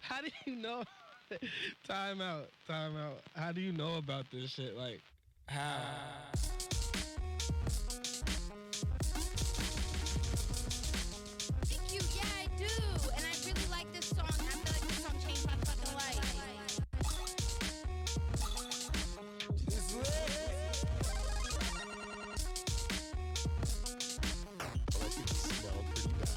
How do you know? Time out. How do you know about this shit? Like, how? Thank you. Yeah, I do. And I really like this song. And I feel like this song changed my fucking life. Like it smelled pretty bad.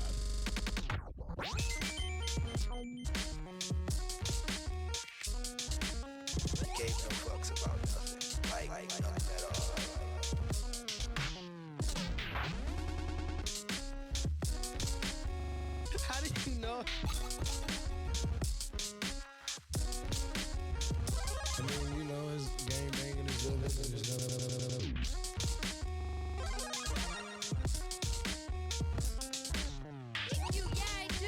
Gave no fucks about nothing. Like nothing at all. How do you know? I mean, you know, his game banging is good. Thank you. Yeah, I do.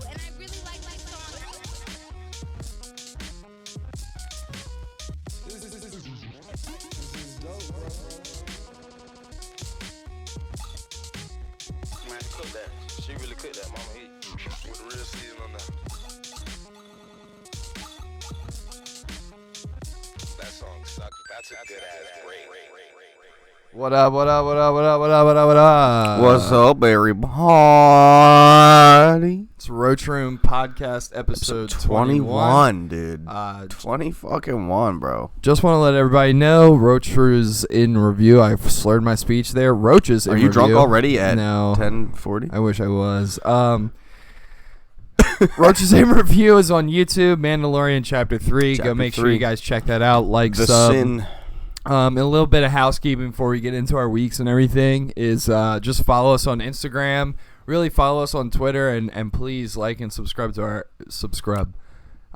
And I really like this song. This is dope, bro. Man, cook that. She really cooked that, mama heat. With the real season on that. That song sucked. That's a good ass break. What up? What's up, everybody? It's Roachroom podcast episode 21, dude. 20 fucking 1, bro. Just want to let everybody know, Roachroom's in review. I slurred my speech there. Roach is in review. Are you drunk already at No. 10:40? I wish I was. Roach is in review is on YouTube, Mandalorian Chapter 3. Go make sure you guys check that out. Like, The sub. Sin. And a little bit of housekeeping before we get into our weeks and everything is just follow us on Instagram. Really follow us on Twitter and please like and subscribe to our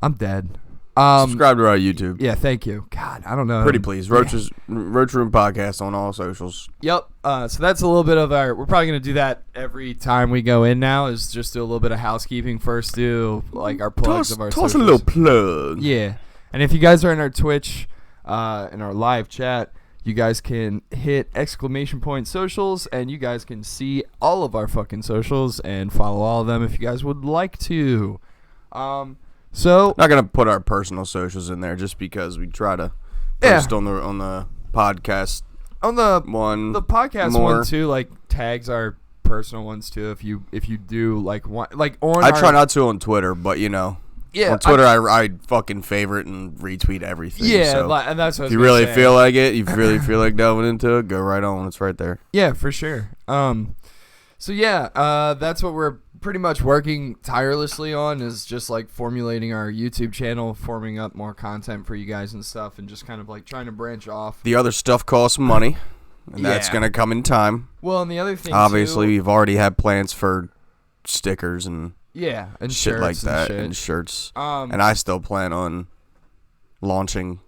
I'm dead. Subscribe to our YouTube. Yeah, thank you. God, I don't know. Pretty please. Roach Room podcast on all socials. Yep. So that's a little bit of our. We're probably gonna do that every time we go in now. Is just do a little bit of housekeeping first. Do like our plugs of our Toss socials. a little plug. Yeah. And if you guys are in our Twitch, in our live chat, you guys can hit ! socials, and you guys can see all of our fucking socials and follow all of them if you guys would like to. So Not gonna put our personal socials in there just because we try to post on the podcast on the podcast more. one too, like tags our personal ones too. If you do like one like on I try not to on Twitter, but you know. Yeah, on Twitter, I fucking favorite and retweet everything. Yeah, so and that's what I was if you gonna really say. feel like it, you really feel like delving into it, go right on. It's right there. Yeah, for sure. So yeah, that's what we're pretty much working tirelessly on is just like formulating our YouTube channel, forming up more content for you guys and stuff, and just kind of like trying to branch off. The other stuff costs money, and that's Yeah. going to come in time. Well, and the other thing, Obviously, too, we've already had plans for stickers and and shit shirts like that, and, and shit. shirts. Um, And I still plan on launching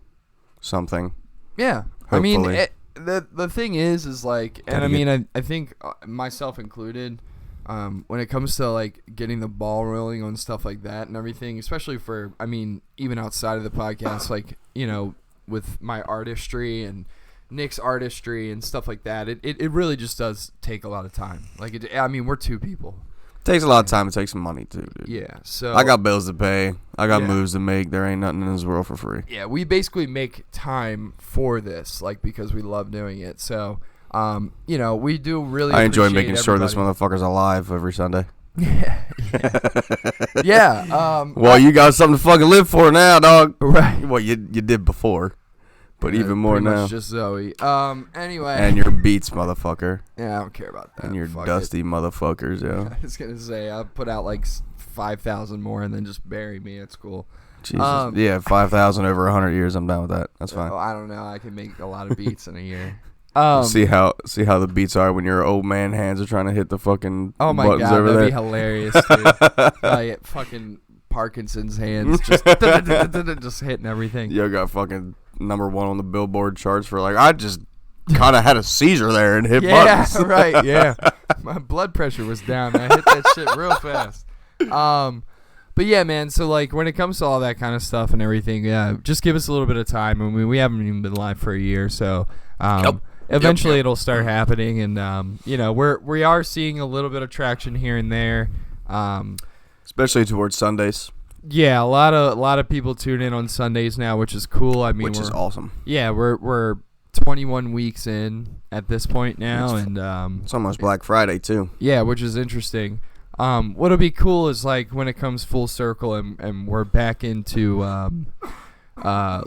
something. Yeah, I mean, Hopefully. the thing is like, and Gotta I mean, I think myself included, when it comes to like getting the ball rolling on stuff like that and everything, especially for, I mean, even outside of the podcast, like, you know, with my artistry and Nick's artistry and stuff like that, it really just does take a lot of time. Like, I mean, we're two people. Takes a lot of time. It takes some money, too, dude. Yeah, so I got bills to pay. I got Yeah. moves to make. There ain't nothing in this world for free. Yeah, we basically make time for this, like, because we love doing it. So, you know, we do really I enjoy appreciate making sure this everybody. motherfucker's alive every Sunday. Yeah. Well, you got something to fucking live for now, dog. Right. Well, you did before, but even more pretty now. much just Zoe. Anyway. And your beats, motherfucker. Yeah, I don't care about that. And your Fuck dusty motherfuckers, it. yo. I was gonna say I'll put out like 5,000 more and then just bury me. It's cool. Jesus. Um, Yeah, 5,000 over 100 years. I'm down with that. That's fine. Oh, I don't know. I can make a lot of beats in a year. See how the beats are when your old man hands are trying to hit the fucking Oh my buttons god, over that'd there. be hilarious, dude. Like fucking Parkinson's hands, just just hitting everything. Yo got fucking number 1 on the Billboard charts for like I just kind of had a seizure there and hit Yeah, buttons. right. Yeah, my blood pressure was down. I hit that shit real fast. But yeah, man. So like, when it comes to all that kind of stuff and everything, yeah, just give us a little bit of time. I mean, we haven't even been live for a year, so eventually it'll start happening. And you know, we are seeing a little bit of traction here and there. Especially towards Sundays. Yeah, a lot of people tune in on Sundays now, which is cool. I mean, which is awesome. Yeah, we're 21 weeks in at this point now, and it's almost Black Friday too. Yeah, which is interesting. What'll be cool is like when it comes full circle and we're back into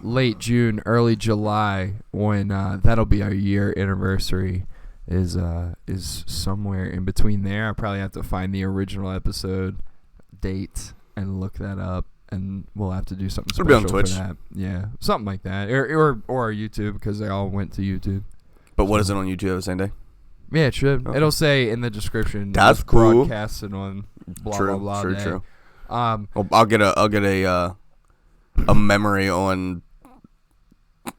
late June, early July, when that'll be our year anniversary. Is somewhere in between there. I probably have to find the original episode date and look that up, and we'll have to do something special It'll be on Twitch. for that. Yeah, something like that, or our YouTube, because they all went to YouTube. But what is it on YouTube the same day? Yeah, it should. Okay. It'll say in the description. That's cool. Broadcasted on blah True, blah blah day. true. Well, I'll get a memory on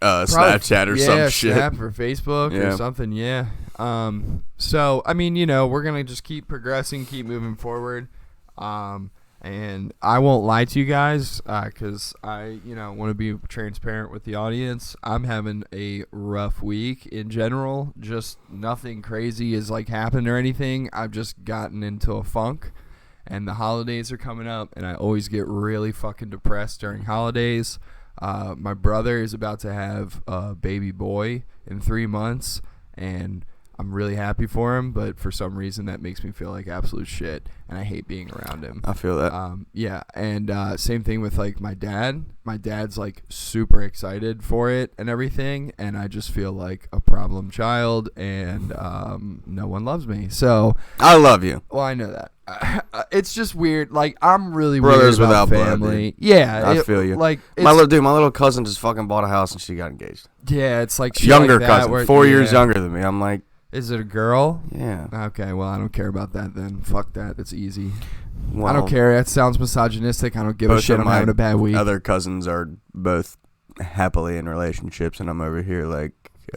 Snapchat or some shit. Snap or Facebook or something. Yeah. So I mean, we're gonna just keep progressing, keep moving forward. And I won't lie to you guys, because I, want to be transparent with the audience. I'm having a rough week in general. Just nothing crazy has happened or anything. I've just gotten into a funk, and the holidays are coming up, and I always get really fucking depressed during holidays. My brother is about to have a baby boy in 3 months, and I'm really happy for him, but for some reason that makes me feel like absolute shit, and I hate being around him. I feel that. Yeah, and same thing with my dad. My dad's super excited for it and everything, and I just feel like a problem child, and no one loves me. So I love you. Well, I know that. It's just weird. I'm really Brothers weird about without family. blood, yeah, I feel you. my little cousin just fucking bought a house and she got engaged. Yeah, it's shit younger that cousin, where, 4 years younger than me. I'm like, is it a girl? yeah. Okay, well, I don't care about that then. Fuck that. It's easy. Well, I don't care. That sounds misogynistic. I don't give a both shit. of I'm my having a bad week. Other cousins are both happily in relationships, and I'm over here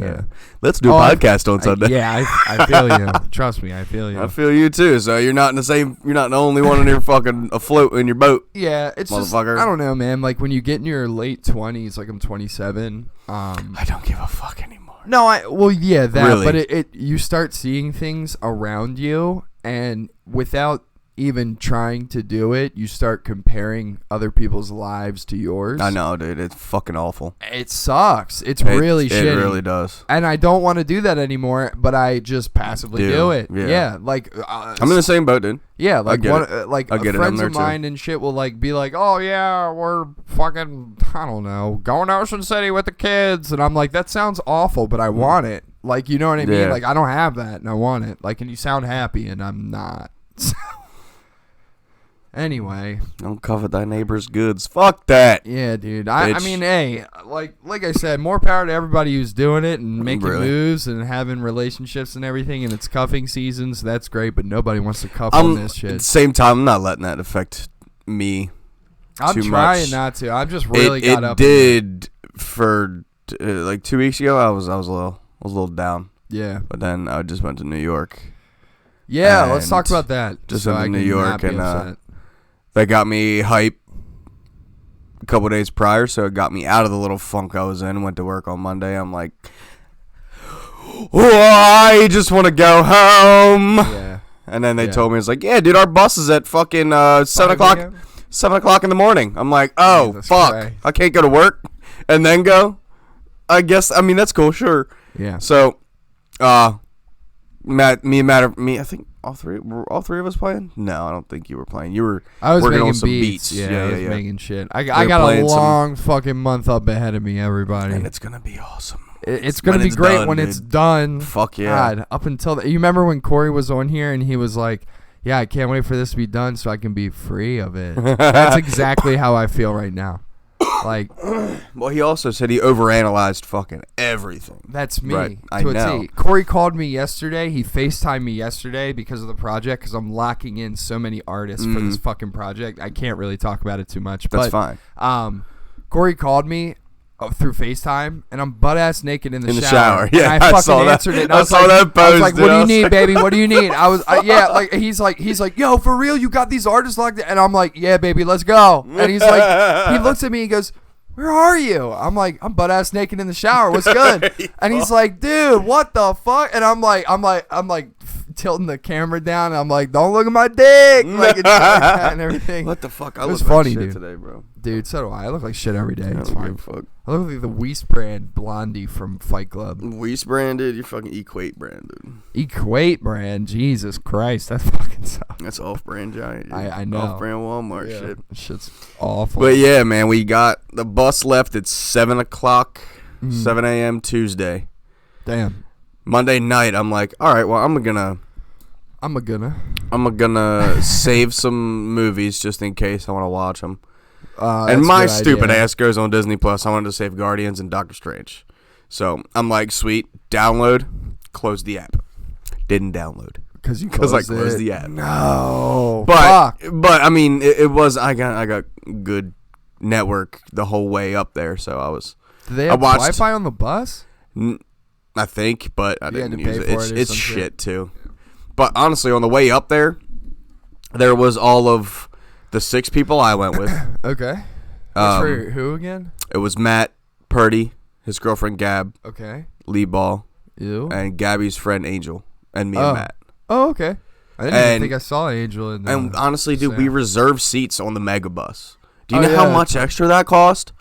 Yeah. let's do a podcast on Sunday. I feel you. Trust me, I feel you. I feel you too. So you're not the only one in here fucking afloat in your boat. Yeah, it's just, I don't know, man. When you get in your late 20s, I'm 27. I don't give a fuck anymore. No, that, really? But you start seeing things around you, and without even trying to do it, you start comparing other people's lives to yours. I know, dude. It's fucking awful. It sucks. It's really shitty. It really does. And I don't want to do that anymore, but I just passively do it. Yeah. I'm in the same boat, dude. Yeah, friends of too. mine and shit will be like, oh yeah, we're fucking, I don't know, going to Ocean City with the kids, and I'm like, that sounds awful, but I want it. You know what I mean? Yeah. I don't have that, and I want it. And you sound happy, and I'm not. Anyway, don't covet thy neighbor's goods. Fuck that. Yeah, dude. I mean, hey, like I said, more power to everybody who's doing it and making moves and having relationships and everything. And it's cuffing season, so that's great. But nobody wants to cuff on this shit. At the same time, I'm not letting that affect me. I'm trying not to. I've just really got up. It did for 2 weeks ago. I was a little down. Yeah. But then I just went to New York. Yeah, let's talk about that. Just went to New York, and they got me hype a couple days prior, so it got me out of the little funk I was in. Went to work on Monday. I'm like, I just want to go home. Yeah. And then they told me, it's like, yeah, dude, our bus is at fucking 7 o'clock. 7 o'clock in the morning. I'm like, oh, fuck. Cray. I can't go to work and then go. I mean, that's cool, sure. Yeah. So, I think all three of us playing? No, I don't think you were playing. I was working making on some beats. beats. Yeah, I was making shit. I got a long fucking month up ahead of me, everybody. And it's gonna be awesome. It's gonna be great when it's done. Fuck yeah. God, up until you remember when Corey was on here and he was like, yeah, I can't wait for this to be done so I can be free of it. That's exactly how I feel right now. Well, he also said he overanalyzed fucking everything. That's me. Right, I know. Corey called me yesterday. He FaceTimed me yesterday because of the project, because I'm locking in so many artists for this fucking project. I can't really talk about it too much. That's but, fine. Corey called me through FaceTime, and I'm butt-ass naked in the shower. Yeah, and I fucking answered it. And I saw that post. I was like, what do you need, baby? What do you need? He's like, yo, for real? You got these artists like that? And I'm like, yeah, baby, let's go. And he's like, he looks at me, he goes, where are you? I'm like, I'm butt-ass naked in the shower. What's good? And he's like, dude, what the fuck? And I'm like, tilting the camera down. And I'm like, don't look at my dick. Like, it's like that and everything. What the fuck? I It was look funny, like shit dude. today, bro. Dude, so do I. I look like shit every day. I It's don't fine. give a fuck. I look like the Weiss brand blondie from Fight Club. Weiss brand, dude. You fucking Equate brand, dude. Equate brand. Jesus Christ. That fucking sucks. That's off-brand giant. Dude. I know. Off-brand Walmart Yeah. shit. Shit's awful. But yeah, man, we got the bus left at 7 o'clock, 7 a.m. Tuesday. Damn. Monday night, I'm like, all right, well, I'm gonna save some movies just in case I want to watch them. And my stupid ass goes on Disney Plus. I wanted to save Guardians and Doctor Strange. So I'm like, sweet, download, close the app. Didn't download. Because I closed the app. No. But I mean, it was I got good network the whole way up there, so I was. Do they have Wi-Fi on the bus? I think, but I didn't use it. pay for it or It's some shit too. But honestly, on the way up there, there was all of the 6 people I went with. Okay. Who again? It was Matt Purdy, his girlfriend Gab, Okay. Lee Ball, You? and Gabby's friend Angel, and me and Matt. Oh, okay. I didn't even think I saw Angel in there. And honestly, dude, we reserved seats on the mega bus. Do you Oh, know how yeah. much extra that cost?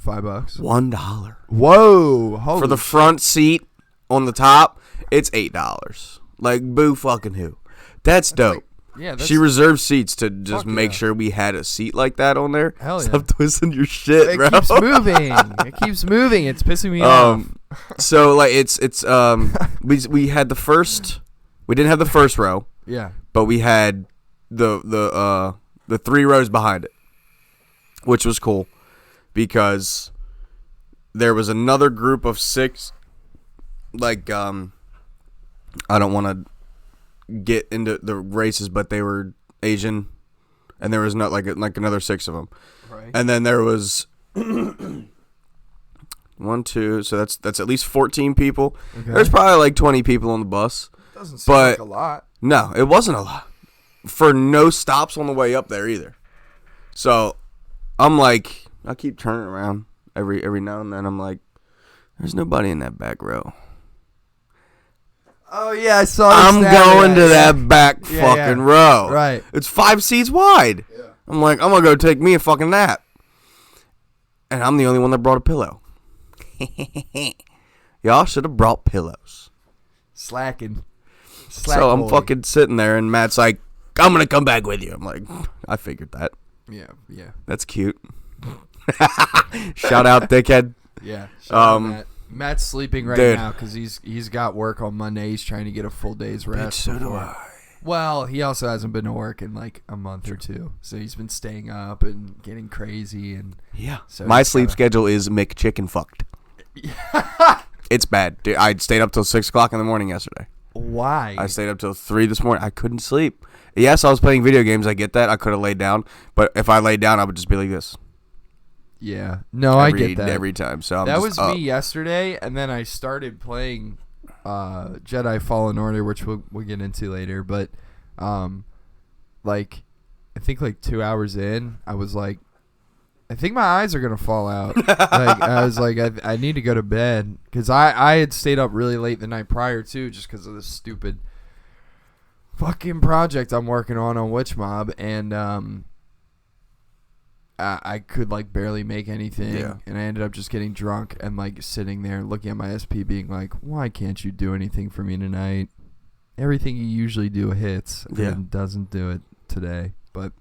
$5. $1. Whoa. Holy For the front seat on the top, it's $8. Like, boo fucking who. That's dope. Yeah, She reserved seats to just Fuck make yeah. sure we had a seat like that on there. Hell yeah. Stop twisting your shit, It bro. keeps moving. It keeps moving. It's pissing me off. So like it's we had the first. We didn't have the first row, Yeah. but we had the 3 rows behind it, which was cool because there was another group of 6. Like I don't want to get into the races, but they were Asian, and there was not like another 6 of them, Right. and then there was 1, 2, so that's at least 14 people. Okay. There's probably like 20 people on the bus. Doesn't seem like a lot. No, it wasn't a lot for no stops on the way up there either. So I'm like, I keep turning around every now and then. I'm like, there's nobody in that back row. Oh, yeah, I saw I'm going to that back fucking row. Right. It's 5 seats wide. Yeah. I'm like, I'm going to go take me a fucking nap. And I'm the only one that brought a pillow. Y'all should have brought pillows. Slacking. So I'm fucking sitting there, and Matt's like, I'm going to come back with you. I'm like, I figured that. Yeah. That's cute. Shout out, dickhead. Yeah. Shout out Matt. Matt's sleeping right Dude. now because he's got work on Monday. He's trying to get a full day's rest. So do before- I. Well, he also hasn't been to work in like a month or 2, so he's been staying up and getting crazy. And Yeah. so My he's sleep gotta- schedule is McChicken fucked. It's bad. Dude, I stayed up till 6 o'clock in the morning yesterday. Why? I stayed up till 3 this morning. I couldn't sleep. Yes, I was playing video games. I get that. I could have laid down. But if I laid down, I would just be like this. Yeah. No, I get that. Every time. So I'm That just was up. me yesterday, and then I started playing Jedi Fallen Order, which we'll get into later. But, like, I think like 2 hours in, I was like, I think my eyes are gonna fall out. Like, I was like, I need to go to bed because I had stayed up really late the night prior too, just because of this stupid fucking project I'm working on Witch Mob, and I could like barely make anything, Yeah. and I ended up just getting drunk and like sitting there looking at my SP being like, why can't you do anything for me tonight? Everything you usually do hits and doesn't do it today. But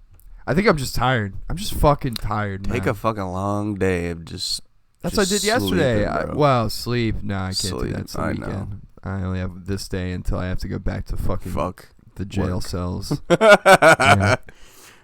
I think I'm just tired. I'm just fucking tired, man. Take a fucking long day of just. That's what I did yesterday. Sleep. No, I can't do Sleep, that. It's the I weekend. know. I only have this day until I have to go back to fucking the jail work. cells. Yeah.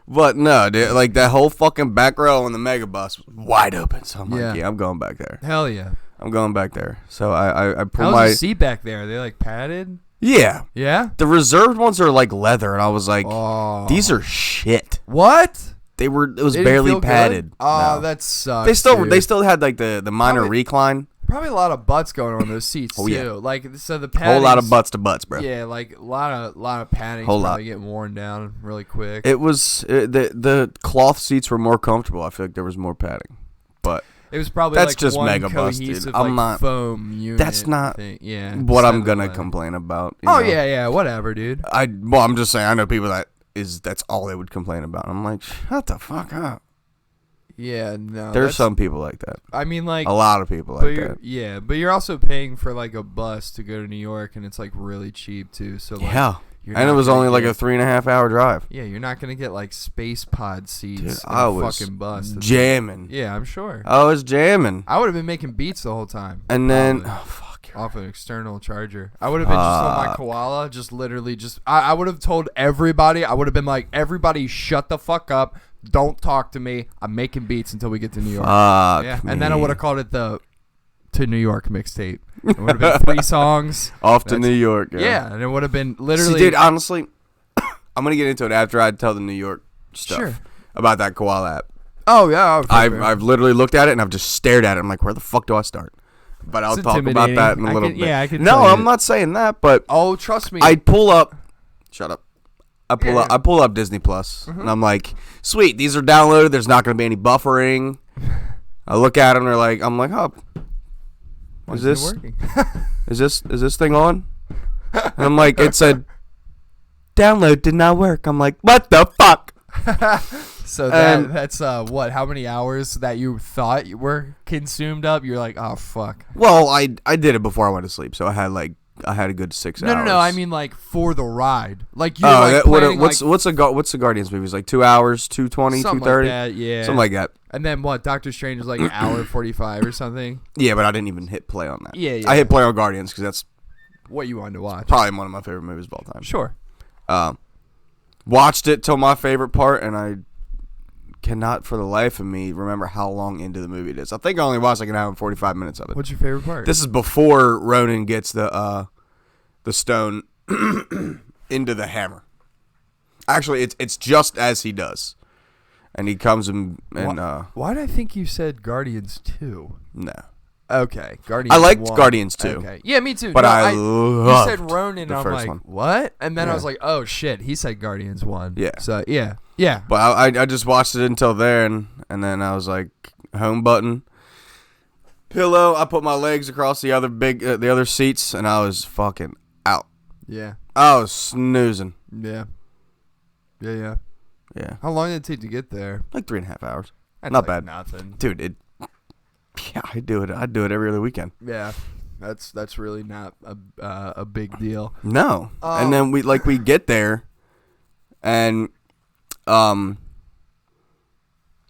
But no, dude, like that whole fucking back row on the mega bus was wide open. So I'm Yeah. like, yeah, I'm going back there. Hell yeah. I'm going back there. So I pull How's my the seat back there? Are they like padded? Yeah. Yeah? The reserved ones are like leather, and I was like, Oh. these are shit. What? It was They didn't barely feel good? padded. Oh, No. that sucks. They still had like the minor Probably- recline. Probably a lot of butts going on those seats Oh, too. yeah. Like so the Whole lot of padding's- butts to butts, bro. Yeah, like a lot of padding Whole probably lot. getting worn down really quick. It was the cloth seats were more comfortable. I feel like there was more padding, but It was probably That's like just one mega bus, dude. cohesive, I'm like, not- foam unit. That's not thing. Yeah. what I'm 7-Eleven. gonna complain about. you Oh know? yeah, whatever, dude. Well, I'm just saying. I know people that's all they would complain about. I'm like, shut the fuck up. Yeah, no. There's some people like that. I mean, like A lot of people but like you're, that. yeah, but you're also paying for like a bus to go to New York, and it's like really cheap too. So like, Yeah, you're and it not was gonna only like a get- 3.5 hour drive. Yeah, you're not gonna get like space pod seats Dude, in I a was fucking bus. That's- jamming. Yeah, I'm sure. I was jamming, I would have been making beats the whole time. and then probably, oh, fuck. off an external charger. I would have been just on my koala, just literally just. I would have told everybody. I would have been like, everybody, shut the fuck up. Don't talk to me. I'm making beats until we get to New York. Fuck Yeah, me. and then I would have called it the To New York mixtape. It would have been 3 songs. Off to That's- New York. Yeah, and it would have been literally. See, dude, honestly, I'm gonna get into it after I tell the New York stuff Sure. about that koala app. Oh yeah, okay, I've literally looked at it and I've just stared at it. I'm like, where the fuck do I start? But I'll It's talk about intimidating. that in a I little can- bit. yeah, I can No, tell you. I'm not saying that, but Oh, trust me. I pull up. Shut up. I Yeah. pull up Disney Plus, and I'm like, sweet, these are downloaded. There's not going to be any buffering. I look at them, they're like, I'm like, oh, Why is isn't it this working? is this thing on? And I'm like, it said, download did not work. I'm like, what the fuck? So And- that's what? How many hours that you thought you were consumed up? You're like, oh fuck. Well, I did it before I went to sleep, so I had a good 6 hours. No. I mean like for the ride. Like you're Oh, like planning, what's the Guardians movies like? 2 hours, 2:20, something 2:30, like that, yeah. something like that. And then what? Doctor Strange is like an hour 45 or something. Yeah, but I didn't even hit play on that. Yeah. I hit play on Guardians because that's What you wanted to watch? probably one of my favorite movies of all time. Sure. Watched it till my favorite part, and I cannot for the life of me remember how long into the movie it is. I think I only watched like an hour and 45 minutes of it. What's your favorite part? This is before Ronan gets the stone into the hammer. Actually, it's just as he does, and he comes and Why did I think you said Guardians 2? no. Okay, Guardians. I liked 1. Guardians 2. Okay, yeah, me too. But No, I you loved said Ronin, the and I'm first like, one. what? And then I Yeah. was like, oh shit, he said Guardians 1. Yeah. So yeah. But I just watched it until there, and then I was like, home button, pillow. I put my legs across the other seats, and I was fucking out. Yeah. I was snoozing. Yeah. Yeah. Yeah, How long did it take to get there? like 3.5 hours. That's Not like bad, Nothing. dude. Yeah, I do it. I do it every other weekend. Yeah. That's really not a big deal. No, and then we get there, and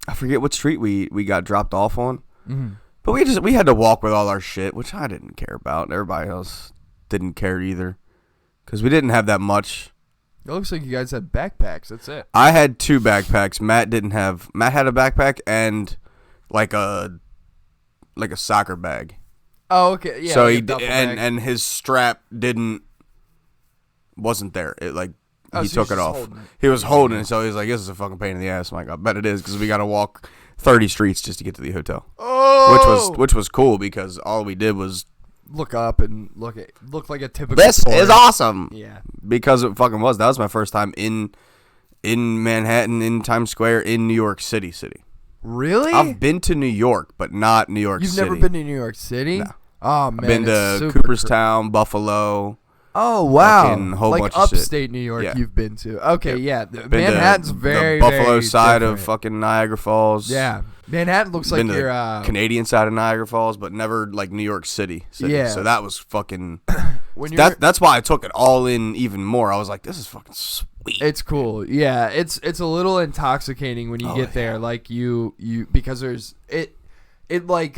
I forget what street we got dropped off on, but we had to walk with all our shit, which I didn't care about. Everybody else didn't care either, because we didn't have that much. It looks like you guys had backpacks. That's it. I had 2 backpacks. Matt didn't have. Matt had a backpack and like a soccer bag. Oh, okay. Yeah. So like he a duffel and bag. his strap wasn't there. It like Oh, he so took he's it just off. holding it. He was holding it, so he's like, "This is a fucking pain in the ass." I'm like, "I bet it is," because we got to walk 30 streets just to get to the hotel, Oh. which was cool because all we did was Look up and look like a typical. this tourist. is awesome. Yeah. Because it fucking was. That was my first time in Manhattan, in Times Square, in New York City. Really? I've been to New York, but not New York You've City. never been to New York City? No. Oh man. I've been it's to super Cooperstown, Buffalo. Oh wow! Fucking whole like bunch of shit. upstate New York, Yeah. you've been to. Okay, yeah. Been Manhattan's to very the Buffalo very side of different. fucking Niagara Falls. Yeah, Manhattan looks like Been to you're. the Canadian side of Niagara Falls, but never like New York City. Yeah. So that was fucking. when you're, That's why I took it all in even more. I was like, this is fucking sweet. it's cool. Yeah, it's a little intoxicating when you get there. yeah. Like you because there's it like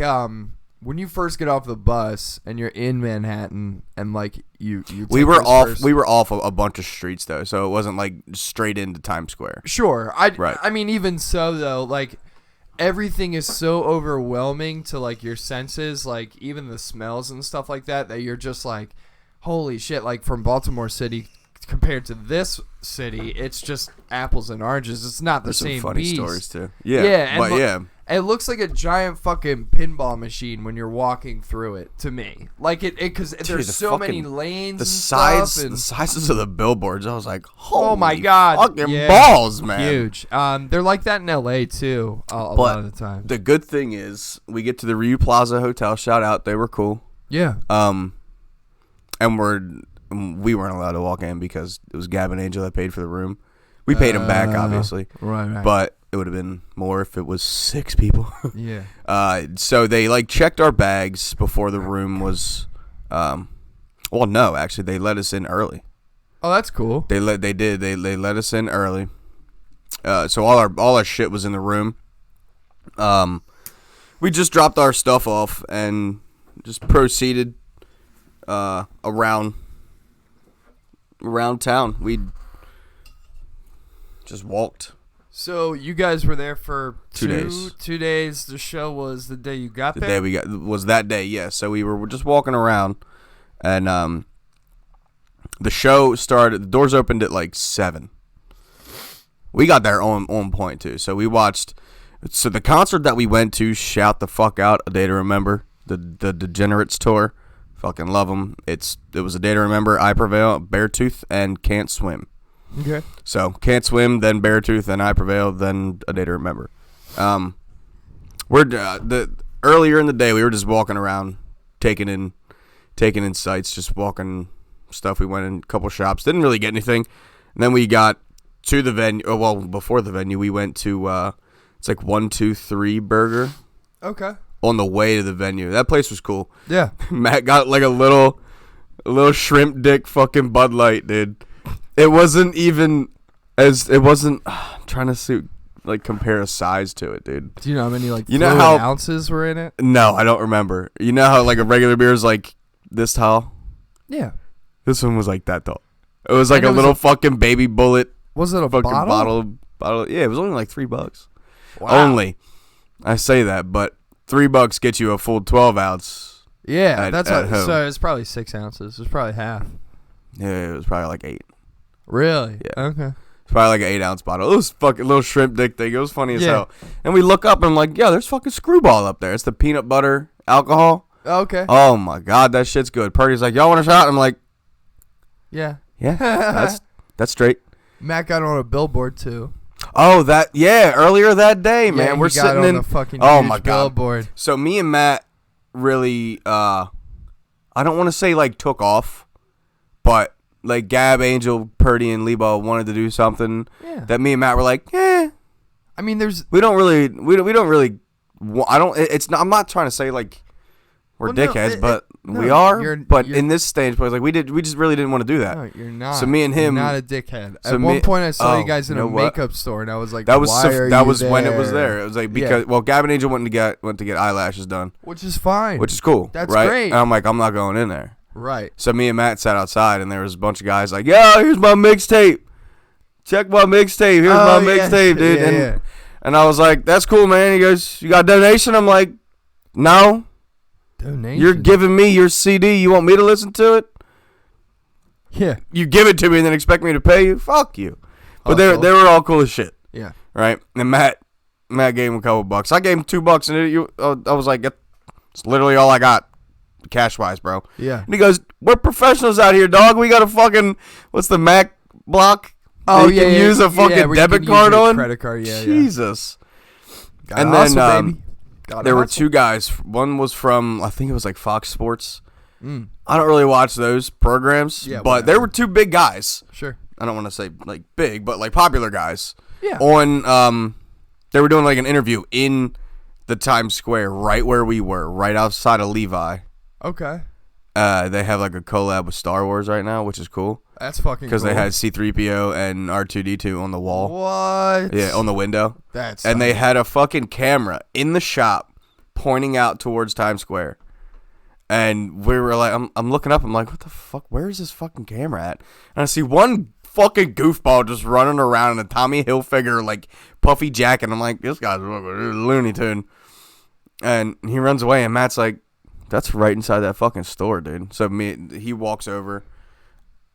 when you first get off the bus and you're in Manhattan and like you We take were those off. first- We were off a bunch of streets though, so it wasn't like straight into Times Square. Sure. Right. I mean, even so, though, like, everything is so overwhelming to, like, your senses, like, even the smells and stuff like that, that you're just like, holy shit, like, from Baltimore City compared to this city, it's just apples and oranges. It's not the There's same some funny beast. stories too. Yeah. Yeah, and but like- yeah. It looks like a giant fucking pinball machine when you're walking through it. To me, like it because there's so many lanes. The and the stuff sizes of the billboards. I was like, oh my holy god, fucking balls, man! Huge. They're like that in LA too. A lot of the time. The good thing is we get to the Ryu Plaza Hotel. Shout out, they were cool. Yeah. And we weren't allowed to walk in because it was Gab and Angel that paid for the room. We paid them back, obviously. Right. But it would have been more if it was 6 people. Yeah. So they like checked our bags before the room was. Well, no, actually, they let us in early. Oh, that's cool. They let us in early. So all our shit was in the room. We just dropped our stuff off and just proceeded around town. We just walked. So you guys were there for 2 days. 2 days. The show was the day you got The there? day we got was that day, yeah. So we were just walking around, and the show started. The doors opened at like 7. We got there on point too. So we watched. So the concert that we went to, shout the fuck out, A Day to Remember, the Degenerates tour, fucking love them. It was A Day to Remember, I Prevail, Beartooth, and Can't Swim. Okay. So Can't Swim, then Beartooth, then I Prevail, then A Day to Remember. Earlier in the day we were just walking around, taking in sights, just walking stuff. We went in a couple shops, didn't really get anything, and then we got to the venue. Oh, well, before the venue, we went to it's like 1-2-3 Burger. Okay. On the way to the venue, that place was cool. Yeah. Matt got like a little shrimp dick fucking Bud Light, dude. It wasn't even I'm trying to see, like, compare a size to it, dude. Do you know how many ounces were in it? No, I don't remember. You know how like a regular beer is like this tall? Yeah. This one was like that tall. It was like And a little fucking baby bullet. Was it a fucking bottle? bottle? Yeah, it was only like $3. Wow. Only. I say that, but $3 gets you a full 12 ounce. Yeah, at home. So it's probably 6 ounces. It's probably half. Yeah, it was probably like 8. Really? Yeah. Okay. It's probably like an 8 ounce bottle. It was fucking little shrimp dick thing. It was funny as Yeah. hell. And we look up and I'm like, yeah, there's fucking Screwball up there. It's the peanut butter alcohol. Okay. Oh my god, that shit's good. Purdy's like, y'all want a shot? I'm like, Yeah. that's straight. Matt got on a billboard too. Oh, earlier that day, man. Yeah, We're he got sitting on in the fucking oh huge my god. billboard. So me and Matt really I don't want to say like took off, but like Gab, Angel, Purdy, and Lebo wanted to do something that me and Matt were like, I mean, we don't really I'm not trying to say like we're dickheads, but we are. But in this stage, like we just really didn't want to do that. No, you're not. So me and him, you're not a dickhead. so At one point, I saw you guys in a what? makeup store, and I was like, that was why when it was there. It was like because Gab and Angel went to get eyelashes done, which is fine, which is cool. That's right? great. And I'm like, I'm not going in there. Right. So me and Matt sat outside, and there was a bunch of guys like, "Yeah, here's my mixtape. Check my mixtape. Here's my mixtape, dude." And I was like, "That's cool, man." He goes, "You got a donation?" I'm like, "No." Donation. You're giving me your CD. You want me to listen to it? Yeah. You give it to me and then expect me to pay you? Fuck you. But they were all cool as shit. Yeah. Right. And Matt gave him a couple bucks. I gave him $2, and I was like, "It's literally all I got, cash wise, bro." Yeah. And he goes, "We're professionals out here, dog. We got a fucking what's the Mac block? Oh, you can use a fucking debit card on. Credit card. Yeah. Jesus." Gotta and hustle, then baby. there were 2 guys. One was from, I think it was like Fox Sports. Mm. I don't really watch those programs, but whatever. there were 2 big guys. Sure. I don't want to say like big, but like popular guys. Yeah. On they were doing like an interview in the Times Square, right where we were, right outside of Levi. Okay. They have like a collab with Star Wars right now, which is cool. That's fucking cool. Because they had C-3PO and R2-D2 on the wall. What? Yeah, on the window. That's and they had a fucking camera in the shop pointing out towards Times Square. And we were like, I'm looking up. I'm like, what the fuck? Where is this fucking camera at? And I see one fucking goofball just running around in a Tommy Hilfiger, like, puffy jacket. I'm like, this guy's a Looney Tune. And he runs away, and Matt's like, that's right inside that fucking store, dude. So he walks over.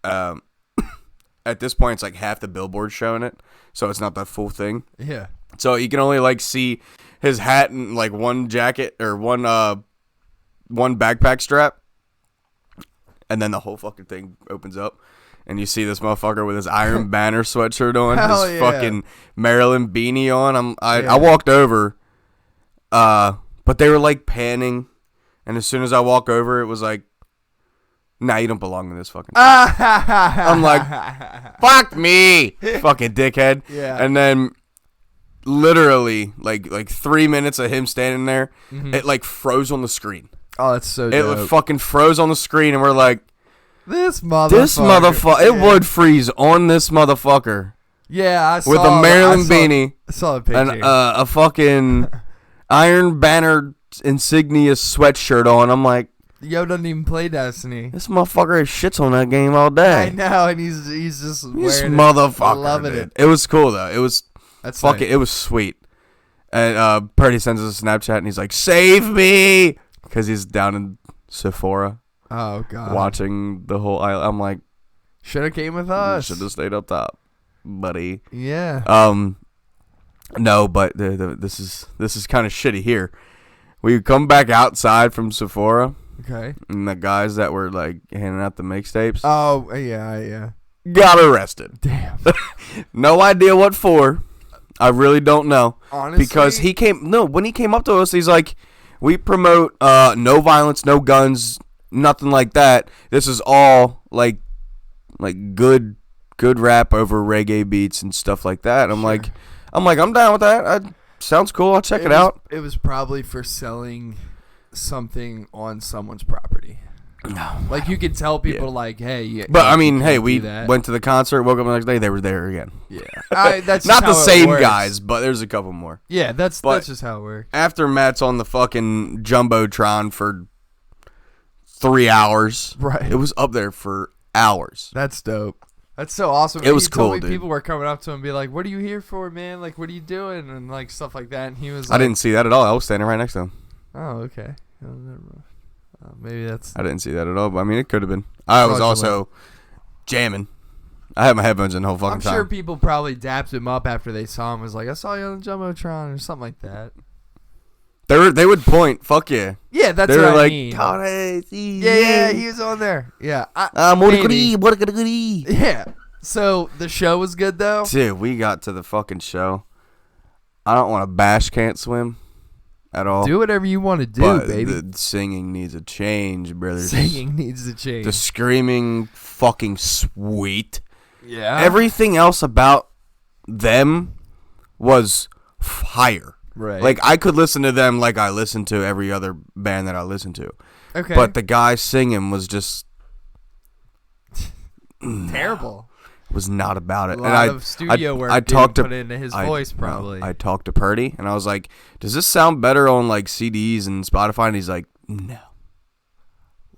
At this point, it's like half the billboard showing it, so it's not the full thing. Yeah. So you can only like see his hat and like one jacket or one backpack strap, and then the whole fucking thing opens up, and you see this motherfucker with his Iron Banner sweatshirt on, Hell his yeah. fucking Maryland beanie on. I walked over, but they were like panning, and as soon as I walk over, it was like, nah, you don't belong in this fucking. I'm like, fuck me, fucking dickhead. Yeah. And then, literally, like 3 minutes of him standing there, it like froze on the screen. Oh, that's so It dope. fucking froze on the screen, and we're like, This motherfucker. It would freeze on this motherfucker Yeah, I saw with a Maryland beanie I saw a picture. and a fucking Iron Banner insignia sweatshirt on. I'm like, Yo doesn't even play Destiny. this motherfucker shits on that game all I day. know, and he's just This wearing motherfucker, loving dude. it. It was cool though. It was That's fucking. It was sweet. And Purdy sends us a Snapchat, and he's like, "Save me," because he's down in Sephora Oh god. watching the whole island. I'm like, Should have came with us. should have stayed up top, buddy. Yeah. No, but this is kind of shitty here. We come back outside from Sephora, Okay. and the guys that were like handing out the mixtapes Oh yeah. got arrested. Damn. No idea what for. I really don't know. Honestly, Because when he came up to us, he's like, we promote no violence, no guns, nothing like that. This is all like good rap over reggae beats and stuff like that. I'm like, I'm down with that. Sounds cool. I'll check it out. It was probably for selling something on someone's property. Like you could tell people like, hey, But I mean, hey, can't we do that. went to the concert, woke up the next day, they were there again. Yeah. That's Not just the how it same works. guys, but there's a couple more. Yeah, that's But- just how it works. After Matt's on the fucking Jumbotron for 3 hours, Right. it was up there for hours. That's dope. That's so awesome. It was He told cool, me dude. People were coming up to him and be like, "What are you here for, man? Like, what are you doing?" And like stuff like that. And he was like, I didn't see that at all. I was standing right next to him. "Oh, okay. Oh, never mind. Maybe that's." I didn't see that at all, but I mean, it could have been. I was Fraudulent. also jamming. I had my headphones in the whole fucking I'm time. sure people probably dapped him up after they saw him. Was like, "I saw you on the Jumbotron" or something like that. They would point. Fuck yeah. Yeah, that's They what were I like, mean. "God, hey, see, Yeah, he was on there. Yeah. maybe. Maybe. Yeah. So the show was good though. Dude, we got to the fucking show. I don't want to bash Can't Swim at all. Do whatever you want to do, but baby. the singing needs a change, brothers. Singing needs to change. The screaming, fucking sweet. Yeah. Everything else about them was fire. right. Like, I could listen to them like I listen to every other band that I listen to. okay. But the guy singing was just terrible. was not about it. A lot of studio work I being talked to put into his I- voice, no, probably. I talked to Purdy, and I was like, "Does this sound better on like CDs and Spotify?" And he's like, "No,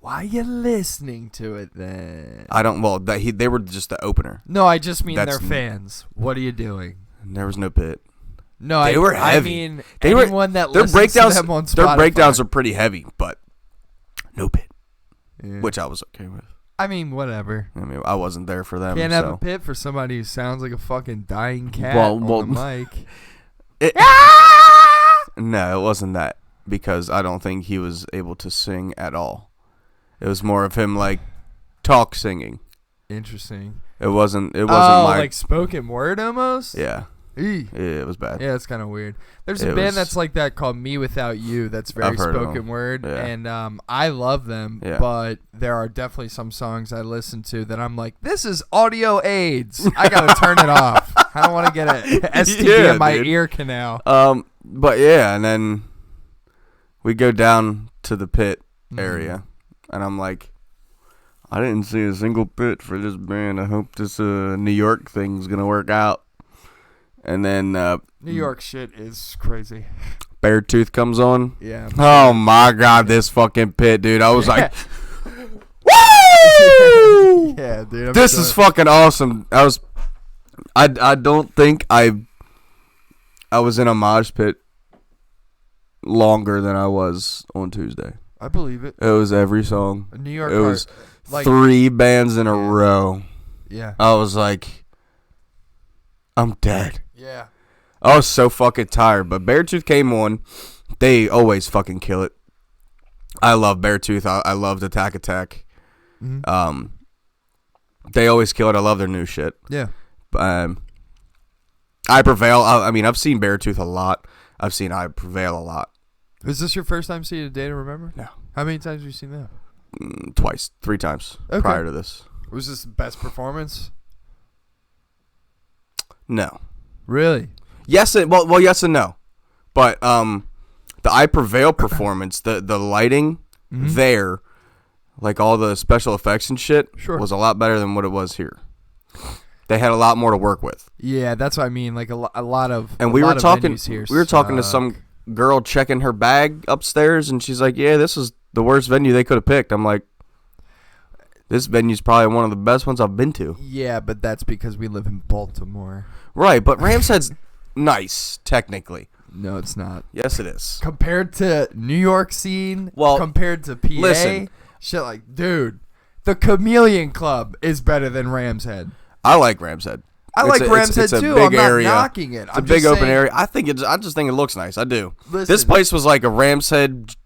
Why you listening to it then? I don't." Well, they were just the opener. No, I just mean That's- they're fans. What are you doing? And there was no pit. No, They were heavy. I mean, They were- anyone that Their listens breakdowns, to them on Spotify. their breakdowns are pretty heavy, but no pit, Yeah. which I was okay with. I mean, whatever. I mean, I wasn't there for them. Can't have so. a pit for somebody who sounds like a fucking dying cat Well, on the mic. No, it wasn't that, because I don't think he was able to sing at all. It was more of him like talk singing. Interesting. It wasn't Oh, my like spoken word almost? yeah. Eee. Yeah, it was bad. Yeah, it's kind of weird. There's a It band was- that's like that called Me Without You that's very I've heard of spoken them. word, Yeah. and I love them, Yeah. but there are definitely some songs I listen to that I'm like, this is audio aids. I got to turn it off. I don't want to get a STD Yeah, in my dude. ear canal. But yeah, and then we go down to the pit Mm-hmm. area, and I'm like, I didn't see a single pit for this band. I hope this New York thing's gonna work out. And then New York shit is crazy. Beartooth comes on. Yeah. Oh my god, this fucking pit, dude! I was like, woo! Yeah, dude. I'm This sure. is fucking awesome. I don't think I was in a mosh pit longer than I was on Tuesday. I believe it. It was every song. New York It was like 3 bands in a row. yeah. I was like, I'm dead. Yeah. I was so fucking tired. But Beartooth came on. They always fucking kill it. I love Beartooth. I loved Attack Attack. Mm-hmm. They always kill it. I love their new shit. Yeah. I Prevail. I mean, I've seen Beartooth a lot. I've seen I Prevail a lot. Is this your first time seeing a Day to Remember? No. How many times have you seen that? Twice. 3 times prior to this. Was this the best performance? No. Really? Yes. Well, yes and no. But the I Prevail performance, the lighting there, like all the special effects and shit, was a lot better than what it was here. They had a lot more to work with. Yeah, that's what I mean. Like a lot of. And we were talking to some girl checking her bag upstairs, and she's like, "Yeah, this is the worst venue they could have picked." I'm like, "This venue's probably one of the best ones I've been to." Yeah, but that's because we live in Baltimore. Right, but Ram's Head's nice technically. No, it's not. Yes, it is. Compared to New York scene, well, compared to PA, listen, shit like, dude, the Chameleon Club is better than Ram's Head. I like Ram's Head. I like Ram's Head too. Big I'm not area. knocking it. It's a big open area. I just think it looks nice. I do. Listen, this place was like a Ram's Head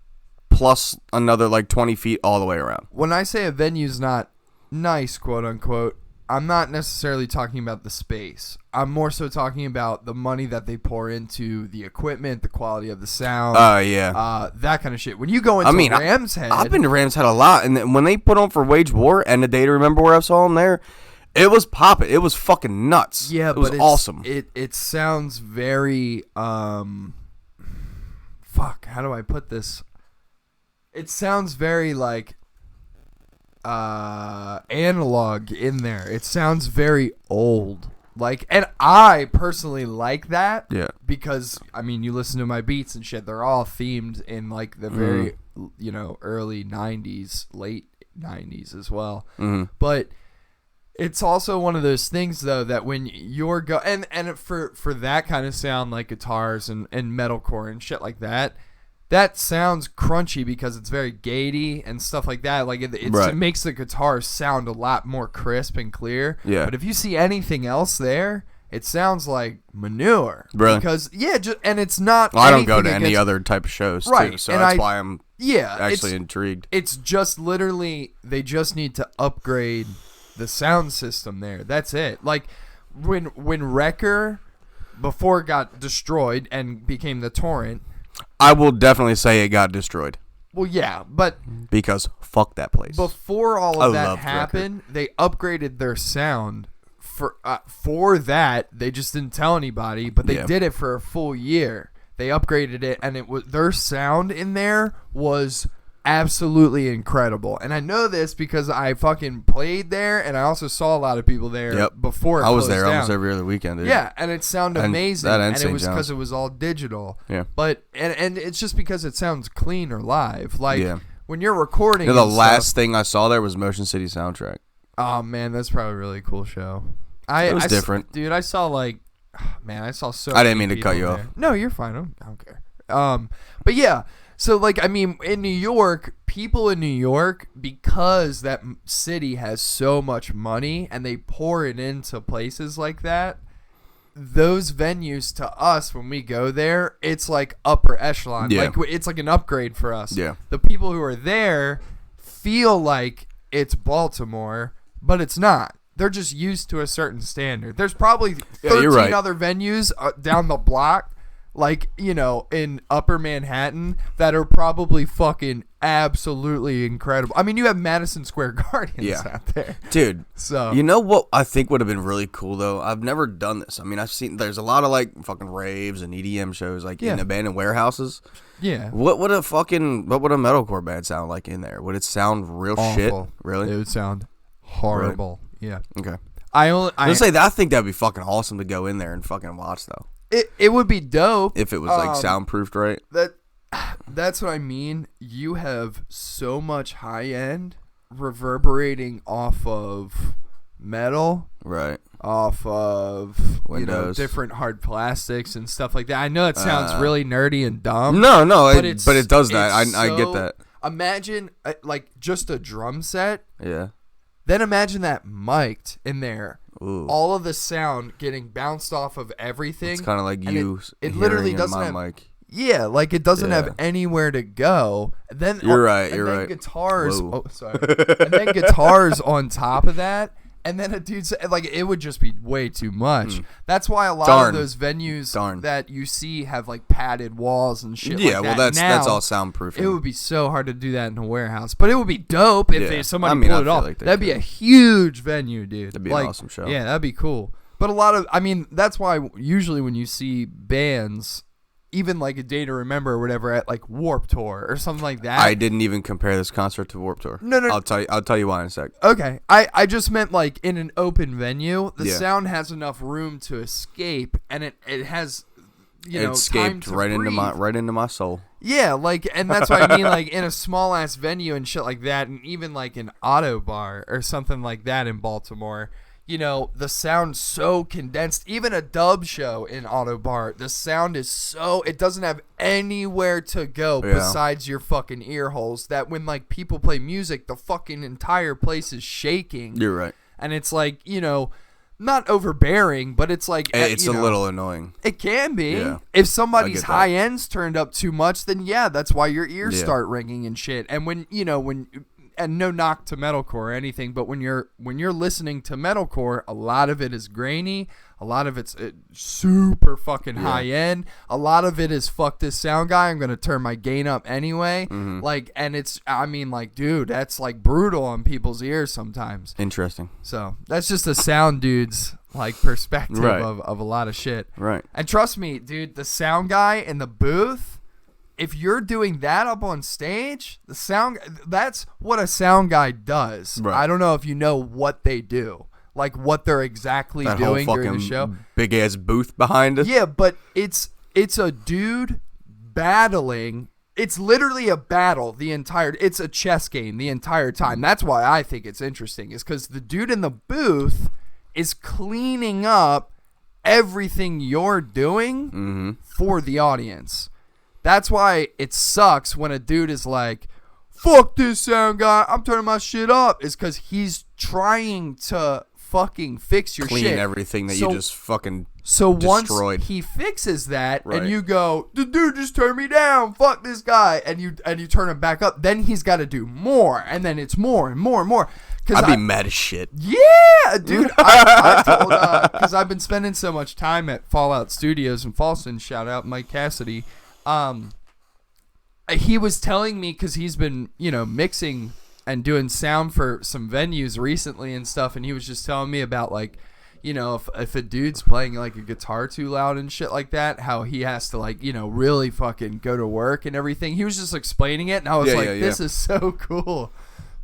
plus another like 20 feet all the way around. When I say a venue's not nice, quote unquote, I'm not necessarily talking about the space. I'm more so talking about the money that they pour into the equipment, the quality of the sound. That kind of shit. When you go into Ram's Head, I've been to Ram's Head a lot, and when they put on for Wage War and the Day to Remember where I saw them there, it was popping. It was fucking nuts. Yeah, it was awesome. It sounds very fuck. How do I put this? It sounds very like analog in there. It sounds very old. Like, and I personally like that. Yeah. Because I mean, you listen to my beats and shit. They're all themed in like the very early '90s, late '90s as well. But it's also one of those things, though, that when you're and for that kind of sound, like guitars and metalcore and shit like that, that sounds crunchy because it's very gatey and stuff like that. Like it makes the guitars sound a lot more crisp and clear. Yeah. But if you see anything else there, it sounds like manure. Really? Because and it's not. Well, I don't go to any other type of shows, right? Too, so that's why I'm actually intrigued. It's just literally they just need to upgrade the sound system there. That's it. Like when Wrecker, before it got destroyed and became the Torrent, I will definitely say it got destroyed. Well, yeah, but because fuck that place. Before all of that happened, they upgraded their sound for that. They just didn't tell anybody, but they did it for a full year. They upgraded it, and it was their sound in there was absolutely incredible. And I know this because I fucking played there, and I also saw a lot of people there before it I was closed there down. almost every other weekend, dude. Yeah, and it sounded amazing, and it was John's. because it was all digital. Yeah. But and it's just because it sounds cleaner live. Like when you're recording, the last thing I saw there was Motion City Soundtrack. Oh man, that's probably a really cool show. It was different, dude. I saw I saw so. I didn't mean to cut you off. No, you're fine. I don't care. But yeah. So, like, I mean, in New York, people in New York, because that city has so much money and they pour it into places like that, those venues to us, when we go there, it's like upper echelon. Yeah. Like, it's like an upgrade for us. Yeah. The people who are there feel like it's Baltimore, but it's not. They're just used to a certain standard. There's probably 13 other venues down the block, like, in upper Manhattan, that are probably fucking absolutely incredible. I mean, you have Madison Square Gardens out there. Dude, so you know what I think would have been really cool, though? I've never done this. I mean, there's a lot of, like, fucking raves and EDM shows, like, in abandoned warehouses. Yeah. What would a metalcore band sound like in there? Would it sound real shit? Really? It would sound horrible. Really? Yeah. Okay. I think that'd be fucking awesome to go in there and fucking watch, though. It would be dope if it was like soundproofed right. That's what I mean. You have so much high end reverberating off of metal, right? Off of Windows, different hard plastics and stuff like that. I know it sounds really nerdy and dumb. No, but it does that. I get that. Imagine like just a drum set. Yeah. Then imagine that mic'd in there. Ooh. all of the sound getting bounced off of everything. It's kind of like and you. It literally doesn't have. Mic. Yeah, like it doesn't have anywhere to go. And then You're right. And You're then right. guitars. Whoa. Oh, sorry. And then guitars on top of that. And then a dude's like, it would just be way too much. That's why a lot of those venues that you see have like padded walls and shit. Yeah, like well, that. that's Now, all soundproofing. it would be so hard to do that in a warehouse, but it would be dope if somebody I pulled it feel off. like That'd be a huge venue, dude. That'd be like, an awesome show. Yeah, that'd be cool. But a lot of, I mean, that's why usually when you see bands, even like A Day to Remember or whatever at like Warped Tour or something like that. I didn't even compare this concert to Warped Tour. No. I'll tell you why in a sec. Okay, I just meant like in an open venue, the Yeah. sound has enough room to escape, and it has, you know, It time escaped to right breathe. into my soul. Yeah, like, and that's what I mean, like in a small ass venue and shit like that, and even like an auto bar or something like that in Baltimore. You know, the sound's so condensed. Even a dub show in Auto Bar, the sound is so, it doesn't have anywhere to go besides your fucking ear holes, that when like people play music, the fucking entire place is shaking. You're right. And it's like, you know, not overbearing, but it's like, It's you a know, little annoying. it can be. Yeah. If somebody's get that. high ends turned up too much, then yeah, that's why your ears Yeah. start ringing and shit. And when, you know, and no knock to metalcore or anything, but when you're listening to metalcore, a lot of it is grainy, a lot of it's super fucking high end, a lot of it is fuck this sound guy, I'm gonna turn my gain up anyway. Like, and it's, I mean, like, dude, that's like brutal on people's ears sometimes. Interesting. So that's just a sound dude's like perspective Right. of a lot of shit. Right. And trust me, dude, the sound guy in the booth, if you're doing that up on stage, that's what a sound guy does. Right. I don't know if you know what they do, like what they're exactly That whole doing during the fucking show. big ass booth behind us. Yeah, but it's a dude battling. It's literally a battle it's a chess game the entire time. That's why I think it's interesting, is because the dude in the booth is cleaning up everything you're doing for the audience. That's why it sucks when a dude is like, fuck this sound guy, I'm turning my shit up. Is because he's trying to fucking fix your Clean shit. everything that you just fucking So destroyed. once he fixes that, Right. and you go, the dude just turned me down, fuck this guy, and you turn him back up, then he's got to do more, and then it's more and more and more. I'd be mad as shit. Yeah, dude. I told, because I've been spending so much time at Fallout Studios in Falston. Shout out Mike Cassidy. He was telling me, because he's been, you know, mixing and doing sound for some venues recently and stuff, and he was just telling me about, like, you know, if a dude's playing like a guitar too loud and shit like that, how he has to, like, you know, really fucking go to work and everything. He was just explaining it, and I was this is so cool.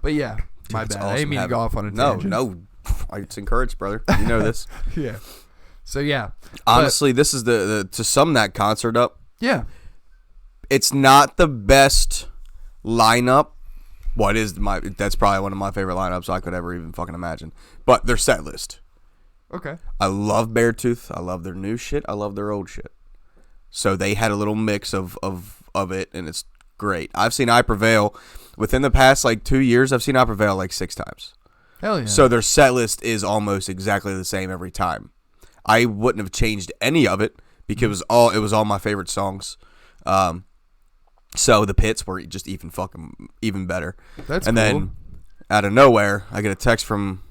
But yeah, my It's bad. I awesome didn't mean to go off on a No, tangent. no. It's encouraged, brother. You know this. Yeah. So yeah. Honestly, this is the to sum that concert up. Yeah. It's not the best lineup. That's probably one of my favorite lineups I could ever even fucking imagine. But their set list. Okay. I love Beartooth. I love their new shit. I love their old shit. So they had a little mix of it, and it's great. I've seen I Prevail within the past like 2 years. I've seen I Prevail like 6 times. Hell yeah. So their set list is almost exactly the same every time. I wouldn't have changed any of it because it was all my favorite songs. So the pits were just even better. That's and cool. then out of nowhere, I get a text from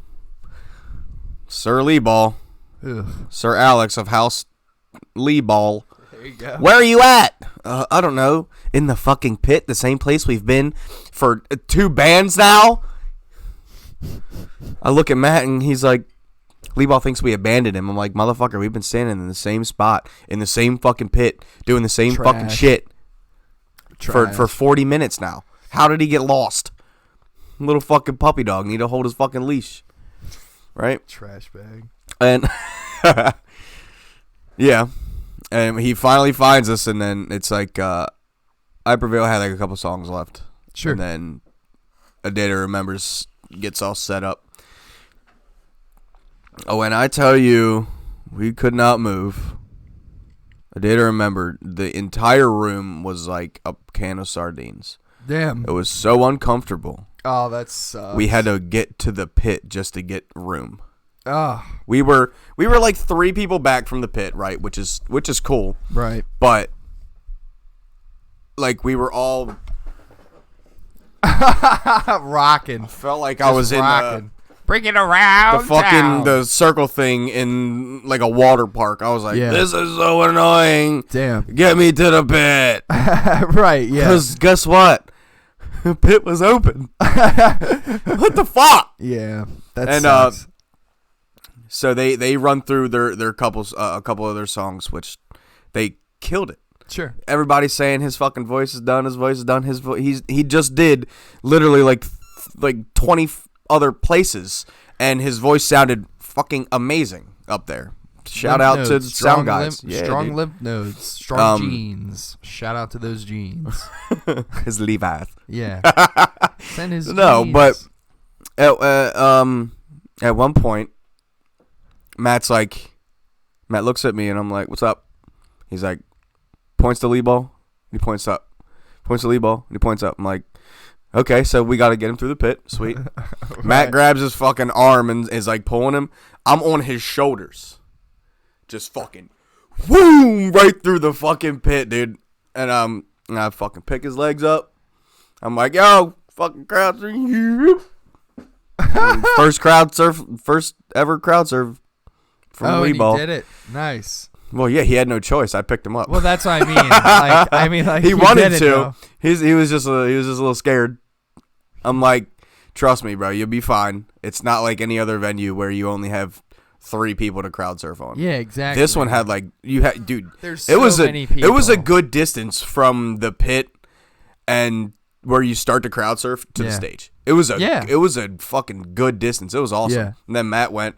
Sir Lee Ball, Sir Alex of House Lee Ball. There you go. Where are you at? I don't know. In the fucking pit, the same place we've been for 2 bands now. I look at Matt and he's like, Lee Ball thinks we abandoned him. I'm like, motherfucker, we've been standing in the same spot, in the same fucking pit, doing the same fucking shit for 40 minutes now. How did he get lost? Little fucking puppy dog need to hold his fucking leash. Right? Trash bag. And yeah. And he finally finds us, and then it's like I Prevail had like a couple songs left. Sure. And then A Day to Remembers gets all set up. Oh, and I tell you, we could not move. A Day to Remember, the entire room was like a can of sardines. Damn. It was so uncomfortable. Oh, that sucks. We had to get to the pit just to get room. We were like 3 people back from the pit, right? Which is cool. Right. But like we were all rocking. felt like I was rocking. Bring it in around. the fucking the circle thing in like a water park. I was like, this is so annoying. Damn. Get me to the pit. Right, yeah. Because guess what? The pit was open. What the fuck? Yeah. That And sucks. so they run through their couples a couple of their songs, which they killed it. Sure. Everybody's saying his fucking voice is done. His voice is done. He just did literally like 20 other places, and his voice sounded fucking amazing up there. Shout out to the sound guys. Strong lymph nodes. Strong genes. Shout out to those genes. His Levi's. Yeah. Send his No, genes. but at one point, Matt looks at me, and I'm like, "What's up?" He's like, points to lead ball. He points up. Points to lead ball. And he points up. I'm like, okay, so we got to get him through the pit. Sweet. Right. Matt grabs his fucking arm and is like pulling him. I'm on his shoulders. Just fucking whoom right through the fucking pit, dude. And I fucking pick his legs up. I'm like, yo, fucking crowd surf. First ever crowd surf from lead ball. He did it. Nice. Well, yeah, he had no choice. I picked him up. Well, that's what I mean. Like, he wanted did to. Though. He was just a little scared. I'm like, trust me, bro, you'll be fine. It's not like any other venue where you only have 3 people to crowd surf on. Yeah, exactly. This one had like dude. There's it was many people. It was a good distance from the pit and where you start to crowd surf to the stage. It was a fucking good distance. It was awesome. Yeah. And then Matt went.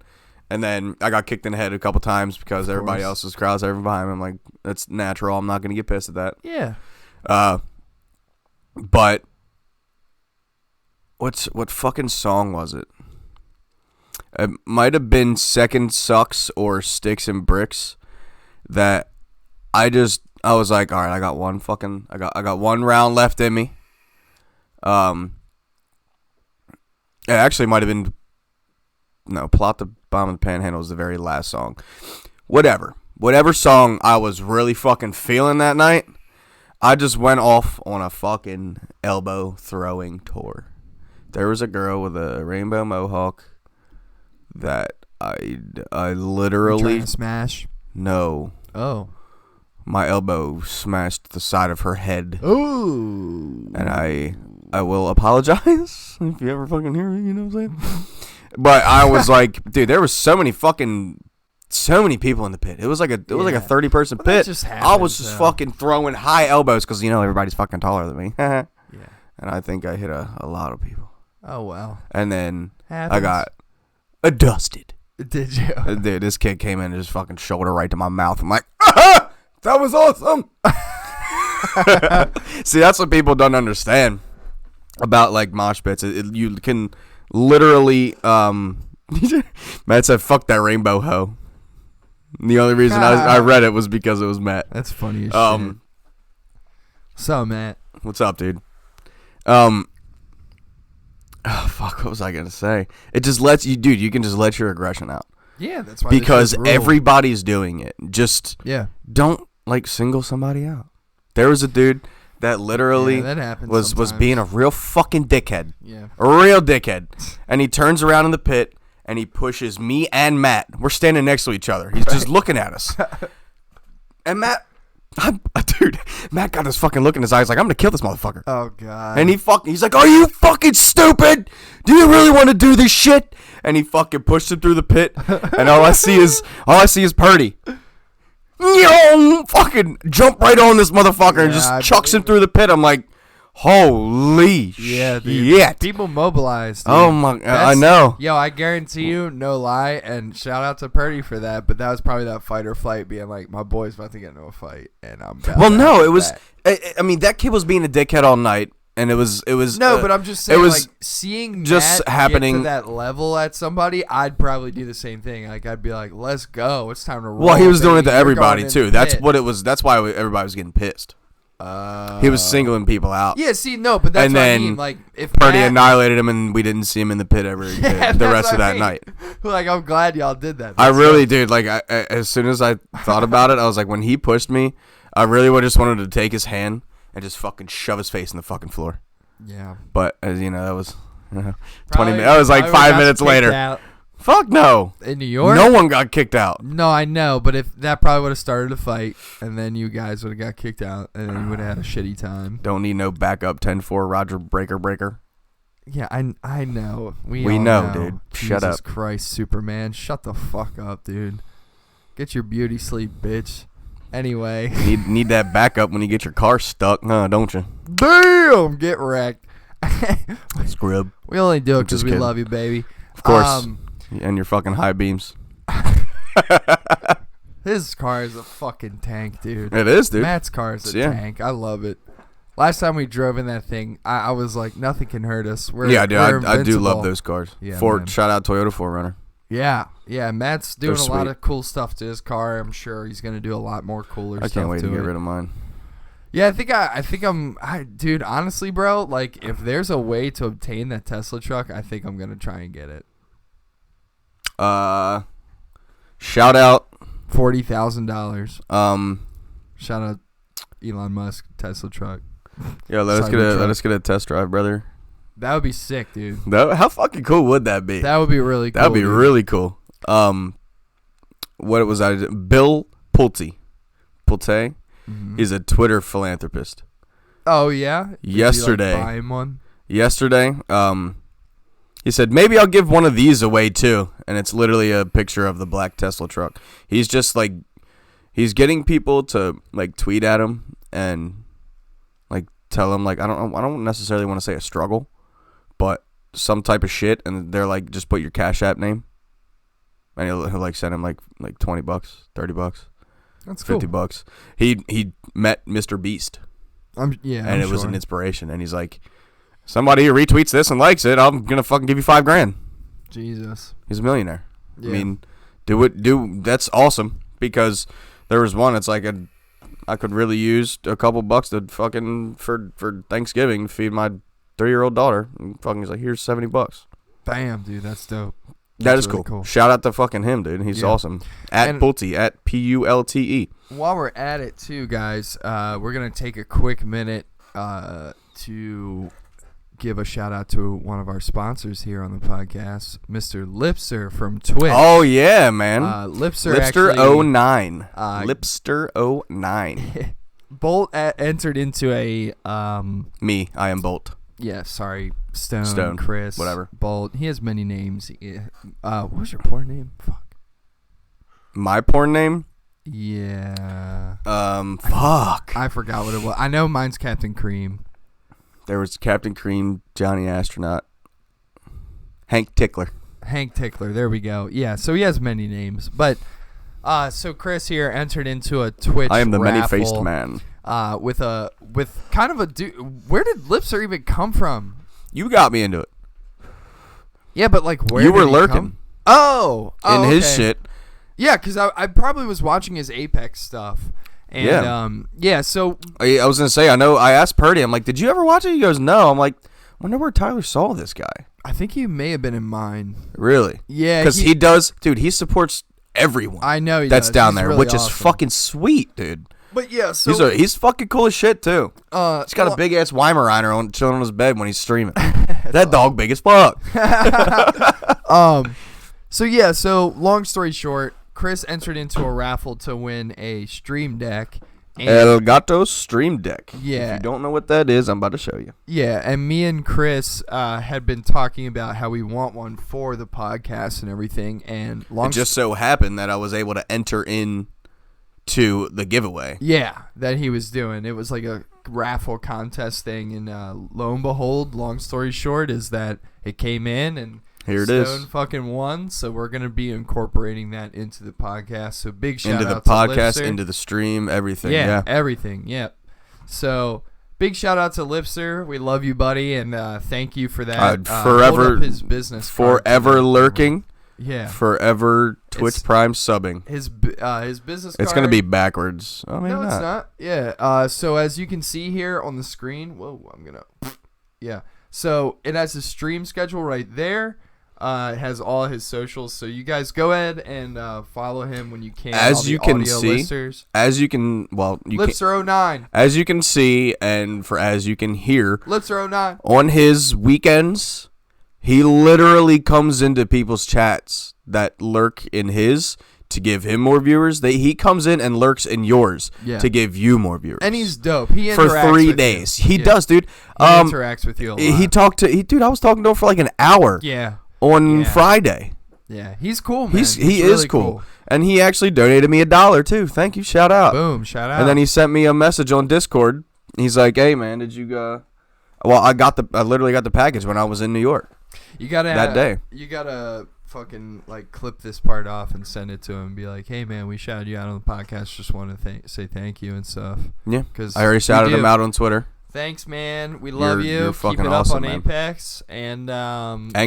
And then I got kicked in the head a couple times because everybody else was crowd surfing behind me. I'm like, that's natural. I'm not going to get pissed at that. Yeah. But what fucking song was it? It might have been Second Sucks or Sticks and Bricks that I was like, all right, I got one round left in me. It actually might have been Plot the Bomb in the Panhandle was the very last song. Whatever song I was really fucking feeling that night, I just went off on a fucking elbow throwing tour. There was a girl with a rainbow mohawk that I literally trying to smash. No. Oh. My elbow smashed the side of her head. Ooh. And I will apologize if you ever fucking hear me, you know what I'm saying? But I was like, dude, there was so many people in the pit. It was like a 30-person pit. I was just fucking throwing high elbows because everybody's fucking taller than me. Yeah. And I think I hit a lot of people. Oh wow. And then Happens. I got dusted. Did you? Dude, this kid came in and just fucking shoulder right to my mouth. I'm like, ah, that was awesome. See, that's what people don't understand about like mosh pits. You can literally, Matt said, "Fuck that rainbow hoe." And the only reason I read it was because it was Matt. That's funny as shit. So Matt, what's up, dude? Oh, fuck, what was I gonna say? It just lets you, dude. You can just let your aggression out. Yeah, that's why. Because everybody's doing it. Just don't like single somebody out. There was a dude that literally was being a real fucking dickhead. Yeah. A real dickhead. And he turns around in the pit and he pushes me and Matt. We're standing next to each other. He's just looking at us. And Matt got this fucking look in his eyes like, I'm gonna kill this motherfucker. Oh god. And he's like, are you fucking stupid? Do you really want to do this shit? And he fucking pushed him through the pit. And all I see is Purdy. Fucking jump right on this motherfucker and just chucks him through the pit. I'm like, holy shit. People mobilized. Dude. Oh my, I know. Yo, I guarantee you, no lie, and shout out to Purdy for that, but that was probably that fight or flight being like, my boy's about to get into a fight, and I'm down. Well, no, it was, I mean, that kid was being a dickhead all night. And it was no, but I'm just saying, it was like, seeing just Matt happening get to that level at somebody, I'd probably do the same thing. Like, I'd be like, let's go. It's time to roll. Well, he was doing it to You're everybody going too. in That's pit. what it was. That's why everybody was getting pissed. He was singling people out. Yeah, see, no, but that's And what I then mean. Like, if Purdy Matt, annihilated him, and we didn't see him in the pit ever again Yeah, the that's rest what of I that mean. night. Like, I'm glad y'all did that. I That's really dope. did. Like, as soon as I thought about it, I was like, when he pushed me, I really would just wanted to take his hand and just fucking shove his face in the fucking floor. Yeah. But as you know, that was 20 Probably- minutes. That was like probably 5 got minutes kicked later. out. Fuck no. In New York? No one got kicked out. No, I know, but if that probably would have started a fight, and then you guys would have got kicked out, and then you would have had a shitty time. Don't need no backup 10-4 Roger Breaker. Yeah, I know. We We all know, dude. Shut Jesus up. Christ, Superman. Shut the fuck up, dude. Get your beauty sleep, bitch. Anyway. Need that backup when you get your car stuck, huh? Don't you? Damn! Get wrecked. Scrub. We only do it I'm because just we kidding. love you, baby. Of course. And your fucking high beams. His car is a fucking tank, dude. It is, dude. Matt's car is a Yeah. tank. I love it. Last time we drove in that thing, I was like, nothing can hurt us. Yeah, dude. we're I do love invincible. those cars. Yeah, man. Shout out Toyota 4Runner. Yeah, Matt's doing They're a lot sweet. of cool stuff to his car. I'm sure he's gonna do a lot more cooler I stuff can't wait to to get it. rid of mine. Yeah, I think dude, honestly, bro, like if there's a way to obtain that Tesla truck, I think I'm gonna try and get it. Shout out. $40,000. Um, Shout out Elon Musk Tesla truck. yeah, let us get a test drive, brother. That would be sick, dude. How fucking cool would that be? That would be really cool. That'd be dude. really cool. What was I? Bill Pulte. Mhm. He's a Twitter philanthropist. Oh yeah. Did you, Yesterday. like, buy him one? Yesterday, he said, maybe I'll give one of these away too. And it's literally a picture of the black Tesla truck. He's just like, he's getting people to like tweet at him and like tell him like, I don't necessarily want to say a struggle, but some type of shit. And they're like, just put your Cash App name. And he'll like send him like $20, $30, That's cool. $50. He met Mr. Beast. And It was an inspiration. And he's like, somebody who retweets this and likes it, I'm gonna fucking give you $5,000. Jesus. He's a millionaire. Yeah. I mean, that's awesome because there was one. It's like I could really use a couple bucks to fucking for Thanksgiving feed my 3-year-old daughter. And fucking he's like, here's $70. Bam, dude, that's dope. That That's is really cool. cool. Shout out to fucking him, dude. He's Yeah. awesome. At And- Pulte, at Pulte. While we're at it, too, guys, we're gonna take a quick minute to give a shout out to one of our sponsors here on the podcast, Mr. Lipster from Twitch. Oh yeah, man. Lipster Lipster actually, 09. uh, Lipster 09. Bolt entered into a Me, I am Bolt. yeah, sorry, Stone, Stone, Chris, whatever. Bolt. He has many names. What was your porn name? Fuck. My porn name? Yeah. Fuck. I forgot what it was. I know mine's Captain Cream. There was Captain Cream, Johnny Astronaut, Hank Tickler. Hank Tickler. There we go. Yeah, so he has many names. But so Chris here entered into a Twitch I am the raffle, many-faced man. with kind of a where did Lipster even come from? You got me into it. Yeah, but like where You did were he lurking. come? Oh, In his okay. shit. Yeah, because I probably was watching his Apex stuff. And Yeah. So I was going to say, I asked Purdy, I'm like, did you ever watch it? He goes, no. I'm like, wonder where Tyler saw this guy. I think he may have been in mine. Really? Yeah, Because he does, dude, he supports everyone I know he that's does. down He's there, really which is awesome. fucking sweet, dude. But yeah, so He's fucking cool as shit, too. He's got a big ass Weimaraner chilling on his bed when he's streaming. That dog big as fuck. So long story short, Chris entered into a raffle to win a Stream Deck. And El Gato Stream Deck. Yeah. If you don't know what that is, I'm about to show you. yeah, and me and Chris had been talking about how we want one for the podcast and everything. And It just so happened that I was able to enter in to the giveaway. yeah, that he was doing. It was like a raffle contest thing, and lo and behold, long story short, is that it came in and Here it Stone is. fucking won. So we're gonna be incorporating that into the podcast. So big shout Into the out to podcast, Lipster. into the stream, everything. Yeah, Yeah. everything. Yep. So big shout out to Lipster. We love you, buddy, and thank you for that. Forever- hold up his business card Forever tonight. lurking. Yeah. Forever Twitch Prime subbing. His business card. It's gonna be backwards. Oh, maybe No, not. it's not. Yeah. So as you can see here on the screen, yeah. So it has his stream schedule right there. It has all his socials. So you guys go ahead and follow him when you can. As all the you can audio see, listers. as you can, Lips are 09. As you can see, and as you can hear, Lips are 09. on his weekends, he literally comes into people's chats that lurk in his to give him more viewers. He comes in and lurks in yours to give you more viewers. And he's dope. He for interacts 3 with days. you. He does, dude. He interacts with you a lot. Dude, I was talking to him for like an hour. Yeah. On Friday. Yeah, he's cool, man. He is really cool. And he actually donated me $1 too. Thank you. Shout out. Boom, shout out. And then he sent me a message on Discord. He's like, "Hey man, did you go?" Well, I literally got the package when I was in New York. You gotta that day. You gotta fucking like clip this part off and send it to him and be like, "Hey man, we shouted you out on the podcast. Just want to say thank you and stuff." Yeah, because I already shouted him out on Twitter. Thanks, man. We love you. You're Keep fucking it awesome, up on man. Apex and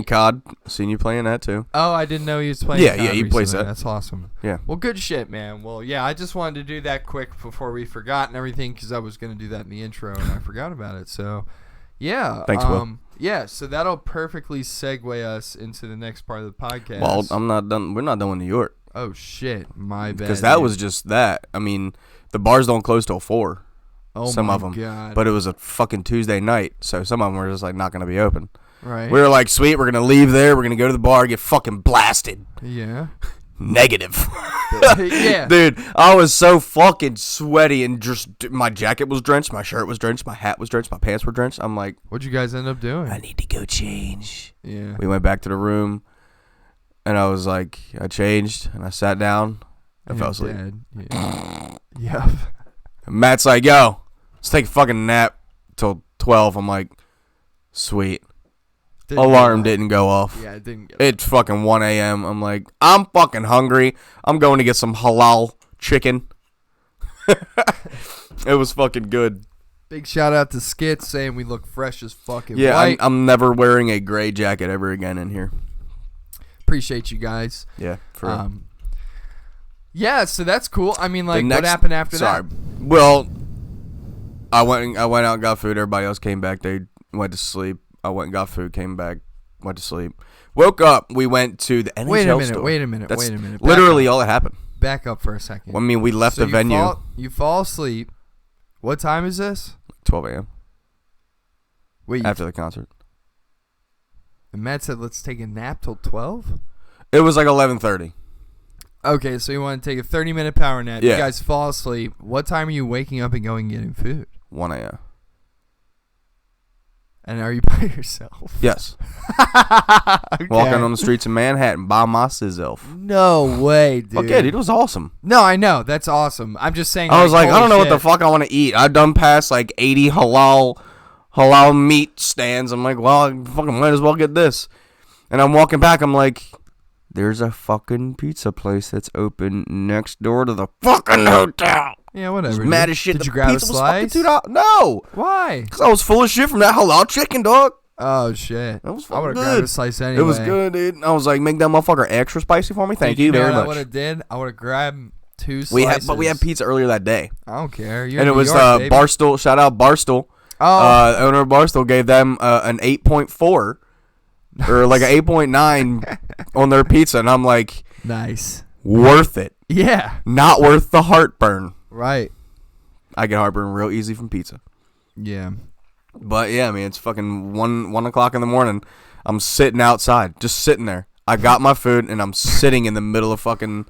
COD. Seen you playing that too. Oh, I didn't know he was playing. Yeah, COD he plays recently. that. That's awesome. Yeah. Well, good shit, man. Well, yeah, I just wanted to do that quick before we forgot and everything because I was gonna do that in the intro and I forgot about it. So, yeah. Thanks, Will. Yeah, so that'll perfectly segue us into the next part of the podcast. Well, I'm not done. We're not done with New York. Oh shit, my bad. Because that was just that. I mean, the bars don't close till 4. Oh some my of them, God. But it was a fucking Tuesday night, so some of them were just like not gonna be open. Right. We were like, sweet, we're gonna leave there. We're gonna go to the bar, get fucking blasted. Yeah. Negative. Yeah. Dude, I was so fucking sweaty and just my jacket was drenched, my shirt was drenched, my hat was drenched, my pants were drenched. I'm like, what'd you guys end up doing? I need to go change. Yeah. We went back to the room, and I was like, I changed and I sat down. I fell asleep. Yeah. Yep. Matt's like, yo, let's take a fucking nap till 12. I'm like, sweet. Alarm didn't go off. Yeah, it didn't. It's fucking 1 a.m. I'm like, I'm fucking hungry. I'm going to get some halal chicken. It was fucking good. Big shout out to Skits saying we look fresh as fucking Yeah, white. I'm never wearing a gray jacket ever again in here. Appreciate you guys. Yeah, for real. Yeah, so that's cool. I mean, like, what next- happened after Sorry. that? Well, I went out and got food. Everybody else came back. They went to sleep. I went and got food, came back, went to sleep. Woke up. We went to the NHL Wait a minute. store. Wait a minute. That's Wait a minute. Literally all that happened. Back up for a second. I mean, we left So the venue. You fall asleep. What time is this? 12 a.m. Wait, after the concert. Matt said let's take a nap till 12? It was like 11:30. Okay, so you want to take a 30-minute power nap. Yeah. You guys fall asleep. What time are you waking up and going and getting food? 1 a.m. And are you by yourself? Yes. Okay. Walking on the streets of Manhattan by myself. No way, dude. Okay, dude, it was awesome. No, I know. That's awesome. I'm just saying. I was like, I holy don't know what the shit. fuck I want to eat. I've done past like 80 halal meat stands. I'm like, well, I fucking might as well get this. And I'm walking back. I'm like, there's a fucking pizza place that's open next door to the fucking hotel. Yeah, whatever. I was dude. mad as shit. Did The you grab a pizza was fucking slice? $2. No. Why? Because I was full of shit from that halal chicken, dog. Oh, shit. That was I would have fucking grabbed good. a slice anyway. It was good, dude. I was like, make that motherfucker extra spicy for me. Thank you very know what much. I would have did? I would have grabbed 2 slices. We had pizza earlier that day. I don't care. You're And in it was New York, baby. Barstool. Shout out Barstool. Oh. Owner of Barstool gave them an 8.4 or like an 8.9 on their pizza. And I'm like, Nice. worth it. Yeah. Not worth the heartburn. Right. I get heartburn real easy from pizza. Yeah. But yeah, I mean, it's fucking 1 o'clock in the morning. I'm sitting outside, just sitting there. I got my food and I'm sitting in the middle of fucking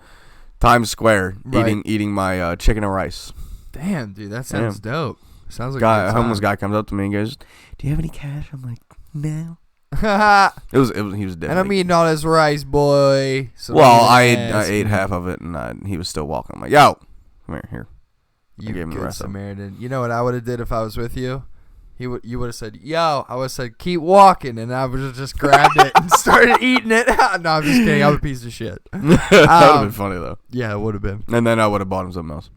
Times Square Right. eating my chicken and rice. Damn, dude, that sounds dope. Sounds like A homeless guy comes up to me and goes, "Do you have any cash?" I'm like, "No." guy. He was definitely. And I'm eating all this rice, boy. So Well, don't I even ask ate me. half of it and he was still walking. I'm like, "Yo, come here." I You gave him the good rest of it. Samaritan. You know what I would have did if I was with you? You would have said, "Yo," I would have said, "Keep walking," and I would have just grabbed it and started eating it. No, I'm just kidding. I'm a piece of shit. That would have been funny though. Yeah, it would have been. And then I would have bought him something else.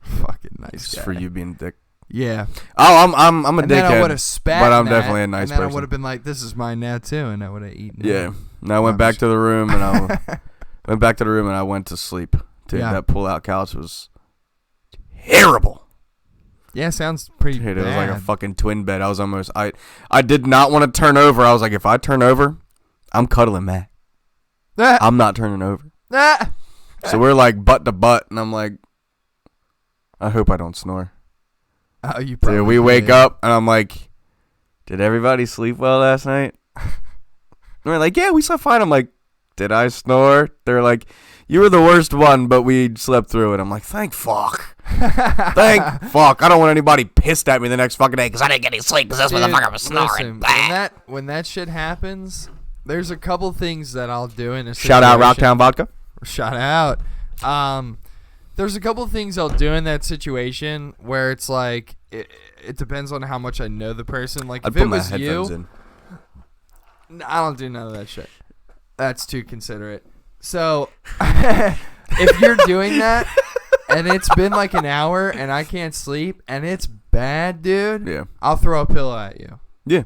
Fucking nice Just guy. for you being a dick. Yeah. Oh, I'm a And then I dickhead. would have spat. but I'm in that, definitely a nice and then person. I would have been like, "This is mine now too," and I would have eaten it. Yeah. And I went I'm back just- to the room and Went back to the room and I went to sleep. Dude, Yeah. that pull-out couch was terrible. Yeah, sounds pretty Dude, bad. it was like a fucking twin bed. I did not want to turn over. I was like, if I turn over, I'm cuddling Matt. I'm not turning over. So we're like butt to butt, and I'm like, I hope I don't snore. Oh, you probably Dude, we wake up, and I'm like, did everybody sleep well last night? And we're like, yeah, we slept fine. I'm like, did I snore? They're like, you were the worst one, but we slept through it. I'm like, thank fuck. Thank fuck. I don't want anybody pissed at me the next fucking day because I didn't get any sleep because this motherfucker was snoring. Listen, when that shit happens, there's a couple things that I'll do in a situation. Shout out Rocktown Vodka. Shout out. There's a couple things I'll do in that situation where it's like it depends on how much I know the person. Like I'd if it put my was headphones you, in. I don't do none of that shit. That's too considerate. So if you're doing that and it's been like an hour and I can't sleep and it's bad, dude, Yeah. I'll throw a pillow at you. Yeah.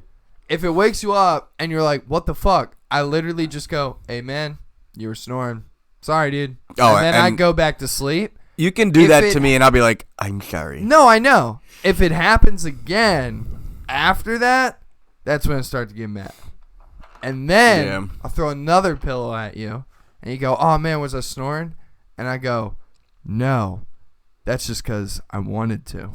If it wakes you up and you're like, what the fuck? I literally just go, hey, man, you were snoring. Sorry, dude. Oh, and then I and- go back to sleep. You can do If that it- to me, and I'll be like, I'm sorry. No, I know. If it happens again after that, that's when I start to get mad. And then Yeah. I'll throw another pillow at you. And you go, oh, man, was I snoring? And I go, no. That's just because I wanted to.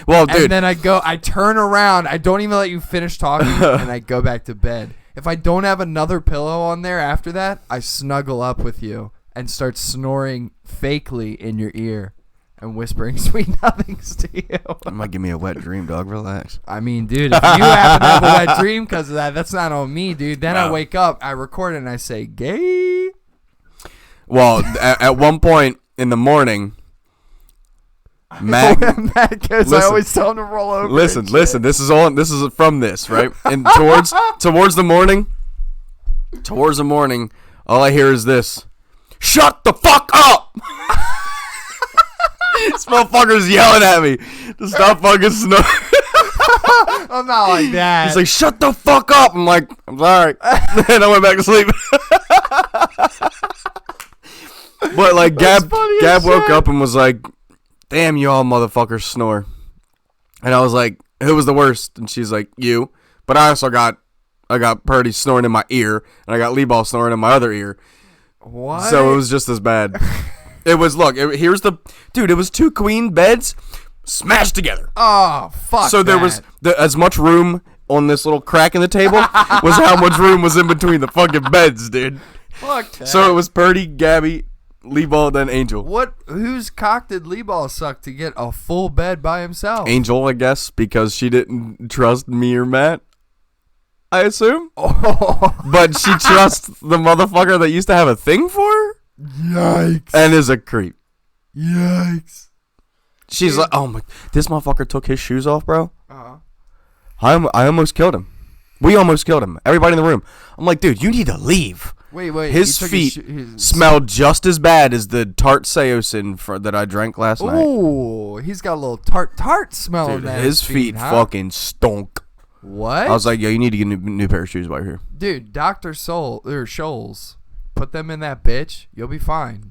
Well, dude. And then I turn around. I don't even let you finish talking. And I go back to bed. If I don't have another pillow on there after that, I snuggle up with you and start snoring fakely in your ear and whispering sweet nothings to you. It might give me a wet dream, dog. Relax. I mean, dude, if you happen to have a wet dream because of that, that's not on me, dude. Then I No. wake up, I record it, and I say, gay. Well, at one point in the morning, Matt Because I Listen. always tell him to roll over. Listen, and listen. shit. This is from this, right? And towards the morning, all I hear is this: "Shut the fuck up!" This motherfucker's yelling at me to stop fucking snoring. I'm not like that. He's like, "Shut the fuck up!" I'm like, "I'm sorry," and I went back to sleep. But like, That's funny as Gab woke shit. up and was like, "Damn, you all motherfuckers snore," and I was like, "Who was the worst?" And she's like, "You." But I also got Purdy snoring in my ear, and I got Lee Ball snoring in my other ear. What? So it was just as bad. It was, it was two queen beds smashed together. Oh, fuck. So there was as much room on this little crack in the table was how much room was in between the fucking beds, dude. Fuck that. So it was Purdy, Gabby, Lee Ball, then Angel. Whose cock did Lee Ball suck to get a full bed by himself? Angel, I guess, because she didn't trust me or Matt, I assume. Oh. But she trusts the motherfucker that used to have a thing for her Yikes. and is a creep. Yikes. She's like, oh my, this motherfucker took his shoes off, bro. Uh-huh. I almost killed him. We almost killed him. Everybody in the room. I'm like, dude, you need to leave. Wait. His he took feet his smelled just as bad as the tart Seosin that I drank last night. Ooh, he's got a little tart smell in Dude, that. his feet huh? fucking stunk. What? I was like, yo, you need to get a new pair of shoes right here. dude, Dr. Scholl's, put them in that bitch. You'll be fine.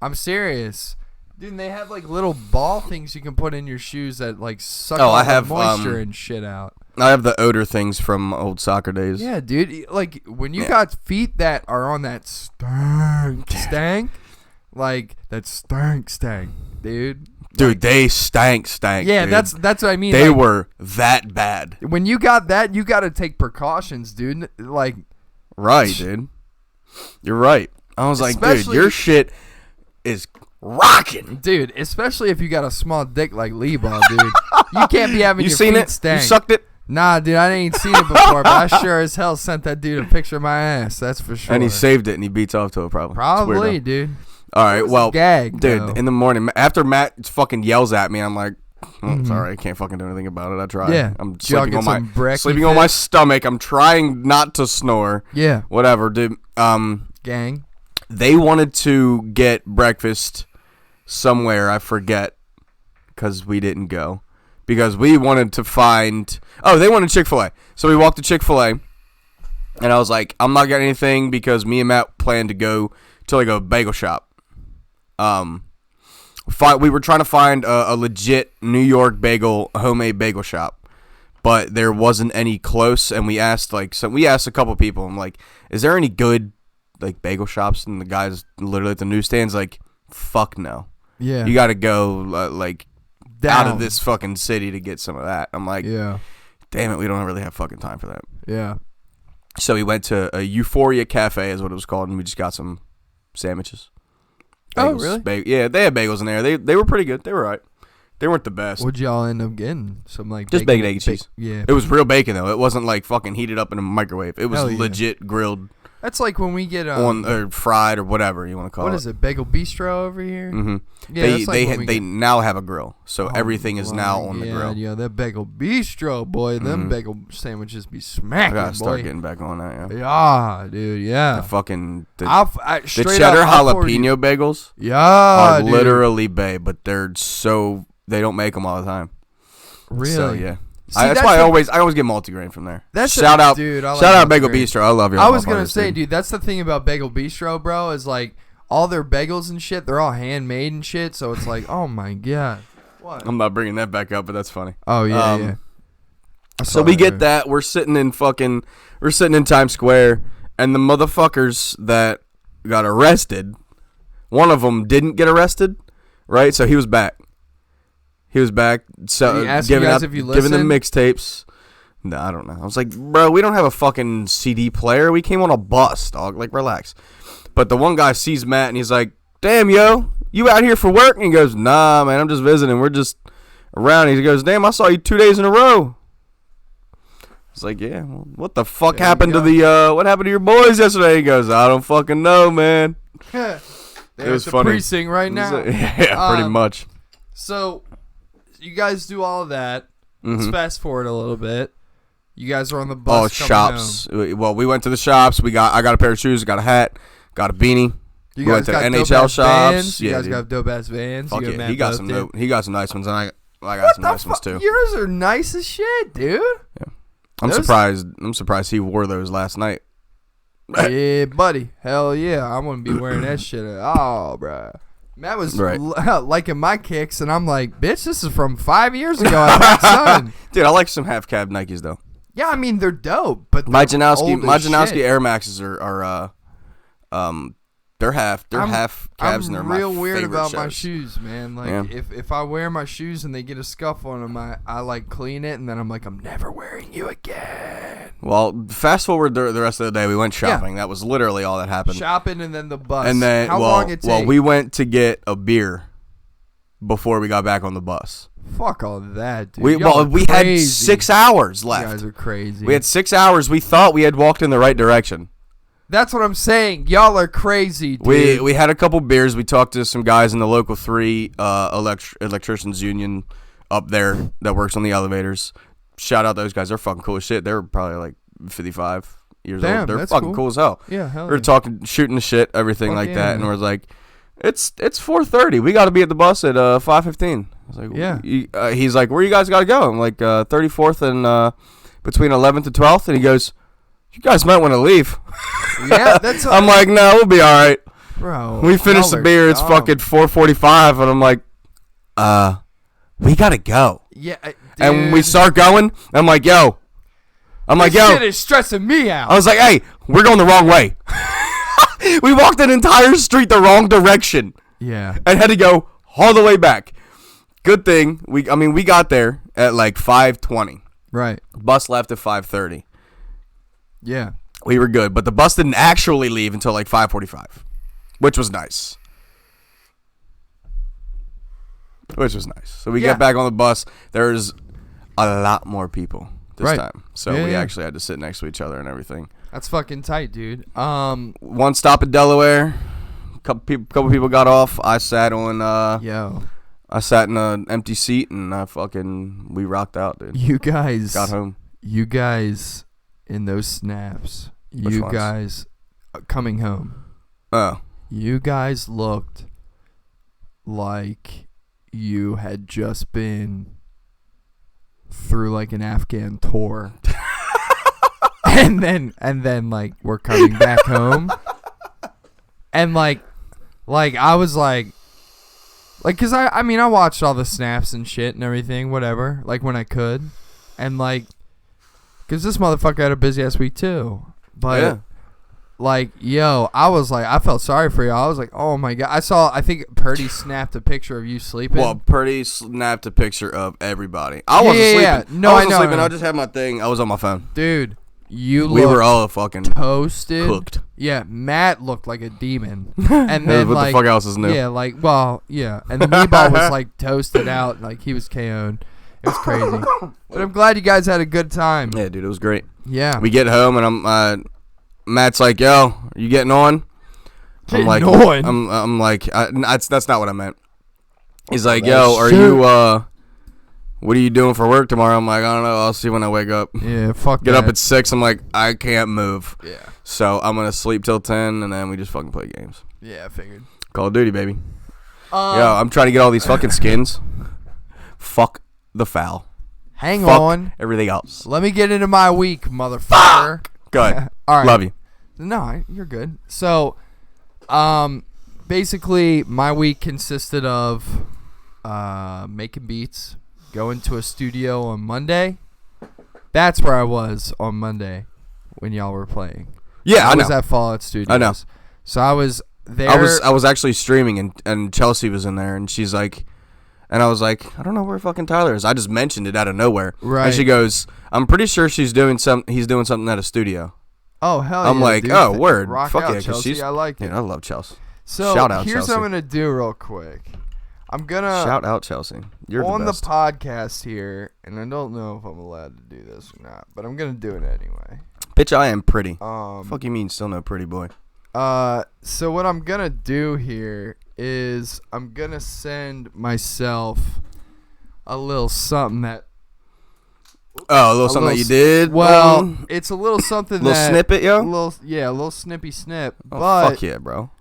I'm serious. Dude, and they have like little ball things you can put in your shoes that like suck all I the have, moisture and shit out. I have the odor things from old soccer days. Yeah, dude. Like when you got feet that are on that stank, like that stank, dude. Dude, they stank. Yeah, dude. that's what I mean. They like, were that bad. when you got that, you got to take precautions, dude. Like, Right, dude. You're right. I was like, dude, Especially- your shit is rocking. dude, especially if you got a small dick like Lee Ball, dude. You can't be having You your seen feet it? stank. You sucked it? Nah, dude, I ain't seen it before, but I sure as hell sent that dude a picture of my ass. That's for sure. And he saved it and he beats off to it probably. It's weird, Probably, though. dude. All right, It was a well, gag, dude, though. in the morning, after Matt fucking yells at me, I'm like, sorry, I can't fucking do anything about it. I tried. Yeah. I'm Did y'all sleeping get on my some brekkie sleeping on my fit? stomach. I'm trying not to snore. Yeah. Whatever, dude. Gang. They wanted to get breakfast somewhere, I forget, because we didn't go. Because we wanted to find... Oh, they wanted Chick-fil-A. So we walked to Chick-fil-A, And I was like, I'm not getting anything because me and Matt planned to go to like a bagel shop. We were trying to find a legit New York homemade bagel shop, but there wasn't any close. And we asked a couple people. I'm like, is there any good like bagel shops? And the guys literally at the newsstands like, fuck no. Yeah. You got to go like out Down. of this fucking city to get some of that. I'm like, Yeah. damn it, we don't really have fucking time for that. Yeah. So we went to a Euphoria Cafe, is what it was called, and we just got some sandwiches. Oh, Bagels. really? Yeah, they had bagels in there. They were pretty good. They were all right. They weren't the best. What'd y'all end up getting? Some like Just bacon, egg, and cheese. Yeah. It was real bacon though. It wasn't like fucking heated up in a microwave. It was Hell yeah. legit grilled That's like when we get on or fried or whatever you want to call it. What is it? Bagel Bistro over here. Mm-hmm. Yeah, that's like when we they get- now have a grill, so Oh, everything is now on the yeah, grill. Yeah, that Bagel Bistro, boy. Them Mhm. bagel sandwiches be I smacking, gotta start boy. getting back on that. Yeah, Yeah, dude. Yeah. the fucking the the cheddar jalapeno bagels Yeah, are dude. literally bae, but they don't make them all the time. Really. So yeah. See, That's why I always get multigrain from there. Shout out, dude. I like shout out Bagel multigrain. Bistro. I love your. I was gonna motherfuckers, say, dude, that's the thing about Bagel Bistro, bro. Is like all their bagels and shit. They're all handmade and shit. So it's like, oh my god. What? I'm not bringing that back up, but that's funny. Oh yeah, yeah. So we get that. We're sitting in Times Square, and the motherfuckers that got arrested, one of them didn't get arrested, right? So he was back. So Did he ask you guys if you giving them listened? mixtapes. No, I don't know. I was like, bro, we don't have a fucking CD player. We came on a bus, dog. Like, relax. But the one guy sees Matt, and he's like, damn, yo, you out here for work? And he goes, nah, man, I'm just visiting. We're just around. He goes, damn, I saw you 2 days in a row. It's like, yeah, well, what the fuck There happened you to what happened to your boys yesterday? He goes, I don't fucking know, man. They're It was at the funny. precinct right now. Yeah, pretty much. So, you guys do all of that. Let's fast forward a little bit. You guys are on the Oh, bus. coming shops. Well, we went to the shops. I got a pair of shoes, got a hat, got a beanie. home. You We guys went to got NHL dope-ass shops. Vans. You Yeah, guys dude. got dope ass vans. Fuck You yeah, Matt he got both some did. he got some nice ones, and I got What some the nice ones fuck? too. Yours are nice as shit, dude. I'm those- surprised he wore those last night. Yeah, buddy. Hell yeah. I wouldn't be wearing that shit at all, bro. Matt was Right. liking my kicks, and I'm like, bitch, this is from 5 years ago. I was like, son. Dude, I like some half cab Nikes though. Yeah, I mean, they're dope, but My they're Janowski old as shit. Air Maxes are they're half cabs, and they're real my weird favorite about my shows. shoes, man. Like, Yeah. if I wear my shoes and they get a scuff on them, I like clean it, and then I'm like, I'm never wearing you again. Well, fast forward the rest of the day, we went shopping. That was literally all that happened. Shopping and then the bus. And then, how long it take? well, we went to get a beer before we got back on the bus. Fuck all of that, dude. We Y'all are had crazy. 6 hours You left. guys are crazy. We had 6 hours. We thought we had walked in the right direction. That's what I'm saying. Y'all are crazy, dude. We had a couple beers. We talked to some guys in the local 3 electricians union up there that works on the elevators. Shout out those guys. They're fucking cool as shit. They're probably like 55 years Damn, old. They're that's fucking cool. cool as hell. Yeah, hell We're yeah. talking, shooting the shit, everything Fuck like yeah, that, and man. we're like, it's 4:30. We got to be at the bus at 5:15. I was like, Yeah. He's like, where you guys got to go? I'm like, 34th and between 11th and 12th, and he goes, you guys might want to leave. Yeah, that's. I'm like, no, we'll be all right. bro. We finished the y'all are beer. It's dumb. fucking 4:45, and I'm like, we gotta go. Yeah, And we dude. start going. I'm like, yo. This shit is stressing me out. I was like, hey, we're going the wrong way. We walked an entire street the wrong direction Yeah. and had to go all the way back. Good thing we got there at like 5:20. Right. Bus left at 5:30. Yeah. We were good, but the bus didn't actually leave until like 5:45, which was nice. So we Yeah. get back on the bus. There's a lot more people this Right. time, so Yeah, we yeah. actually had to sit next to each other and everything. That's fucking tight, dude. One stop in Delaware. Couple people got off. I sat on. Yo, I sat in an empty seat and we rocked out, dude. you guys Got home. You guys in those snaps. Which You ones? guys coming home. Oh, You guys looked like you had just been through like an Afghan tour. and then like we're coming back home, and like I was like, cause I mean I watched all the snaps and shit and everything, whatever, like when I could, and like, cause this motherfucker had a busy ass week too, but. Yeah. Like, yo, I was like, I felt sorry for you. I was like, oh my God. I think Purdy snapped a picture of you sleeping. Well, Purdy snapped a picture of everybody. I wasn't sleeping. Yeah. No, I wasn't know, sleeping. no. I just had my thing. I was on my phone. Dude, you We looked were all fucking toasted. cooked. Yeah, Matt looked like a demon. And then, what like, the fuck else is new? Yeah, like, well, yeah. And the meatball was, like, toasted out. Like, he was KO'd. It was crazy. But I'm glad you guys had a good time. Yeah, dude, it was great. Yeah. We get home, and Matt's like, yo, are you getting on? Getting I'm like, on? I'm like, that's not what I meant. He's like, That yo, are shit. you, what are you doing for work tomorrow? I'm like, I don't know. I'll see when I wake up. Yeah, fuck Get that. up at 6. I'm like, I can't move. Yeah. So I'm going to sleep till 10, and then we just fucking play games. Yeah, I figured. Call of Duty, baby. Yo, I'm trying to get all these fucking skins. Fuck the foul. Hang Fuck on. everything else. Let me get into my week, motherfucker. Go ahead. All right. Love you. No, you're good. So, basically, my week consisted of making beats, going to a studio on Monday. That's where I was on Monday when y'all were playing. Yeah, I was know. at Fallout Studios. I know. So I was there. I was actually streaming, and Chelsea was in there, and she's like, and I was like, I don't know where fucking Tyler is. I just mentioned it out of nowhere. Right. And she goes, I'm pretty sure he's doing something at a studio. Oh, hell yeah. I'm like, dude. oh, word. Rock Fuck out, yeah, 'cause Chelsea. she's, I like it. Yeah, I love Chelsea. So Shout out, here's Chelsea. what I'm going to do real quick. I'm going to... Shout out, Chelsea. You're on the best. the podcast here, and I don't know if I'm allowed to do this or not, but I'm going to do it anyway. Bitch, I am pretty. Um, Fuck you mean still no pretty boy? So what I'm gonna do here is I'm gonna send myself a little something that. Oh, a little something that you did? Well, it's a little something little that. snippet, yo? A little snippy snip. Oh, but fuck yeah, bro.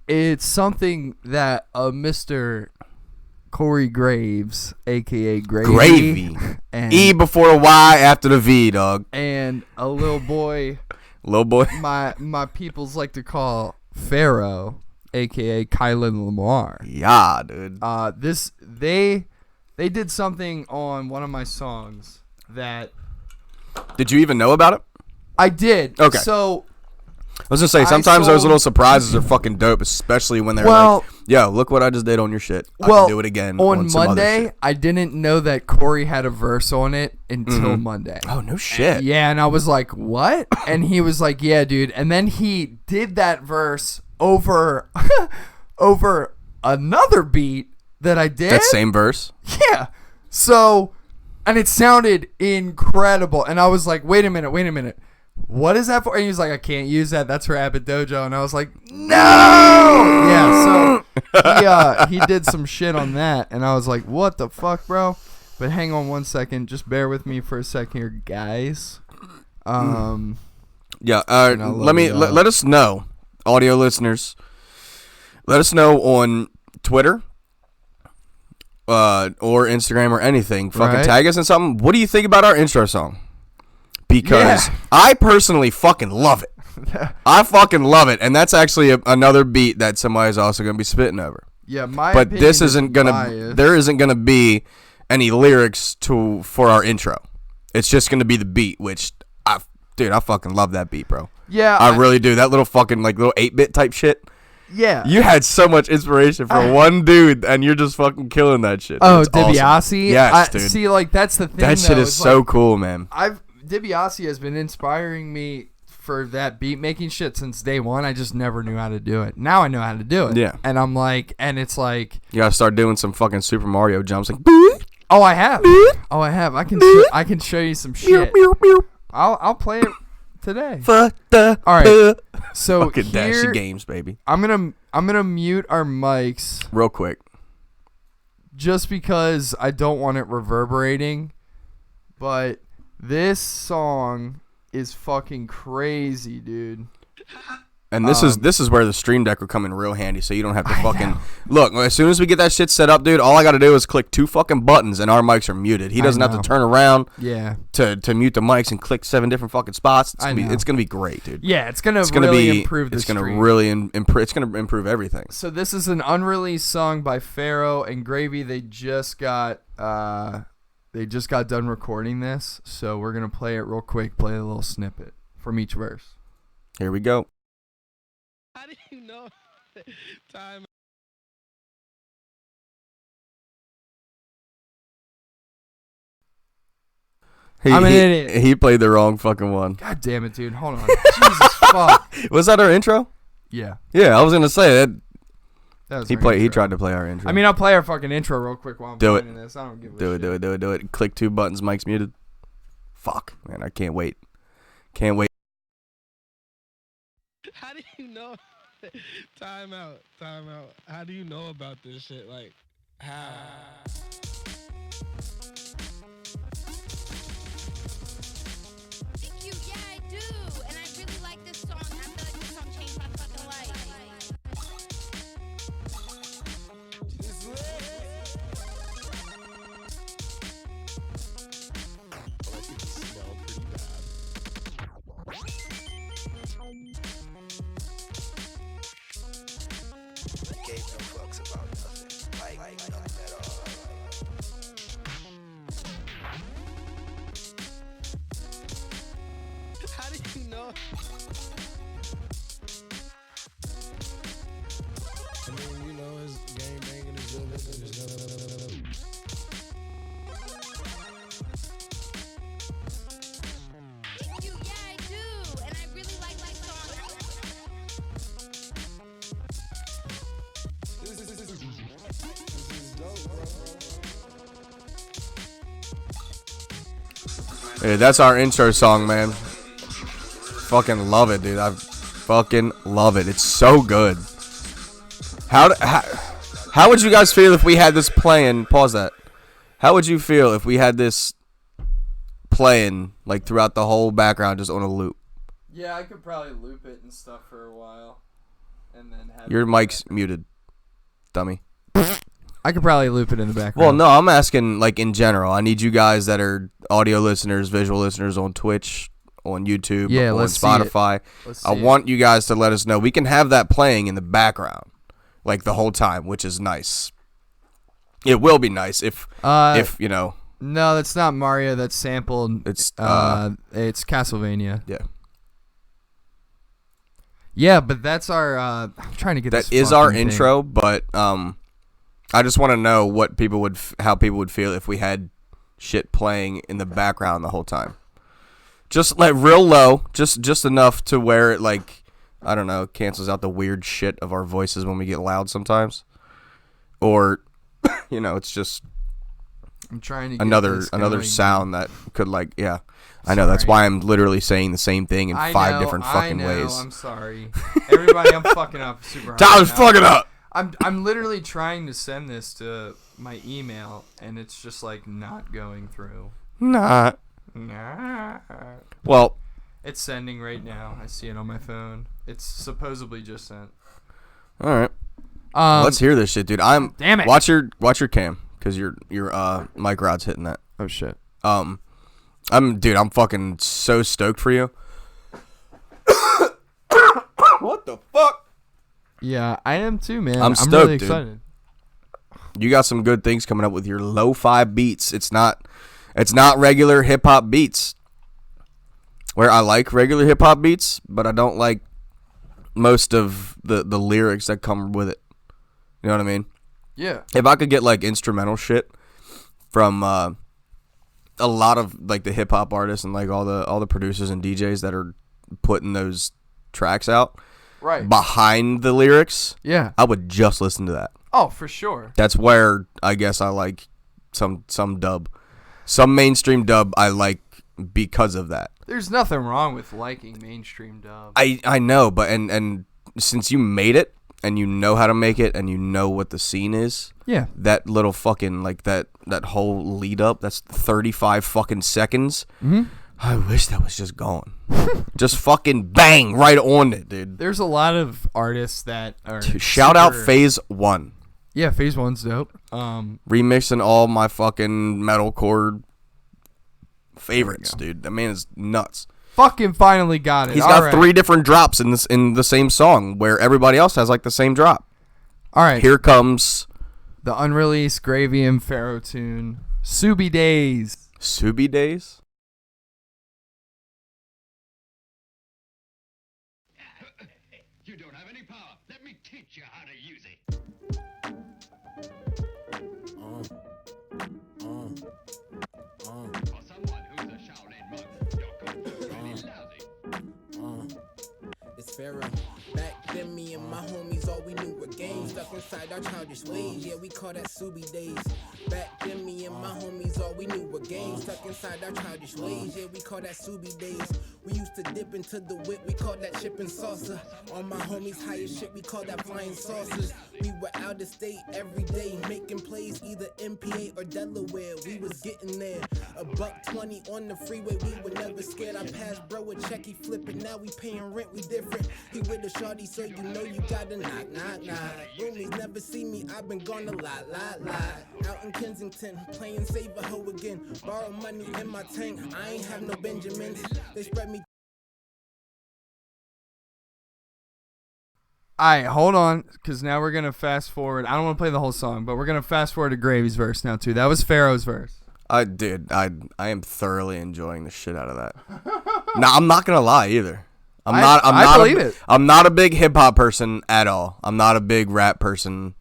it's something that Mr. Corey Graves, a.k.a. Gravy. and, E before the Y after the V, dog. and a little boy... Little boy. my peoples like to call Pharaoh, aka Kylan Lamar. Yeah, dude. They did something on one of my songs that Did you even know about it? I did. Okay. So I was gonna say, sometimes those little surprises are fucking dope, especially when they're like, yo, look what I just did on your shit. I can do it again on some other Monday. shit. I didn't know that Corey had a verse on it until Monday. Oh, no shit. Yeah, and I was like, what? And he was like, yeah, dude. And then he did that verse over over another beat that I did. That same verse? Yeah. So, and it sounded incredible. And I was like, wait a minute. What is that for? And he was like, I can't use that. That's for Abbott Dojo. And I was like, no! Yeah, so he did some shit on that. And I was like, what the fuck, bro? But hang on one second. Just bear with me for a second here, guys. Yeah, let us know, audio listeners. Let us know on Twitter or Instagram or anything. Fucking tag us in something. What do you think about our intro song? Because I personally fucking love it. I fucking love it. And that's actually another beat that somebody's also going to be spitting over. Yeah, my But opinion this isn't going biased. to, there isn't going to be any lyrics for our intro. It's just going to be the beat, which, I fucking love that beat, bro. Yeah. I really do. That little fucking, like, little 8-bit type shit. Yeah. You had so much inspiration for one dude, and you're just fucking killing that shit. Oh, That's awesome. DiBiase? Yes, dude. See, like, that's the thing, That shit though, is so like, cool, man. DiBiase has been inspiring me for that beat making shit since day one. I just never knew how to do it. Now I know how to do it. Yeah. And I'm like, and it's like, You gotta start doing some fucking Super Mario jumps, like. oh, I have. I can show you some shit. I'll play it today. Fuck the. All right. So fucking here, Dashy Games, baby. I'm gonna mute our mics Real quick. just because I don't want it reverberating. But this song is fucking crazy, dude. And this is where the Stream Deck will come in real handy, so you don't have to fucking look. As soon as we get that shit set up, dude, all I got to do is click 2 fucking buttons, and our mics are muted. He doesn't have to turn around, to mute the mics and click 7 different fucking spots. It's gonna be great, dude. Yeah, it's gonna really improve the stream. It's gonna improve everything. So this is an unreleased song by Pharaoh and Gravy. They just got done recording this, so we're gonna play it real quick. Play a little snippet from each verse. Here we go. How do you know? Time. I'm an idiot. He played the wrong fucking one. God damn it, dude. Hold on. Jesus fuck. Was that our intro? Yeah. Yeah, I was gonna say that. Was he tried to play our intro. I mean, I'll play our fucking intro real quick while I'm playing this. I don't give a shit. Do it. Click 2 buttons. Mic's muted. Fuck, man. I can't wait. Can't wait. How do you know? Time out. How do you know about this shit? Like, how? Thank you, yeah, I do. And I really like this song. I feel like this song changed my fucking life. Gave no fucks about nothing. Like nothing at all. How do you know? I mean, you know, his game banging is good. Thank you, yeah, I do. And I really like this song. This is dope, bro. Dude, that's our intro song, man. Fucking love it, dude. I fucking love it. It's so good. How would you guys feel if we had this playing? Pause that. How would you feel if we had this playing like throughout the whole background, just on a loop? Yeah, I could probably loop it and stuff for a while, and then have your mic's muted, dummy. I could probably loop it in the background. Well, no, I'm asking like in general. I need you guys that are audio listeners, visual listeners on Twitch, on YouTube, on Spotify. I want you guys to let us know. We can have that playing in the background, like the whole time, which is nice. It will be nice if you know. No, that's not Mario. That's sampled. It's Castlevania. Yeah. Yeah, but that's our. I'm trying to get that this is our thing. intro, but I just want to know what people would, how people would feel if we had shit playing in the background the whole time. Just like real low, just enough to where it like, I don't know, cancels out the weird shit of our voices when we get loud sometimes, or you know, it's just. I'm trying to get another sound that could like I know that's why I'm literally saying the same thing in 5 different fucking ways. I'm sorry, everybody. I'm fucking up super hard. Tyler's fucking up. I'm literally trying to send this to my email and it's just like not going through. Nah. Well, it's sending right now. I see it on my phone. It's supposedly just sent. All right. Let's hear this shit, dude. Damn it. Watch your cam. Because your mic rod's hitting that. Oh shit. I'm fucking so stoked for you. What the fuck? Yeah, I am too, man. I'm stoked, really excited. Dude. You got some good things coming up with your lo-fi beats. It's not regular hip hop beats. Where I like regular hip hop beats, but I don't like most of the lyrics that come with it. You know what I mean? Yeah. If I could get like instrumental shit from a lot of like the hip hop artists and like all the producers and DJs that are putting those tracks out behind the lyrics, I would just listen to that. Oh, for sure. That's where I guess I like some dub. Some mainstream dub I like because of that. There's nothing wrong with liking mainstream dub. I know, but and since you made it and you know how to make it and you know what the scene is, that little fucking like that whole lead up, that's 35 fucking seconds. I wish that was just gone. Just fucking bang right on it, dude. There's a lot of artists that are Shout out Phase 1. Yeah, Phase 1's dope. Remixing all my fucking metalcore favorites, dude. That man is nuts. Fucking finally got it. He's All got right. 3 different drops in the same song where everybody else has like the same drop. All right. Here comes The unreleased Gravy and Pharaoh tune, Subi Days. Subi Days. You don't have any power. Let me teach you how to use it. For someone who's a Shaolin monk, your code is really lousy. It's Pharaoh. Back then, me and my homies, all we knew were games. Stuck inside our childish ways, yeah, we call that Subi days. Back then, me and my homies, all we knew were games. Stuck inside our childish ways, yeah, we call that Subi days. We used to dip into the whip, we called that chippin' salsa. All my homies, highest shit, we call that flying saucers. We were out of state every day, making plays either MPA or Delaware. We was getting there. $1.20 on the freeway, we were never scared. I passed bro a check, he flipping. Now we paying rent, we different. He with a shorty, so you know you gotta knock, knock, knock. Roomies never see me, I've been gone a lot. Out in Kensington, playing save a hoe again. Borrow money in my tank, I ain't have no Benjamins. They spread me. Alright, hold on, because now we're going to fast forward. I don't want to play the whole song, but we're going to fast forward to Gravy's verse now, too. That was Pharaoh's verse. I am thoroughly enjoying the shit out of that. Now, I'm not going to lie either. I believe it. I'm not a big hip hop person at all. I'm not a big rap person.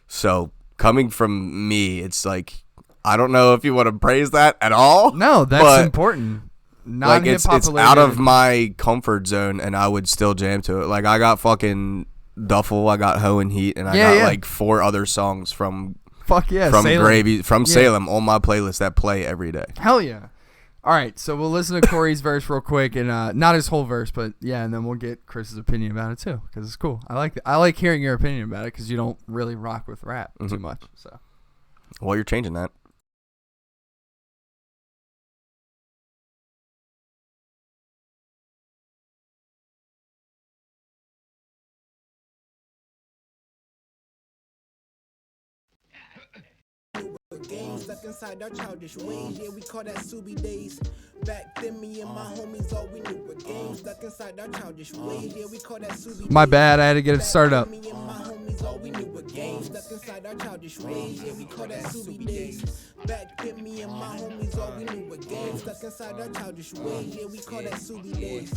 So coming from me, it's like, I don't know if you want to praise that at all. No, that's important. Like it's out of my comfort zone, and I would still jam to it. Like I got fucking Duffel, I got Ho and Heat, and I got like 4 other songs from Salem. Gravy from Salem on my playlist that play every day. Hell yeah. All right, so we'll listen to Corey's verse real quick, and not his whole verse, but yeah, and then we'll get Chris's opinion about it too, because it's cool. I like hearing your opinion about it, because you don't really rock with rap too much. So, well, you're changing that. Games stuck inside our childish ways, yeah, we call that Subi days. Back then, me and my homies, all we knew were games stuck inside our childish ways, yeah, we call that Subi my days. bad, I had to get it started up. Me and my homies, all we knew were games stuck inside our childish ways, yeah, we call that Subi days. Back then, me and my homies, all we knew were games stuck inside our childish ways, yeah, we call that Subi days.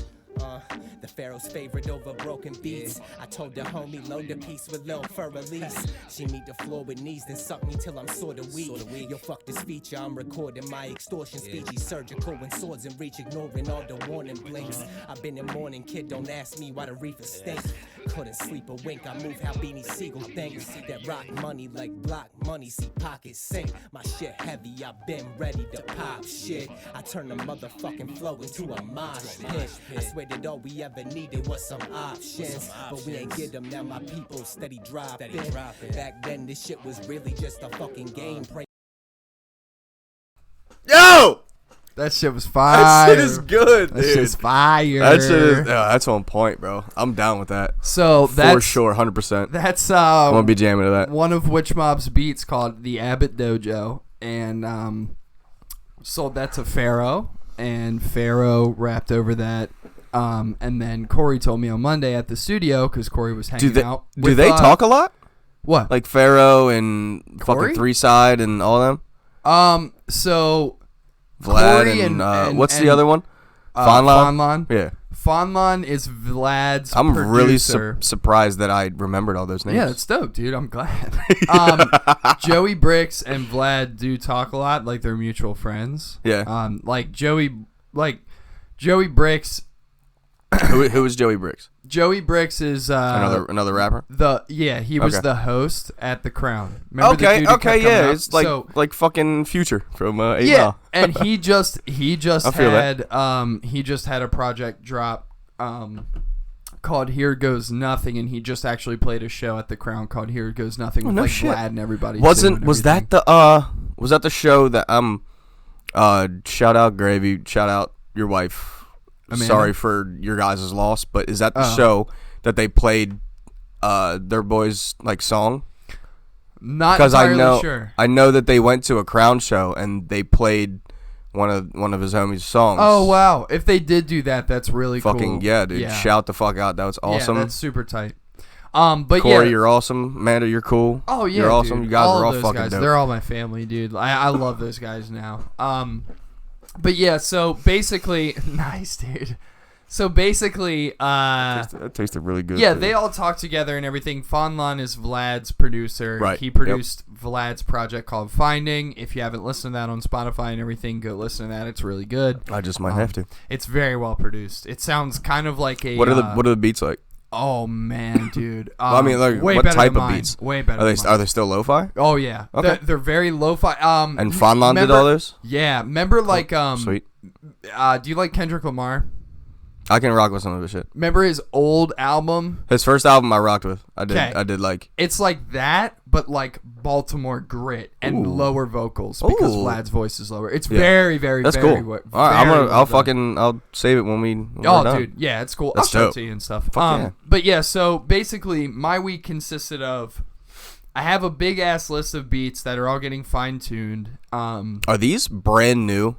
The Pharaoh's favorite over broken beats. I told the homie load the piece with Lil for release. She meet the floor with knees, then suck me till I'm sorta weak. Yo, fuck this feature, I'm recording my extortion speech. He's surgical when swords in reach, ignoring all the warning blinks. I've been in morning, kid, don't ask me why the reefer stink. Couldn't sleep a wink, I move how Beanie Siegel thinks. That rock money like block money, see pockets sink. My shit heavy, I've been ready to pop shit. I turn the motherfucking flow into a mosh pit. I swear that all we ever needed was some options, but we ain't get them, now my people steady dropping. Back then this shit was really just a fucking game. Yo! That shit was fire. That shit is good, dude. That shit's fire. That shit is, that's on point, bro. I'm down with that. So that's for sure, 100%. That's I'm gonna be jamming to that. One of Witch Mob's beats called the Abbott Dojo, and sold that to Pharaoh, and Pharaoh rapped over that. And then Corey told me on Monday at the studio, because Corey was hanging out. Do they talk a lot? What? Like Pharaoh and Corey? fucking Three Side and all them? So Vlad Corey and what's the other one? Fonlon. Yeah. Fonlon is Vlad's I'm producer. really surprised that I remembered all those names. Yeah, that's dope, dude. I'm glad. Joey Bricks and Vlad do talk a lot, like they're mutual friends. Yeah. Like Joey Bricks. Who is Joey Bricks? Joey Bricks is another rapper. He was the host at the Crown. Remember Okay, yeah, it's like so, like fucking Future from 8 yeah, Mile. and he just had a project drop called Here Goes Nothing, and he just actually played a show at the Crown called Here Goes Nothing with Vlad and everybody. Was that the show that shout out Gravy, shout out your wife. Amanda? Sorry for your guys' loss, but is that the Oh. show that they played their boys like song? Not Because entirely sure. I know that they went to a Crown show and they played one of his homies' songs. Oh wow! If they did do that, that's really Fucking cool. yeah, dude! Shout the fuck out. That was awesome. Yeah, that's super tight. But Corey, yeah, you're awesome. Amanda, you're cool. oh yeah, you're awesome. dude. You guys all are all of those fucking guys, dope. they're all my family, dude. I love those guys now. But yeah, so basically, nice, dude. So basically, That tasted really good. yeah, too. they all talk together and everything. Fonlon is Vlad's producer. Right. He produced Vlad's project called Finding. If you haven't listened to that on Spotify and everything, go listen to that. It's really good. I just might have to. It's very well produced. It sounds kind of like a. What are the beats like? Oh man, dude. I mean, like, way what better type than of mine. beats? Way better. Are than they mine. still lo-fi? Oh yeah. Okay. They're very lo-fi. And Fonlon did all those? Yeah. Remember like Sweet. do you like Kendrick Lamar? I can rock with some of his shit. Remember his old album? His first album I rocked with. I did. 'Kay. I did like. It's like that, but like Baltimore grit and Ooh. lower vocals because Ooh. Vlad's voice is lower. It's Yeah. very, very, That's very, cool. very All right, well done. I'll save it when we're Oh, done. dude, yeah, it's cool. That's I'll show it dope. to you and stuff. Fuck yeah. But yeah, so basically, my week consisted of I have a big ass list of beats that are all getting fine tuned. Are these brand new?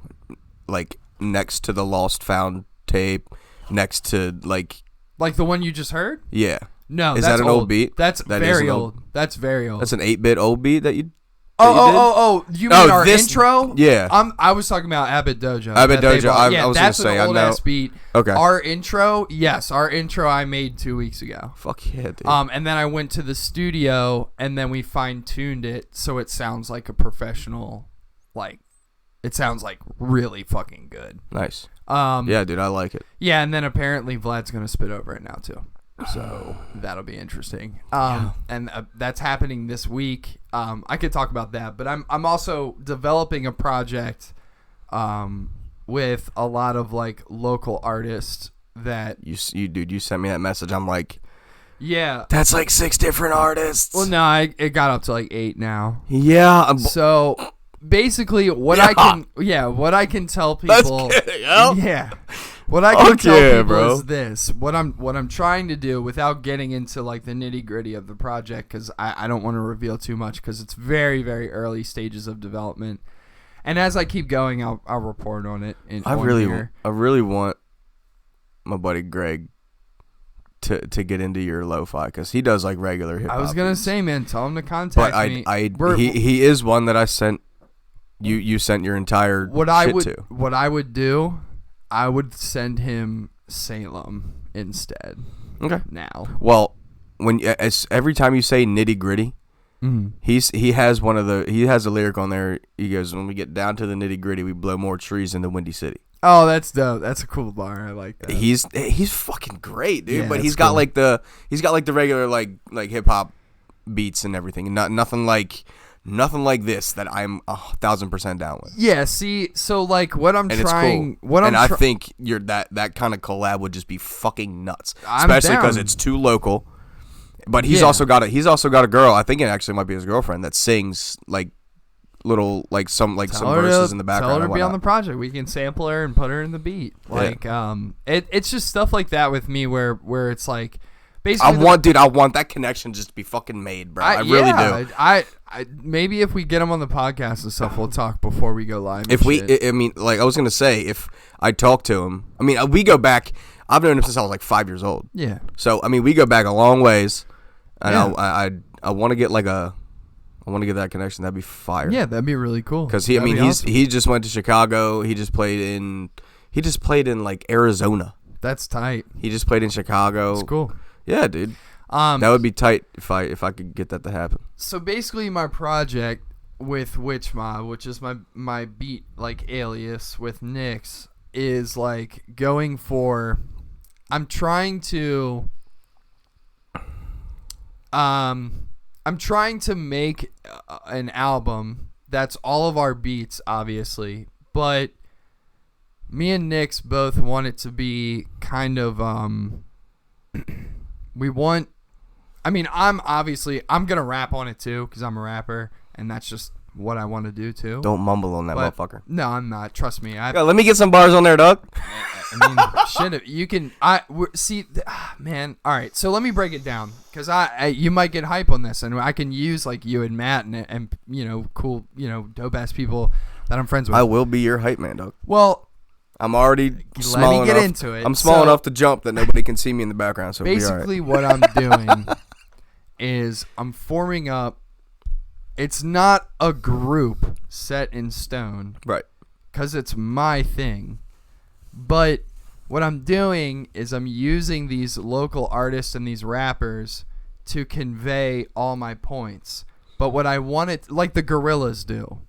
Like next to the Lost Found tape, next to like the one you just heard. yeah. No, Is that's that an old beat? That's That is very an old. That's very old. That's an 8-bit old beat that you. Oh! You mean our this- intro? Yeah. I was talking about Abbott Dojo. Abbott that they Dojo, bought. I was that's gonna say, an I old know- ass beat. Okay. Our intro, yes, our intro I made 2 weeks ago. Fuck yeah, dude. And then I went to the studio and then we fine tuned it so it sounds like a professional, like it sounds like really fucking good. Nice. Yeah, dude, I like it. Yeah, and then apparently Vlad's gonna spit over it now too. So that'll be interesting. And that's happening this week. I could talk about that, but I'm also developing a project with a lot of like local artists that You dude, you sent me that message. I'm like, yeah. that's like 6 different artists. Well, no, it got up to like 8 now. Yeah. So basically, what I can tell people, yeah, what I can tell people bro. is this: what I'm trying to do without getting into like the nitty gritty of the project, because I don't want to reveal too much because it's very, very early stages of development. And as I keep going, I'll report on it. I really want my buddy Greg to get into your lo-fi because he does like regular hip hop. I was gonna say, man, tell him to contact me. He is one that I sent. You sent your entire shit to. What I would do, I would send him Salem instead. Okay. Now. Well, every time you say nitty gritty, he has a lyric on there. He goes, "When we get down to the nitty gritty, we blow more trees in the Windy City." Oh, that's dope. That's a cool bar. I like that. He's fucking great, dude. Yeah, but that's he's got cool. like the regular like hip hop beats and everything, and nothing like this that I'm 1,000% down with. Yeah. See, so like what I'm And trying, it's cool. what I'm I think that kind of collab would just be fucking nuts, I'm especially because down. it's too local. But he's Yeah. also got a girl. I think it actually might be his girlfriend that sings like little like some verses in the background. Tell her and to be on the whatnot. project. We can sample her and put her in the beat. Like it's just stuff like that with me where it's like basically I want that connection just to be fucking made, bro. I really do. I maybe if we get him on the podcast and stuff, we'll talk before we go live. If I mean, like I was gonna say, if I talk to him, I mean, we go back. I've known him since I was like 5 years old. Yeah. So I mean, we go back a long ways, and Yeah. I want to get that connection. That'd be fire. Yeah, that'd be really cool. Because That'd be awesome. he just went to Chicago. He just played in like Arizona. That's tight. He just played in Chicago. It's cool. Yeah, dude. That would be tight if I could get that to happen. So basically, my project with Witch Mob, which is my beat like alias with Nyx, is like going for. I'm trying to make an album that's all of our beats, obviously, but me and Nyx both want it to be kind of we want. I mean, I'm gonna rap on it too because I'm a rapper, and that's just what I want to do too. Don't mumble on that But- motherfucker. No, I'm not. Trust me. Yo, let me get some bars on there, dog. I mean, shit. You can. Man. All right. So let me break it down, because you might get hype on this, and I can use like you and Matt and cool dope ass people that I'm friends with. I will be your hype man, dog. Well, I'm already small let me get enough. into it. I'm small enough to jump that nobody can see me in the background. So basically, what I'm doing is I'm forming up. It's not a group set in stone, right? Because it's my thing. But what I'm doing is I'm using these local artists and these rappers to convey all my points. But what I want it, like the Gorillaz do.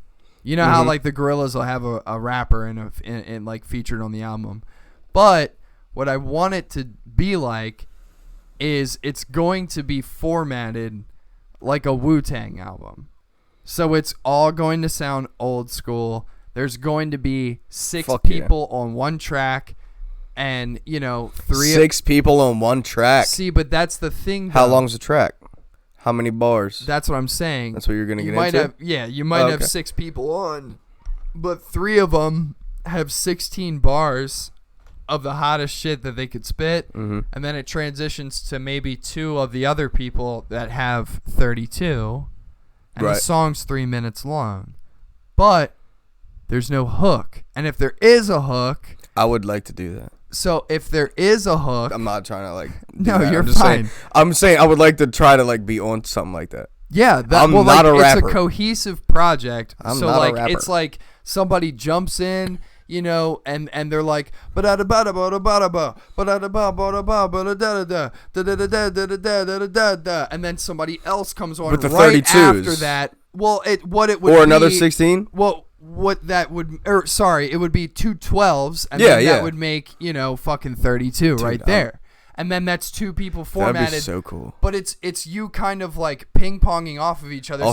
You know how like the Gorillaz will have a rapper in like featured on the album. But what I want it to be like is it's going to be formatted like a Wu-Tang album. So it's all going to sound old school. There's going to be six people on one track, and six people on one track. See, but that's the thing. How long's the track? How many bars? That's what I'm saying. That's what you're gonna get into. You might have okay. 6 people on, but 3 of them have 16 bars of the hottest shit that they could spit, and then it transitions to maybe 2 of the other people that have 32, and the song's 3 minutes long, but there's no hook. And if there is a hook, I would like to do that. So if there is a hook, I'm not trying to like. No, you're fine. fine. I'm saying I would like to try to like be on something like that. Yeah, I'm not a rapper. It's a cohesive project. I'm so not like a rapper. it's like somebody jumps in, and they're like and then somebody else comes on with the right 32s. after that. Well, it would or another be, 16. Well, what that would, it would be 2 12s, and then that would make fucking 32 right there. And then that's 2 people formatted. That'd be so cool. But it's you kind of like ping ponging off of each other.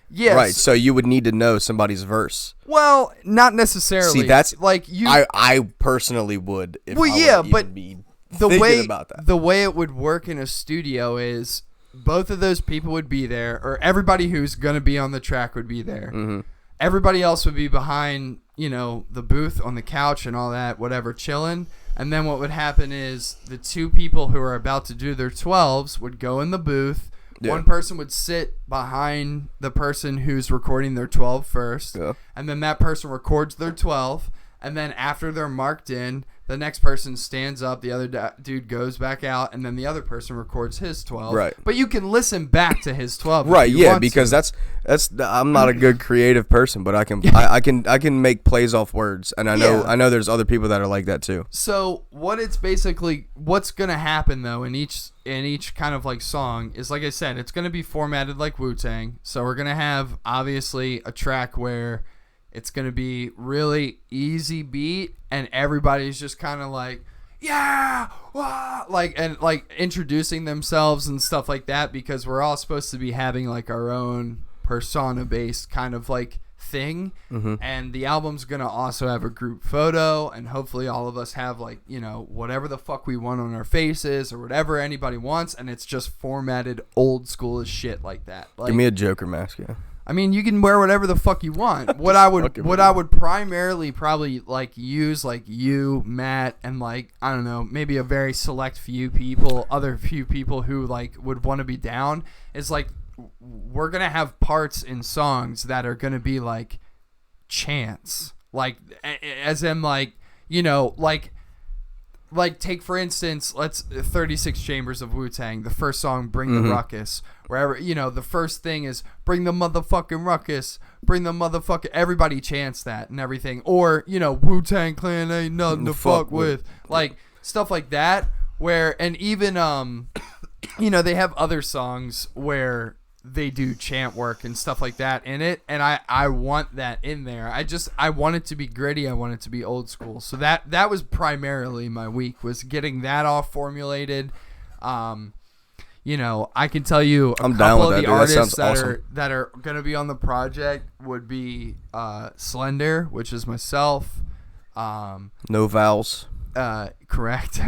Yes. Right. So you would need to know somebody's verse. Well, not necessarily. See, that's like you. I personally would. If I would even be thinking about that. The way it would work in a studio is both of those people would be there, or everybody who's gonna be on the track would be there. Mm-hmm. Everybody else would be behind, the booth on the couch and all that, whatever, chilling. And then what would happen is the 2 people who are about to do their 12s would go in the booth. Yeah. One person would sit behind the person who's recording their 12 first. Yeah. And then that person records their 12. And then after they're marked in, the next person stands up, the other dude goes back out, and then the other person records his 12. Right. But you can listen back to his 12. Right. Yeah. Because that's I'm not a good creative person, but I can make plays off words, and I know there's other people that are like that too. So what's gonna happen though in each kind of like song is, like I said, it's gonna be formatted like Wu-Tang. So we're gonna have obviously a track where it's going to be really easy beat, and everybody's just kind of like, yeah, wah, and introducing themselves and stuff like that, because we're all supposed to be having like our own persona-based kind of like thing. And the album's going to also have a group photo, and hopefully all of us have like, whatever the fuck we want on our faces or whatever anybody wants, and it's just formatted old school as shit like that. Like, give me a Joker mask, yeah. I mean, you can wear whatever the fuck you want. What I would primarily probably like use, like you, Matt, and like, I don't know, maybe a very select few people who like would want to be down, is like, we're gonna have parts in songs that are gonna be like chants, like as in like, like take for instance, 36 Chambers of Wu-Tang, the first song, Bring the Ruckus, wherever, the first thing is bring the motherfucking ruckus, bring the motherfucking, everybody chants that and everything. Or, Wu-Tang Clan ain't nothing to fuck with. Like stuff like that, where, and even, they have other songs where they do chant work and stuff like that in it, and I want that in there. I want it to be gritty. I want it to be old school. So that was primarily my week, was getting that all formulated. I can tell you a couple of the artists that are gonna be on the project would be Slender, which is myself. No vowels. Correct.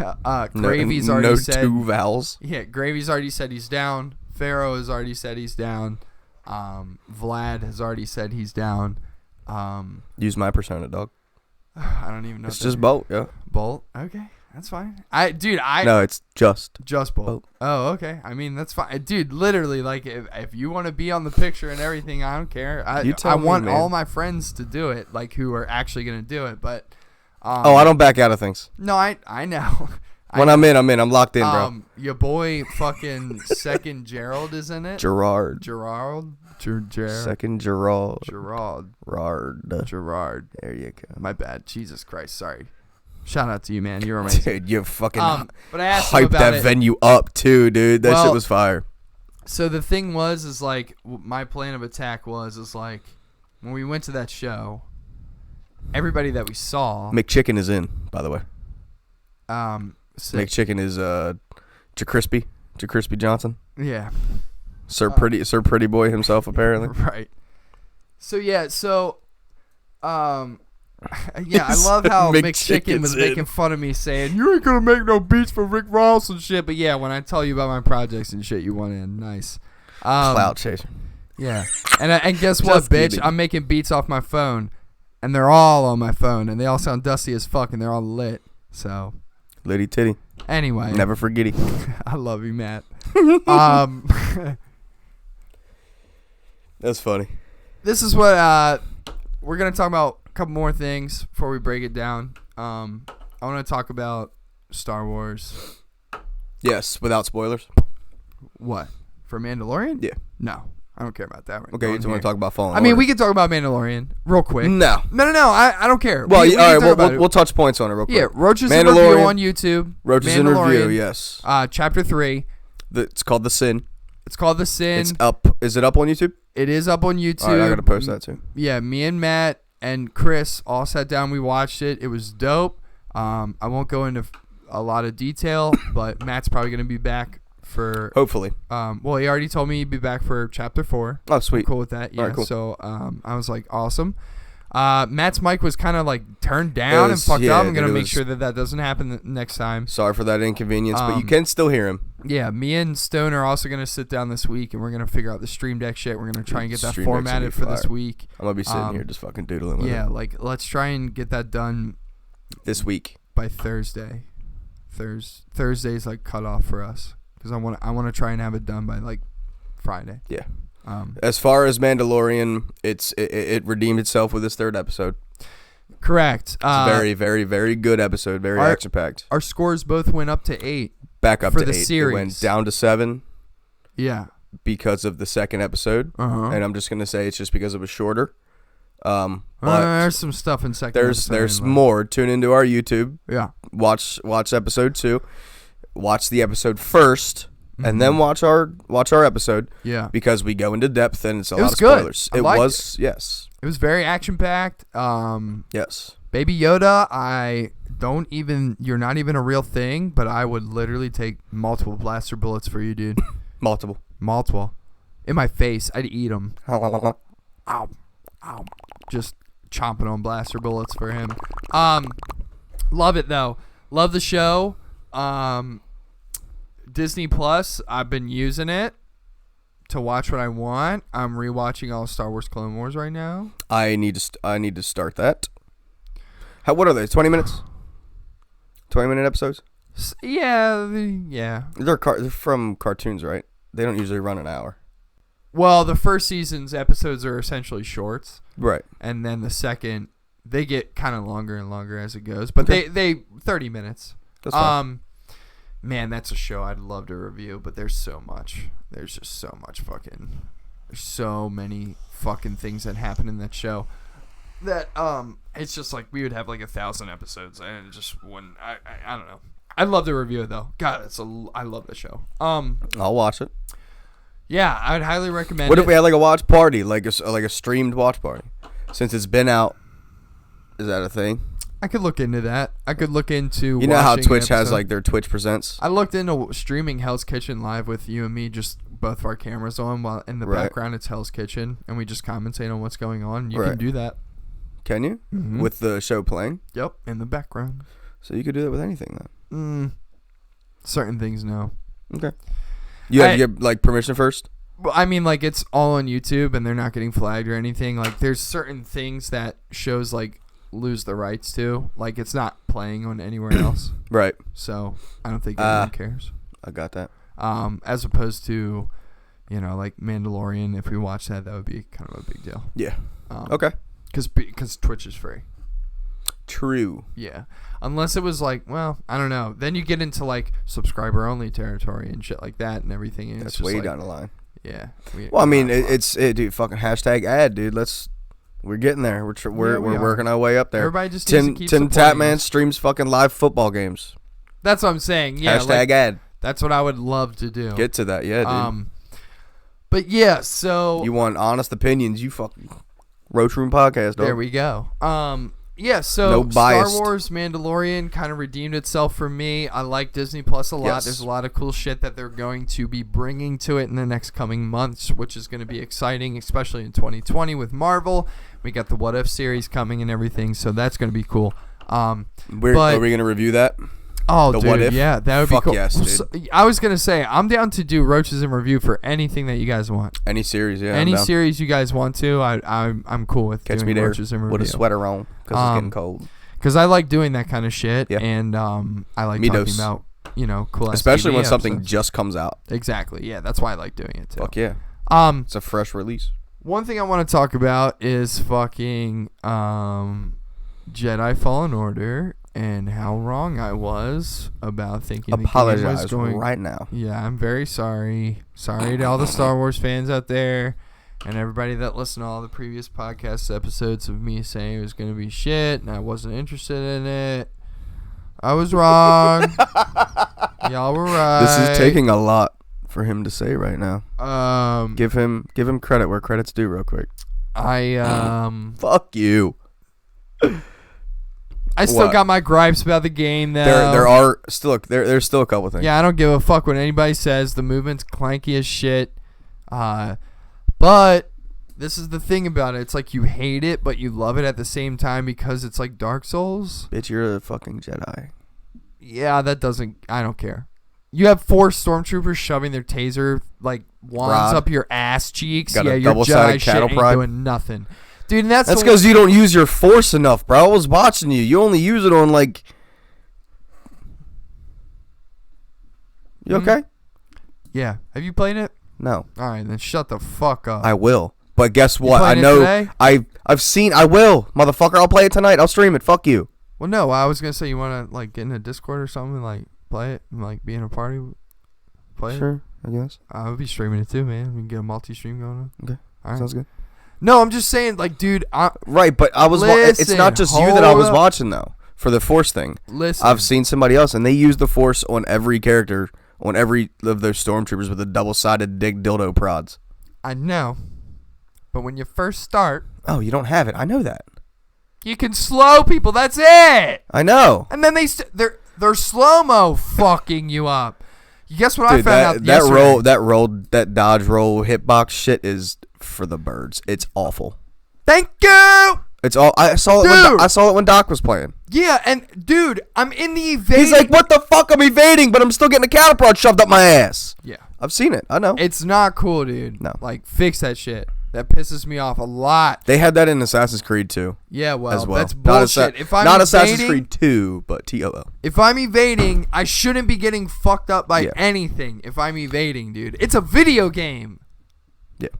Gravy's already said no 2 vowels. Yeah, Gravy's already said he's down. Pharaoh has already said he's down. Vlad has already said he's down. Use my persona, dog. I don't even know. It's just Bolt, yeah. Bolt. Okay, that's fine. No, it's just Bolt. Bolt. Oh, okay. I mean, that's fine, dude. Literally, like, if you want to be on the picture and everything, I don't care. You tell I me, want man. all my friends to do it, like who are actually gonna do it. But I don't back out of things. No, I know. When I'm in. I'm locked in, bro. Your boy, fucking second Gerald is in it. Gerard. Second Gerard. Gerard. There you go. My bad. Jesus Christ. Sorry. Shout out to you, man. You're amazing. Dude, you fucking but I asked him hyped about that it. venue up too, dude. That shit was fire. So the thing is like, my plan of attack is like, when we went to that show, everybody that we saw. McChicken is in, by the way. Sick. McChicken is JaCrispy Johnson. Yeah. Sir Pretty Boy himself, apparently. Right. So yeah, yeah, I love how McChicken was making fun of me, saying you ain't gonna make no beats for Rick Ross and shit. But yeah, when I tell you about my projects and shit, you want in. Nice. Cloud chaser. Yeah, and guess what, bitch? Kidding. I'm making beats off my phone, and they're all on my phone, and they all sound dusty as fuck, and they're all lit. So. Litty titty. Anyway. Never forgetty. I love you, Matt. That's funny. This is what we're gonna talk about. A couple more things before we break it down. I want to talk about Star Wars. Yes, without spoilers. What? For Mandalorian? Yeah. No, I don't care about that right Okay, now. you just want to talk about Fallen I mean, Order. we can talk about Mandalorian real quick. No. I don't care. Well, we all can talk about right, we'll touch points on it real quick. Yeah, Roach's in review on YouTube. Roach's in review, yes. Chapter 3. It's called The Sin. It's called The Sin. It's up. Is it up on YouTube? It is up on YouTube. All right, I got to post that too. Yeah, me and Matt and Chris all sat down. We watched it. It was dope. I won't go into a lot of detail, but Matt's probably going to be back for... Hopefully. Well, he already told me he'd be back for Chapter 4. Oh, sweet. I'm cool with that. Yeah, all right, cool. So I was like, awesome. Matt's mic was kind of like turned down and fucked up. I'm going to make sure that doesn't happen next time. Sorry for that inconvenience, but you can still hear him. Yeah, me and Stone are also going to sit down this week, and we're going to figure out the Stream Deck shit. We're going to try and get that formatted for this week. I'm going to be sitting here just fucking doodling with it. Yeah, like, let's try and get that done this week. By Thursday. Thursday's like cut off for us, because I want to try and have it done by like Friday. Yeah. As far as Mandalorian, it redeemed itself with this third episode. Correct. It's a very, very, very good episode. Very action-packed. Our scores both went up to 8. Back up for to the 8. Series. It went down to 7. Yeah. Because of the second episode. And I'm just going to say it's just because it was shorter. But there's some stuff in second episode. There's more. Tune into our YouTube. Yeah. Watch episode 2. Watch the episode first. And then watch our episode. Yeah. Because we go into depth and it's a lot of good. spoilers. It was, yes. It was very action-packed. Yes. Baby Yoda, you're not even a real thing, but I would literally take multiple blaster bullets for you, dude. Multiple. In my face. I'd eat them. Ow. Ow. Just chomping on blaster bullets for him. Love it, though. Love the show. Disney Plus, I've been using it to watch what I want. I'm rewatching all Star Wars Clone Wars right now. I need to start that. What are they? 20 minutes? 20-minute episodes? Yeah. They're from cartoons, right? They don't usually run an hour. Well, the first season's episodes are essentially shorts. Right. And then the second, they get kind of longer and longer as it goes. But they 30 minutes. That's fine. Man, that's a show I'd love to review, but there's so much. There's just so much there's so many fucking things that happen in that show that it's just like we would have like 1,000 episodes and it just wouldn't. I don't know. I'd love to review it though. God, I love the show. I'll watch it. Yeah, I would highly recommend. What if we had like a watch party, like a streamed watch party, since it's been out? Is that a thing? I could look into that. I could look into. You know how Twitch has like their Twitch Presents? I looked into streaming Hell's Kitchen live with you and me, just both of our cameras on, while in the background it's Hell's Kitchen, and we just commentate on what's going on. You can do that. Can you? Mm-hmm. With the show playing? Yep, in the background. So you could do that with anything then? Certain things, no. Okay. You had to get like permission first? Well, I mean, like, it's all on YouTube, and they're not getting flagged or anything. Like, there's certain things that shows, like, lose the rights to. Like, it's not playing on anywhere else. Right. So, I don't think anyone cares. I got that. As opposed to, you know, like, Mandalorian. If we watch that, that would be kind of a big deal. Yeah. Okay. Because Twitch is free. True. Yeah. Unless it was like, well, I don't know. Then you get into, like, subscriber-only territory and shit like that and everything. And That's it's just way like, down the line. Yeah. Well, I mean, dude, fucking hashtag ad, dude. We're getting there. We're working our way up there. Everybody just needs to keep Tim supporting Tatman us. streams fucking live football games. That's what I'm saying. Yeah. Hashtag ad. That's what I would love to do. Get to that, yeah, dude. But yeah, so You want honest opinions? You fucking Roachroom podcast. Dog. there we go. Yeah, so No Star biased. Wars Mandalorian kind of redeemed itself for me. I like Disney Plus a lot. Yes. There's a lot of cool shit that they're going to be bringing to it in the next coming months, which is going to be exciting, especially in 2020 with Marvel. We got the What If series coming and everything, so that's going to be cool. Are we gonna review that? Oh, The dude, What If? yeah, that would Fuck be cool. yes, dude. So, I was gonna say I'm down to do Roaches in review for anything that you guys want. Any series, yeah. Any I'm down. series you guys want to, I'm cool with Catch doing me there Roaches in review. with a sweater on because it's getting cold. Because I like doing that kind of shit, Yeah. and I like Me talking dose. about, you know, cool. Especially TV when something episodes. just comes out. Exactly, yeah, that's why I like doing it too. Fuck yeah. It's a fresh release. One thing I want to talk about is fucking Jedi Fallen Order and how wrong I was about thinking the game was Apologize going right now. Yeah, I'm very sorry. Sorry to all the Star Wars fans out there and everybody that listened to all the previous podcast episodes of me saying it was going to be shit and I wasn't interested in it. I was wrong. Y'all were right. This is taking a lot for him to say right now. Give him credit where credit's due real quick. Fuck you. I still What? got my gripes about the game though. There's still a couple things. Yeah, I don't give a fuck what anybody says. The movement's clanky as shit. But this is the thing about it. It's like you hate it, but you love it at the same time because it's like Dark Souls. Bitch, you're a fucking Jedi. Yeah, I don't care. You have 4 stormtroopers shoving their taser like wands Rod. up your ass cheeks. Got yeah, a your double-sided Jedi shit cattle ain't prod. doing nothing. Dude, and that's because you don't use your force enough, bro. I was watching you. You only use it on like. You okay? Yeah. Have you played it? No. All right, then shut the fuck up. I will. But guess what? I playing it know. today? I've seen. I will, motherfucker. I'll play it tonight. I'll stream it. Fuck you. Well, no, I was gonna say you want to like get in a Discord or something, and, like play it, and like be in a party, play it. Sure, I guess. I would be streaming it too, man. We can get a multi-stream going on. Okay, all right. sounds good. No, I'm just saying, like, dude. Right, but I was. It's not just you that I was watching though for the force thing. Listen, I've seen somebody else, and they use the force on every character, on every of their stormtroopers with the double-sided dig dildo prods. I know, but when you first start, oh, you don't have it. I know that. You can slow people. That's it. I know. And then they're slow-mo fucking you up. You guess what I found out yesterday? That dodge roll hitbox shit is for the birds. It's awful. Thank you. It's all. I saw it when Doc was playing. Yeah, and dude, I'm in the evading. He's like, "What the fuck? I'm evading, but I'm still getting a cattle prod shoved up my ass." Yeah, I've seen it. I know. It's not cool, dude. No, like fix that shit. That pisses me off a lot. They had that in Assassin's Creed 2. Yeah, well, as well. that's bullshit. If I'm not evading, Assassin's Creed 2, but TOO. If I'm evading, I shouldn't be getting fucked up by anything. If I'm evading, dude, it's a video game. Yeah,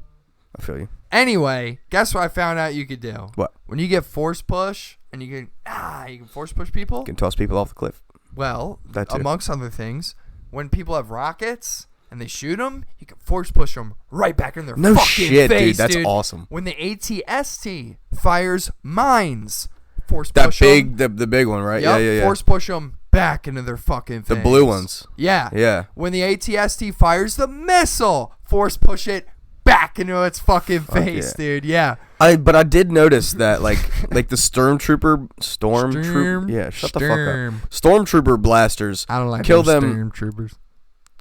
I feel you. Anyway, guess what I found out you could do? What? When you get force push and you can force push people. You can toss people off the cliff. Well, that too. Amongst other things, when people have rockets and they shoot them, you can force push them right back in their no fucking shit, face, dude. That's dude. awesome. When the ATST fires mines, force that push big, them. the big one, right? Yep, Yeah. Force push them back into their fucking face. The blue ones. Yeah. Yeah. When the ATST fires the missile, force push it back into its fucking face, dude. Yeah. But I did notice that like the stormtrooper, yeah, shut the fuck up. Stormtrooper blasters. I don't like kill them. Stormtroopers.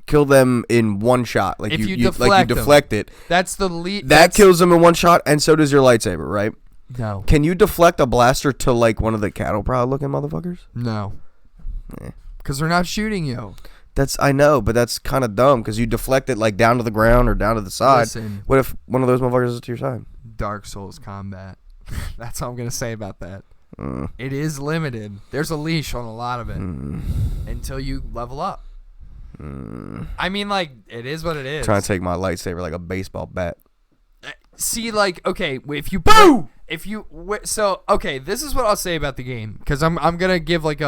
Kill them in one shot. Like if you deflect it. That's the lead. That kills them in one shot, and so does your lightsaber, right? No. Can you deflect a blaster to like one of the cattle prod looking motherfuckers? No. Because they're not shooting you. I know, but that's kind of dumb because you deflect it like down to the ground or down to the side. Listen. What if one of those motherfuckers is to your side? Dark Souls combat. That's all I'm gonna say about that. It is limited. There's a leash on a lot of it until you level up. I mean, like, it is what it is. Trying to take my lightsaber like a baseball bat. See, like, okay, if you okay, this is what I'll say about the game because I'm gonna give like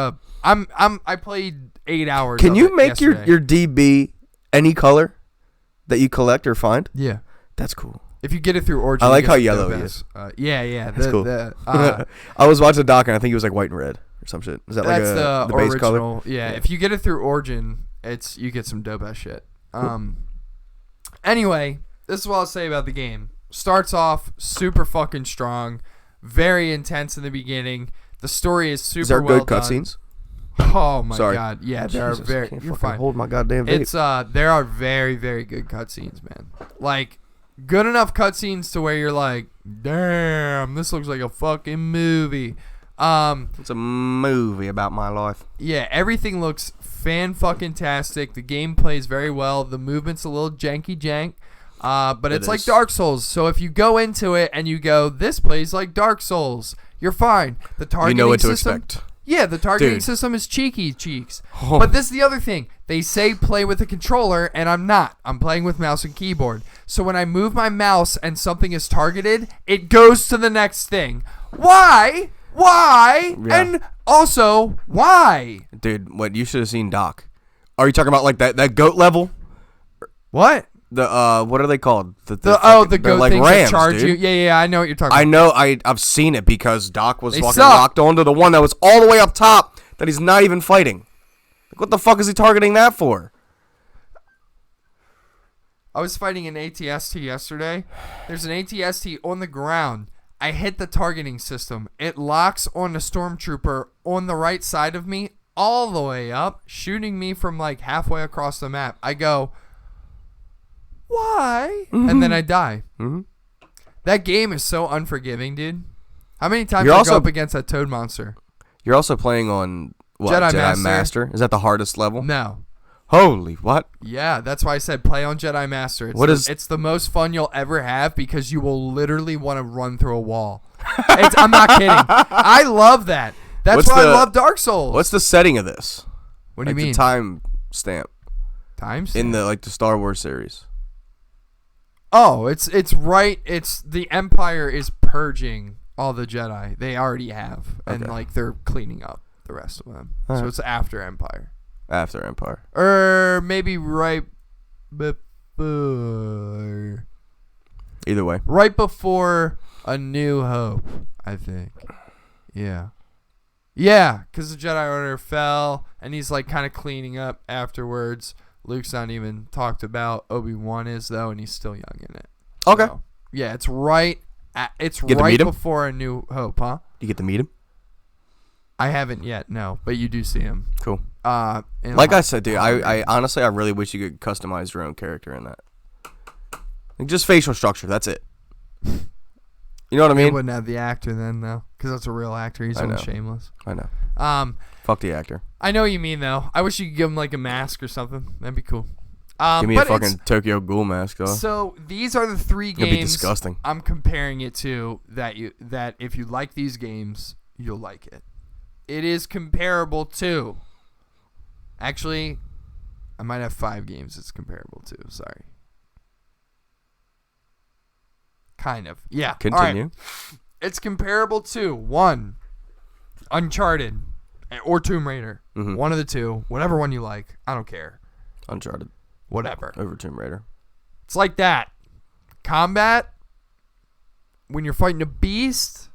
I played 8 hours. Can of you it make yesterday. your DB any color that you collect or find? Yeah, that's cool. If you get it through Origin, I like you get how some yellow dope he ass- is. Yeah. That's cool. I was watching a doc and I think he was like white and red or some shit. Is that That's like the base original. color? Yeah, if you get it through Origin, you get some dope ass shit. Anyway, this is what I'll say about the game. Starts off super fucking strong, very intense in the beginning. The story is super Is there well good done. cutscenes? Oh my Sorry. god, yeah, there Jesus, are very. can't You're fucking fine. hold my goddamn vape. It's there are very very good cutscenes, man. Like good enough cutscenes to where you're like, damn, this looks like a fucking movie. It's a movie about my life. Yeah, everything looks fan-fucking-tastic. The game plays very well. The movement's a little jank. But it's like Dark Souls. So if you go into it and you go, this plays like Dark Souls, you're fine. The targeting You know what to system, expect. Yeah, the targeting Dude. system is cheeky cheeks. Oh. But this is the other thing. They say play with a controller, and I'm not. I'm playing with mouse and keyboard. So when I move my mouse and something is targeted, it goes to the next thing. Why? Why? Yeah. And also, why? Dude, what you should have seen Doc. Are you talking about like that goat level? What? The what are they called? The they're goat like things rams, that charge dude. you. Yeah, I know what you're talking about. I know. I've seen it because Doc was They fucking suck. locked onto the one that was all the way up top that he's not even fighting. Like, what the fuck is he targeting that for? I was fighting an ATST yesterday. There's an ATST on the ground. I hit the targeting system. It locks on the stormtrooper on the right side of me all the way up, shooting me from like halfway across the map. I go, why? And then I die. Mm-hmm. That game is so unforgiving, dude. How many times You're did I also- go up against that toad monster? You're also playing on what, Jedi Master? Is that the hardest level? No. Holy what? Yeah, that's why I said play on Jedi Master. It's the most fun you'll ever have because you will literally want to run through a wall. I'm not kidding. I love that. That's why I love Dark Souls. What's the setting of this? What do you Like mean? the time stamp Time in the Star Wars series. Oh, it's right. It's the Empire is purging all the Jedi they already have, and Okay. like they're cleaning up the rest of them. All So right. it's after Empire, After Empire. or maybe right before. Either way. Right before A New Hope, I think. Yeah. Yeah, because the Jedi Order fell, and he's like kind of cleaning up afterwards. Luke's not even talked about. Obi-Wan is, though, and he's still young in it. Okay. So, yeah, it's right get to right meet him? before A New Hope, huh? You get to meet him? I haven't yet, no, but you do see him. Cool. In Like a I said, dude, I honestly, I really wish you could customize your own character in that. Like, just facial structure, that's it. You know what I They mean? wouldn't have the actor then, though, because that's a real actor. He's I on know. Shameless. I know. Fuck the actor. I know what you mean, though. I wish you could give him like a mask or something. That'd be cool. Give me a but it's- fucking Tokyo Ghoul mask, though. So these are the three It'd be games disgusting. I'm comparing it to that if you like these games, you'll like it. It is comparable to. Actually, I might have 5 games it's comparable to. Sorry. Kind of. Yeah. All Continue. right. It's comparable to 1, Uncharted or Tomb Raider. Mhm. One of the two. Whatever one you like. I don't care. Uncharted. Whatever. Over Tomb Raider. It's like that. Combat, when you're fighting a beast,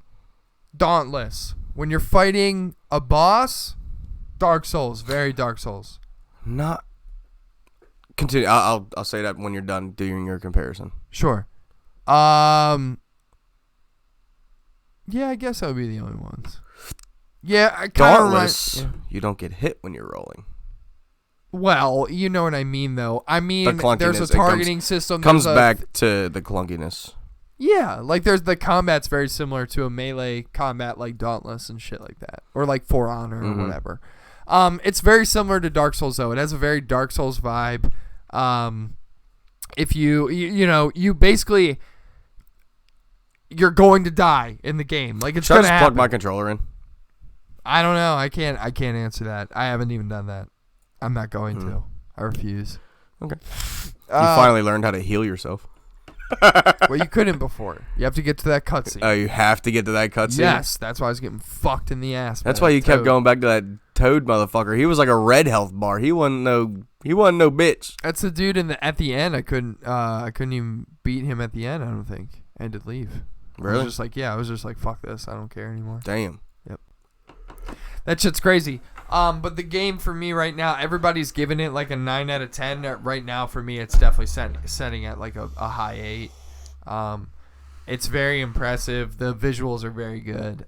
Dauntless. When you're fighting a boss, Dark Souls. Very Dark Souls. Not. Continue. I'll say that when you're done doing your comparison. Sure. Yeah, I guess that would be the only ones. Yeah, I kind of Dauntless, you don't get hit when you're rolling. Well, you know what I mean, though. I mean, The there's a clunkiness, it targeting system. Comes there's a- back to the clunkiness. Yeah, like there's the combat's very similar to a melee combat like Dauntless and shit like that, or like For Honor or Mhm. whatever. It's very similar to Dark Souls though. It has a very Dark Souls vibe. If you basically you're going to die in the game. Like it's Should I gonna just happen. plug my controller in? I don't know. I can't answer that. I haven't even done that. I'm not going to. I refuse. Okay. You finally learned how to heal yourself. Well, you couldn't before. You have to get to that cutscene. Oh, you have to get to that cutscene? Yes, that's why I was getting fucked in the ass. That's by why that you kept toad. going back to that Toad motherfucker. He was like a red health bar. He wasn't no bitch. That's the dude at the end. I couldn't even beat him at the end. I don't think. I had to leave. Really? I was just like, fuck this. I don't care anymore. Damn. Yep. That shit's crazy. But the game for me right now, everybody's giving it like a 9 out of 10. Right now, for me, it's definitely setting at like a high 8. It's very impressive. The visuals are very good.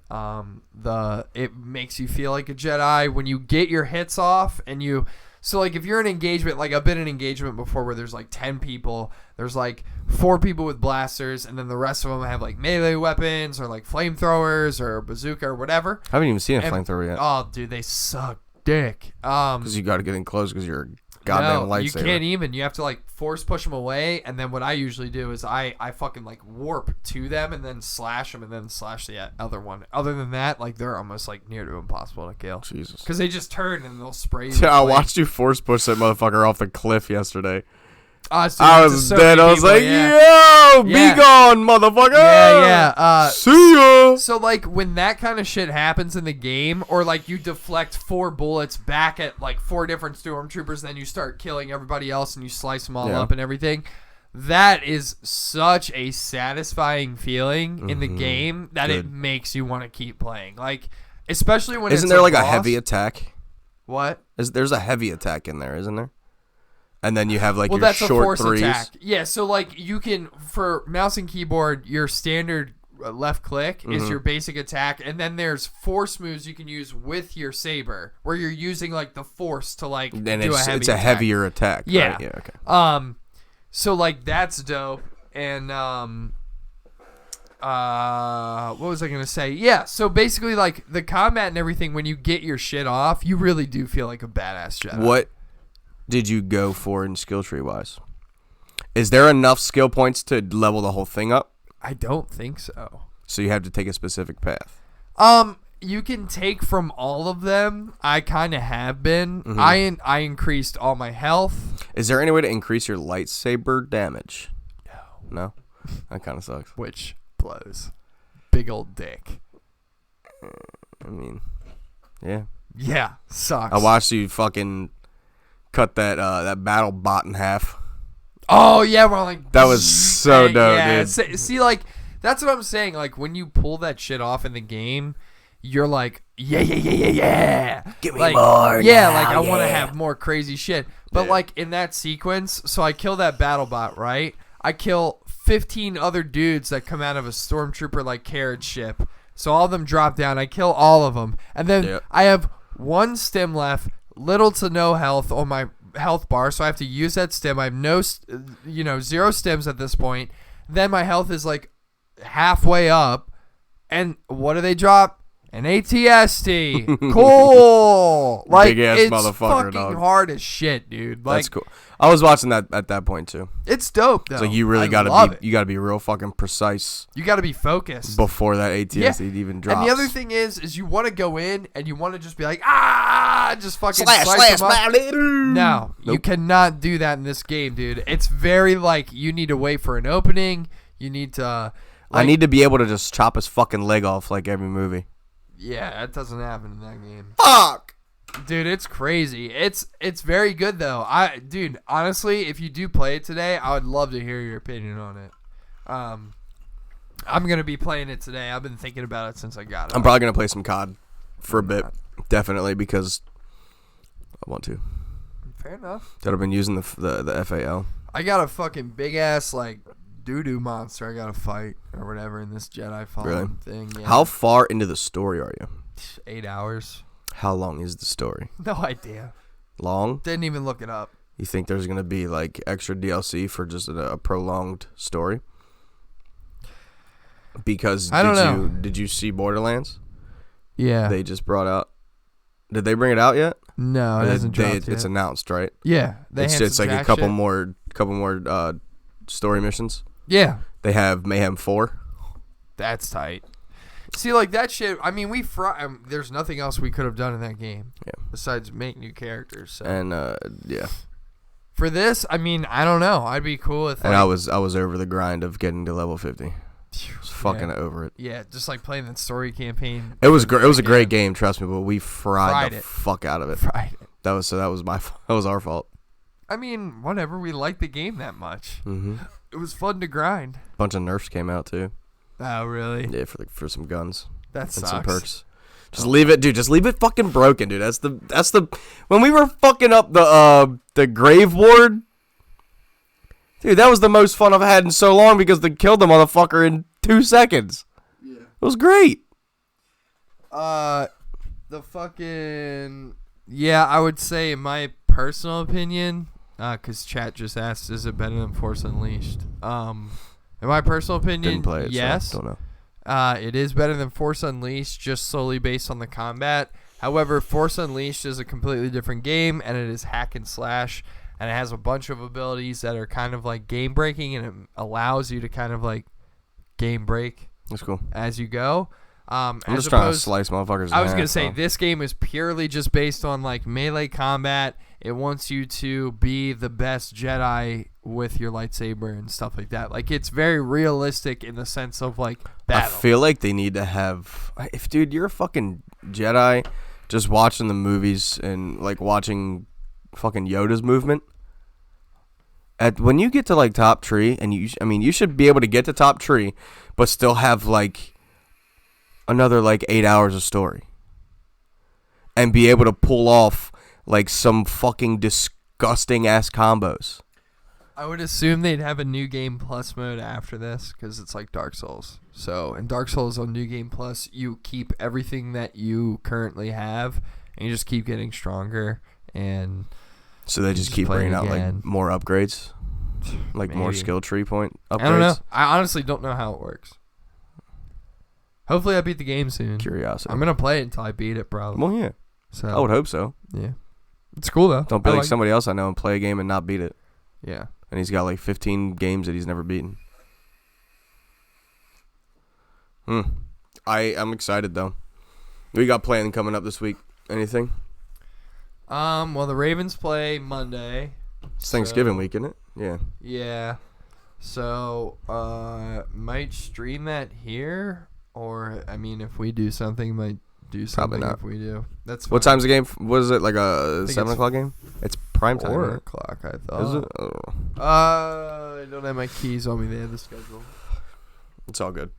It makes you feel like a Jedi when you get your hits off and you. So like if you're in engagement, like I've been in engagement before where there's like 10 people, there's like 4 people with blasters, and then the rest of them have like melee weapons or like flamethrowers or a bazooka or whatever. I haven't even seen a flamethrower yet. Oh, dude, they suck dick. Because you got to get in close because you're a goddamn lightsaber. You can't even. You have to like force push them away, and then what I usually do is I fucking like warp to them and then slash them and then slash the other one. Other than that, like they're almost like near to impossible to kill. Jesus. Because they just turn and they'll spray you. Yeah, I watched you force push that motherfucker off the cliff yesterday. I was dead. I was like, yeah. yo, be gone, motherfucker. Yeah. See ya. So, like, when that kind of shit happens in the game, or, like, you deflect 4 bullets back at, like, 4 different stormtroopers, then you start killing everybody else and you slice them all up and everything, that is such a satisfying feeling in the game that it makes you want to keep playing. Like, especially when Isn't it's there, like, boss. a heavy attack? What? There's a heavy attack in there, isn't there? And then you have, like, your that's short a force threes. attack. Yeah, so, like, you can, for mouse and keyboard, your standard left click is your basic attack, and then there's force moves you can use with your saber, where you're using, like, the force to, like, And do it's a heavy a attack. heavier attack. Yeah. Right? Yeah, okay. So, like, that's dope, and, what was I going to say? Yeah, so basically, like, the combat and everything, when you get your shit off, you really do feel like a badass Jedi. What did you go for in skill tree wise? Is there enough skill points to level the whole thing up? I don't think so. So you have to take a specific path. You can take from all of them. I kind of have been. I increased all my health. Is there any way to increase your lightsaber damage? No? That kind of sucks. Which blows. Big old dick. I mean, yeah. Yeah, sucks. I watched you fucking cut that battle bot in half. Oh, yeah, we're like... That was so dope, dude. See, like, that's what I'm saying. Like, when you pull that shit off in the game, you're like, yeah. Give me like, more. Yeah, now, like, I want to yeah. have more crazy shit. But, like, in that sequence, so I kill that battle bot, right? I kill 15 other dudes that come out of a stormtrooper, like, carriage ship. So all of them drop down. I kill all of them. And then I have 1 stim left, little to no health on my health bar, so I have to use that stim. I have no 0 stims at this point. Then my health is like halfway up, and what do they drop? An ATST. Cool. Like, big ass it's motherfucker, fucking dog. hard as shit, dude. Like, That's cool. I was watching that at that point too. It's dope though. So you really you gotta be real fucking precise. You gotta be focused before that ATST even drops. And the other thing is you want to go in and you want to just be like, just fucking slash, slice them up. slash. No, you cannot do that in this game, dude. It's very like you need to wait for an opening. You need to. I need to be able to just chop his fucking leg off like every movie. Yeah, that doesn't happen in that game. Fuck. Dude, it's crazy. It's very good though. Dude, honestly, if you do play it today, I would love to hear your opinion on it. I'm gonna be playing it today. I've been thinking about it since I got it. I'm probably gonna play some COD for a bit, definitely, because I want to. Fair enough. That I've been using the FAL. I got a fucking big ass like doo-doo monster I gotta fight or whatever in this Jedi Fallen thing. Yeah. How far into the story are you? 8 hours. How long is the story? No idea. Long? Didn't even look it up. You think there's gonna be like extra DLC for just a prolonged story? Because I don't know. Did you see Borderlands? Yeah. They just brought out. Did they bring it out yet? No, it hasn't dropped It's yet. announced, right? Yeah, It's like a couple more story missions. Yeah, They have Mayhem 4. that's tight. See, like that shit. I mean, there's nothing else we could have done in that game. Yeah. Besides make new characters. So. And yeah. For this, I mean, I don't know. I'd be cool with. And I was over the grind of getting to level 50. I was fucking over it. Yeah, just like playing that story campaign. It was great. It was a great game, trust me. But we fried the it. fuck out of it. Fried it. That was our fault. I mean, whatever. We liked the game that much. Mm-hmm. It was fun to grind. Bunch of nerfs came out too. Oh, really? Yeah, for some guns. That and sucks. some perks. Just leave it, dude. Just leave it fucking broken, dude. That's the when we were fucking up the grave ward. Dude, that was the most fun I've had in so long because they killed the motherfucker in 2 seconds. Yeah. It was great. The fucking yeah, I would say in my personal opinion, because chat just asked, is it better than Force Unleashed? In my personal opinion, Didn't play it, yes. so don't know. It is better than Force Unleashed, just solely based on the combat. However, Force Unleashed is a completely different game, and it is hack and slash, and it has a bunch of abilities that are kind of like game breaking, and it allows you to kind of like game break. That's cool. As you go. I'm just trying to slice motherfuckers. I was gonna say this game is purely just based on like melee combat. It wants you to be the best Jedi with your lightsaber and stuff like that. Like it's very realistic in the sense of like battle. I feel like they need to have. If dude, you're a fucking Jedi, just watching the movies and like watching fucking Yoda's movement. When you get to like top tree, and you should be able to get to top tree, but still have like another like 8 hours of story, and be able to pull off like some fucking disgusting ass combos. I would assume they'd have a New Game Plus mode after this because it's like Dark Souls. So in Dark Souls on New Game Plus, you keep everything that you currently have, and you just keep getting stronger. And so they just keep bringing out like more upgrades, like more skill tree point upgrades. I don't know. I honestly don't know how it works. Hopefully, I beat the game soon. Curiosity. I'm gonna play it until I beat it, probably. Well, yeah. So I would hope so. Yeah, it's cool though. Don't be like somebody else I know and play a game and not beat it. Yeah. And he's got like 15 games that he's never beaten. I'm excited though. We got playing coming up this week. Anything? Well, the Ravens play Monday. It's Thanksgiving week, isn't it? Yeah. Yeah. So, might stream that here, or I mean, if we do something, might do something. Probably not. If we do, that's fine. What time's the game? Was it like a 7 o'clock game? It's prime time. 4 right? o'clock, I thought. Is it? Oh. I don't have my keys on me. They have the schedule. It's all good.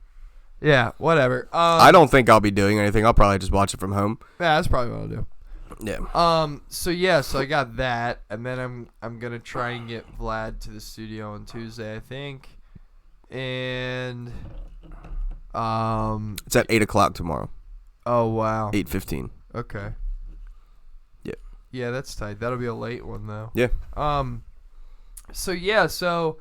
Yeah, whatever. I don't think I'll be doing anything. I'll probably just watch it from home. Yeah, that's probably what I'll do. Yeah. So I got that, and then I'm gonna try and get Vlad to the studio on Tuesday, I think. And it's at 8 o'clock tomorrow. Oh wow. 8:15. Okay. Yeah. Yeah, that's tight. That'll be a late one though. Yeah. So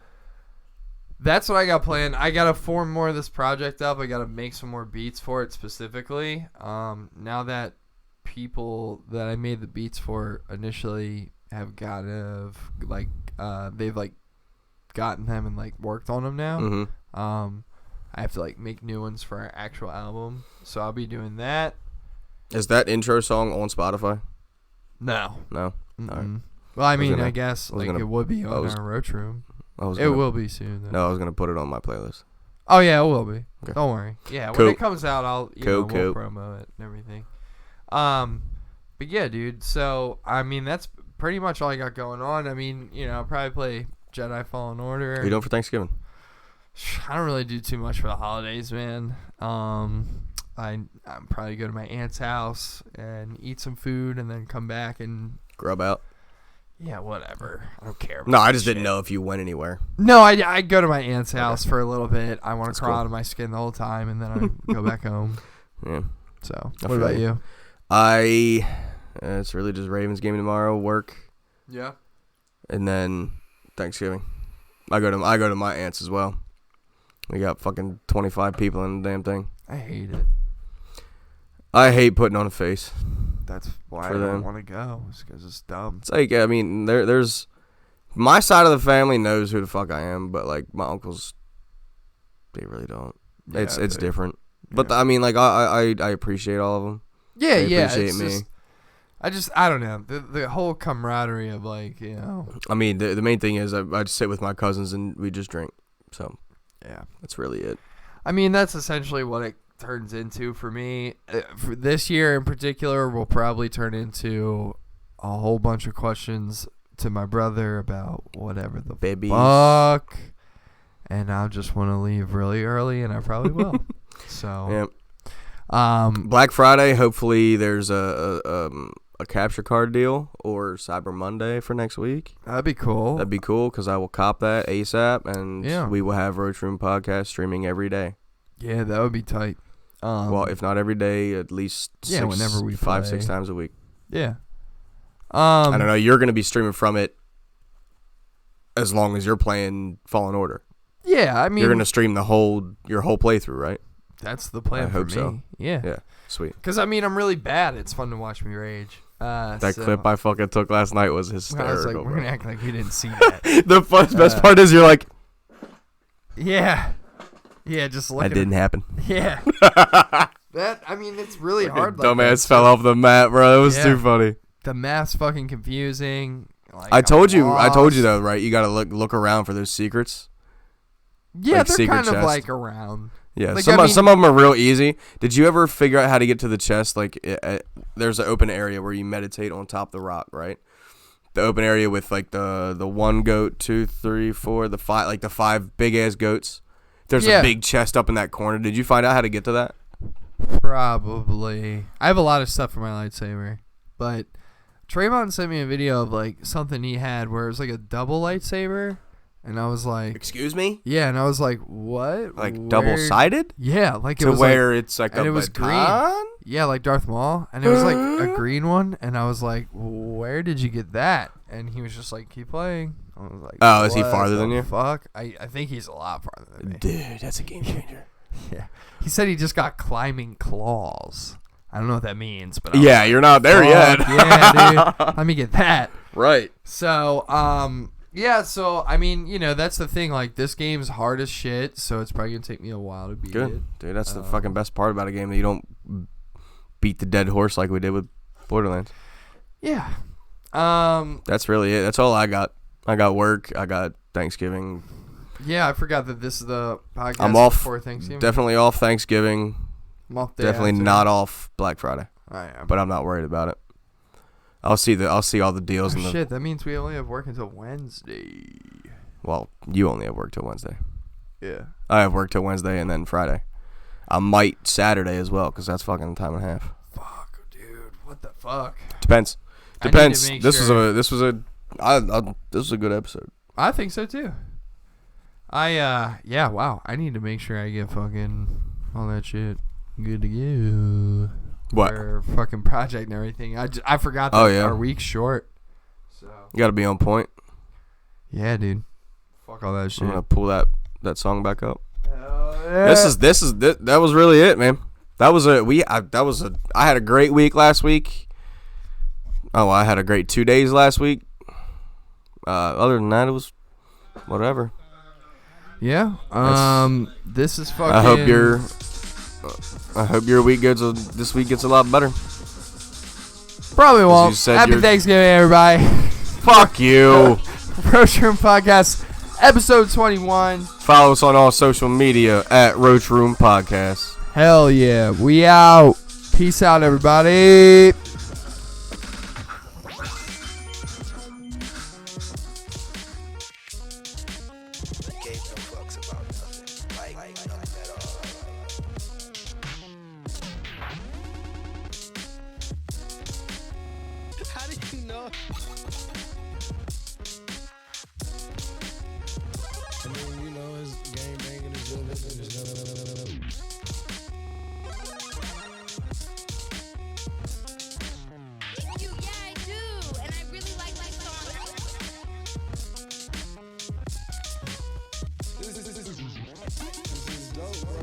that's what I got planned. I gotta form more of this project up. I gotta make some more beats for it specifically. Now that people that I made the beats for initially have they've like gotten them and like worked on them now. Mm-hmm. I have to like make new ones for our actual album, so I'll be doing that. Is that intro song on Spotify? No. All right. Well, I guess like it would be on our Roachroom. It will be soon. Though. No, I was gonna put it on my playlist. Oh yeah, it will be. Okay. Don't worry. Yeah, Cool. when it comes out, I'll we'll Cool. promo it and everything. But yeah, dude. So I mean, that's pretty much all I got going on. I mean, I'll probably play Jedi Fallen Order. What are you doing for Thanksgiving? I don't really do too much for the holidays, man. I'm probably go to my aunt's house and eat some food and then come back and grub out. Yeah, whatever. I don't care. No, I just didn't know if you went anywhere. No, I go to my aunt's house for a little bit. I want to crawl out of my skin the whole time, and then I go back home. Yeah. So, what about you? It's really just Ravens game tomorrow, work. Yeah. And then Thanksgiving. I go to my aunt's as well. We got fucking 25 people in the damn thing. I hate it. I hate putting on a face. That's why For I don't them. want to go. It's because it's dumb. It's like, I mean, there's my side of the family knows who the fuck I am, but like my uncles, they really don't. It's different. But I mean, like I appreciate all of them. Yeah, They yeah. appreciate It's me. I don't know. The whole camaraderie of like, you know. I mean, the main thing is I just sit with my cousins and we just drink. So Yeah. that's really it. I mean, that's essentially what it turns into for me. For this year in particular, will probably turn into a whole bunch of questions to my brother about whatever the Babies. fuck. And I just want to leave really early, and I probably will. So, Yeah. Black Friday. Hopefully, there's a capture card deal or Cyber Monday for next week. that'd be cool. That'd be cool because I will cop that ASAP, and Yeah. we will have Roachroom podcast streaming every day. Yeah, that would be tight. Well, if not every day, at least whenever we 5-6 play. times a week. Yeah. I don't know. You're gonna be streaming from it as long as you're playing Fallen Order. Yeah, I mean, You're gonna stream your whole playthrough, right? that's the plan I for hope me. so. Yeah. Yeah, sweet. Because, I mean, I'm really bad. It's fun to watch me rage. That clip I fucking took last night was I hysterical. was like, we're bro. going to act like we didn't see that. The best part is you're like, Yeah. Yeah, just looking. that didn't happen. Yeah. That, I mean, it's really hard. Like Dumbass that. fell off the mat, bro. It was Yeah. too funny. The math's fucking confusing. Like, I told you lost. though, right? You gotta look around for those secrets. Yeah, like they're secret kind of chest. like around. Yeah, Like, some I mean- of them are real easy. Did you ever figure out how to get to the chest? Like, there's an open area where you meditate on top of the rock, right? The open area with like the one goat, 2, 3, 4, the 5, like the 5 big ass goats. There's Yeah. a big chest up in that corner. Did you find out how to get to that? Probably. I have a lot of stuff for my lightsaber, but Trayvon sent me a video of like something he had where it was like a double lightsaber, and I was like, Excuse me? yeah, and I was like, what? Like Where- double sided? Yeah, like it To was where it's like and a it was green. baton? Yeah, like Darth Maul, and it was like a green one, and I was like, where did you get that? And he was just like, keep playing. I was like, Oh, is he what farther the than you? Fuck, I think he's a lot farther than me. Dude, that's a game changer. Yeah, he said he just got climbing claws. I don't know what that means, but I was Yeah, like, you're not there yet. fuck yeah, dude. Let me get that. Right. So, yeah. So, I mean, you know, that's the thing. Like, this game's hard as shit, so it's probably gonna take me a while to beat it. Good. Dude, that's the fucking best part about a game, that you don't beat the dead horse like we did with Borderlands. Yeah. That's really it. That's all I got. I got work. I got Thanksgiving. Yeah, I forgot that this is the podcast I'm off. before Thanksgiving. Definitely off Thanksgiving. I'm off day Definitely after. not off Black Friday. I am. But I'm not worried about it. I'll see all the deals Oh, in the. shit, that means we only have work until Wednesday. Well, you only have work till Wednesday. Yeah. I have work till Wednesday and then Friday. I might Saturday as well because that's fucking time and a half. Fuck, dude. What the fuck? Depends. I need to Depends. make This sure- was a good episode. I think so too. Yeah, wow. I need to make sure I get fucking all that shit good to go. What? For fucking project and everything. I forgot that Oh, yeah. our week's short. So You got to be on point. yeah, dude. Fuck all that shit. I'm gonna pull that song back up. Hell yeah. That was really it, man. I had a great week last week. Oh, I had a great 2 days last week. Other than that, it was whatever. Yeah. This is fucking. I hope your week this week gets a lot better. Probably you won't. said Happy you're- Thanksgiving, everybody. Fuck you. Roachroom Podcast, episode 21. Follow us on all social media at Roachroom Podcast. Hell yeah. We out. Peace out, everybody. Gave no fucks about nothing. Like nothing at all. How do you know? I mean, you know, his game banging is good. You, yeah, I do. And I really like that song. This is dope, bro.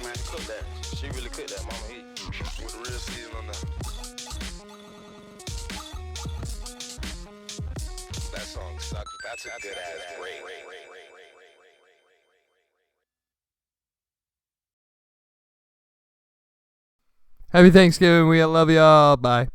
Man, cook that shit. She really cooked that mama heat. With the real season on there. That song sucked. That's a good ass break. Happy Thanksgiving. We love y'all. Bye.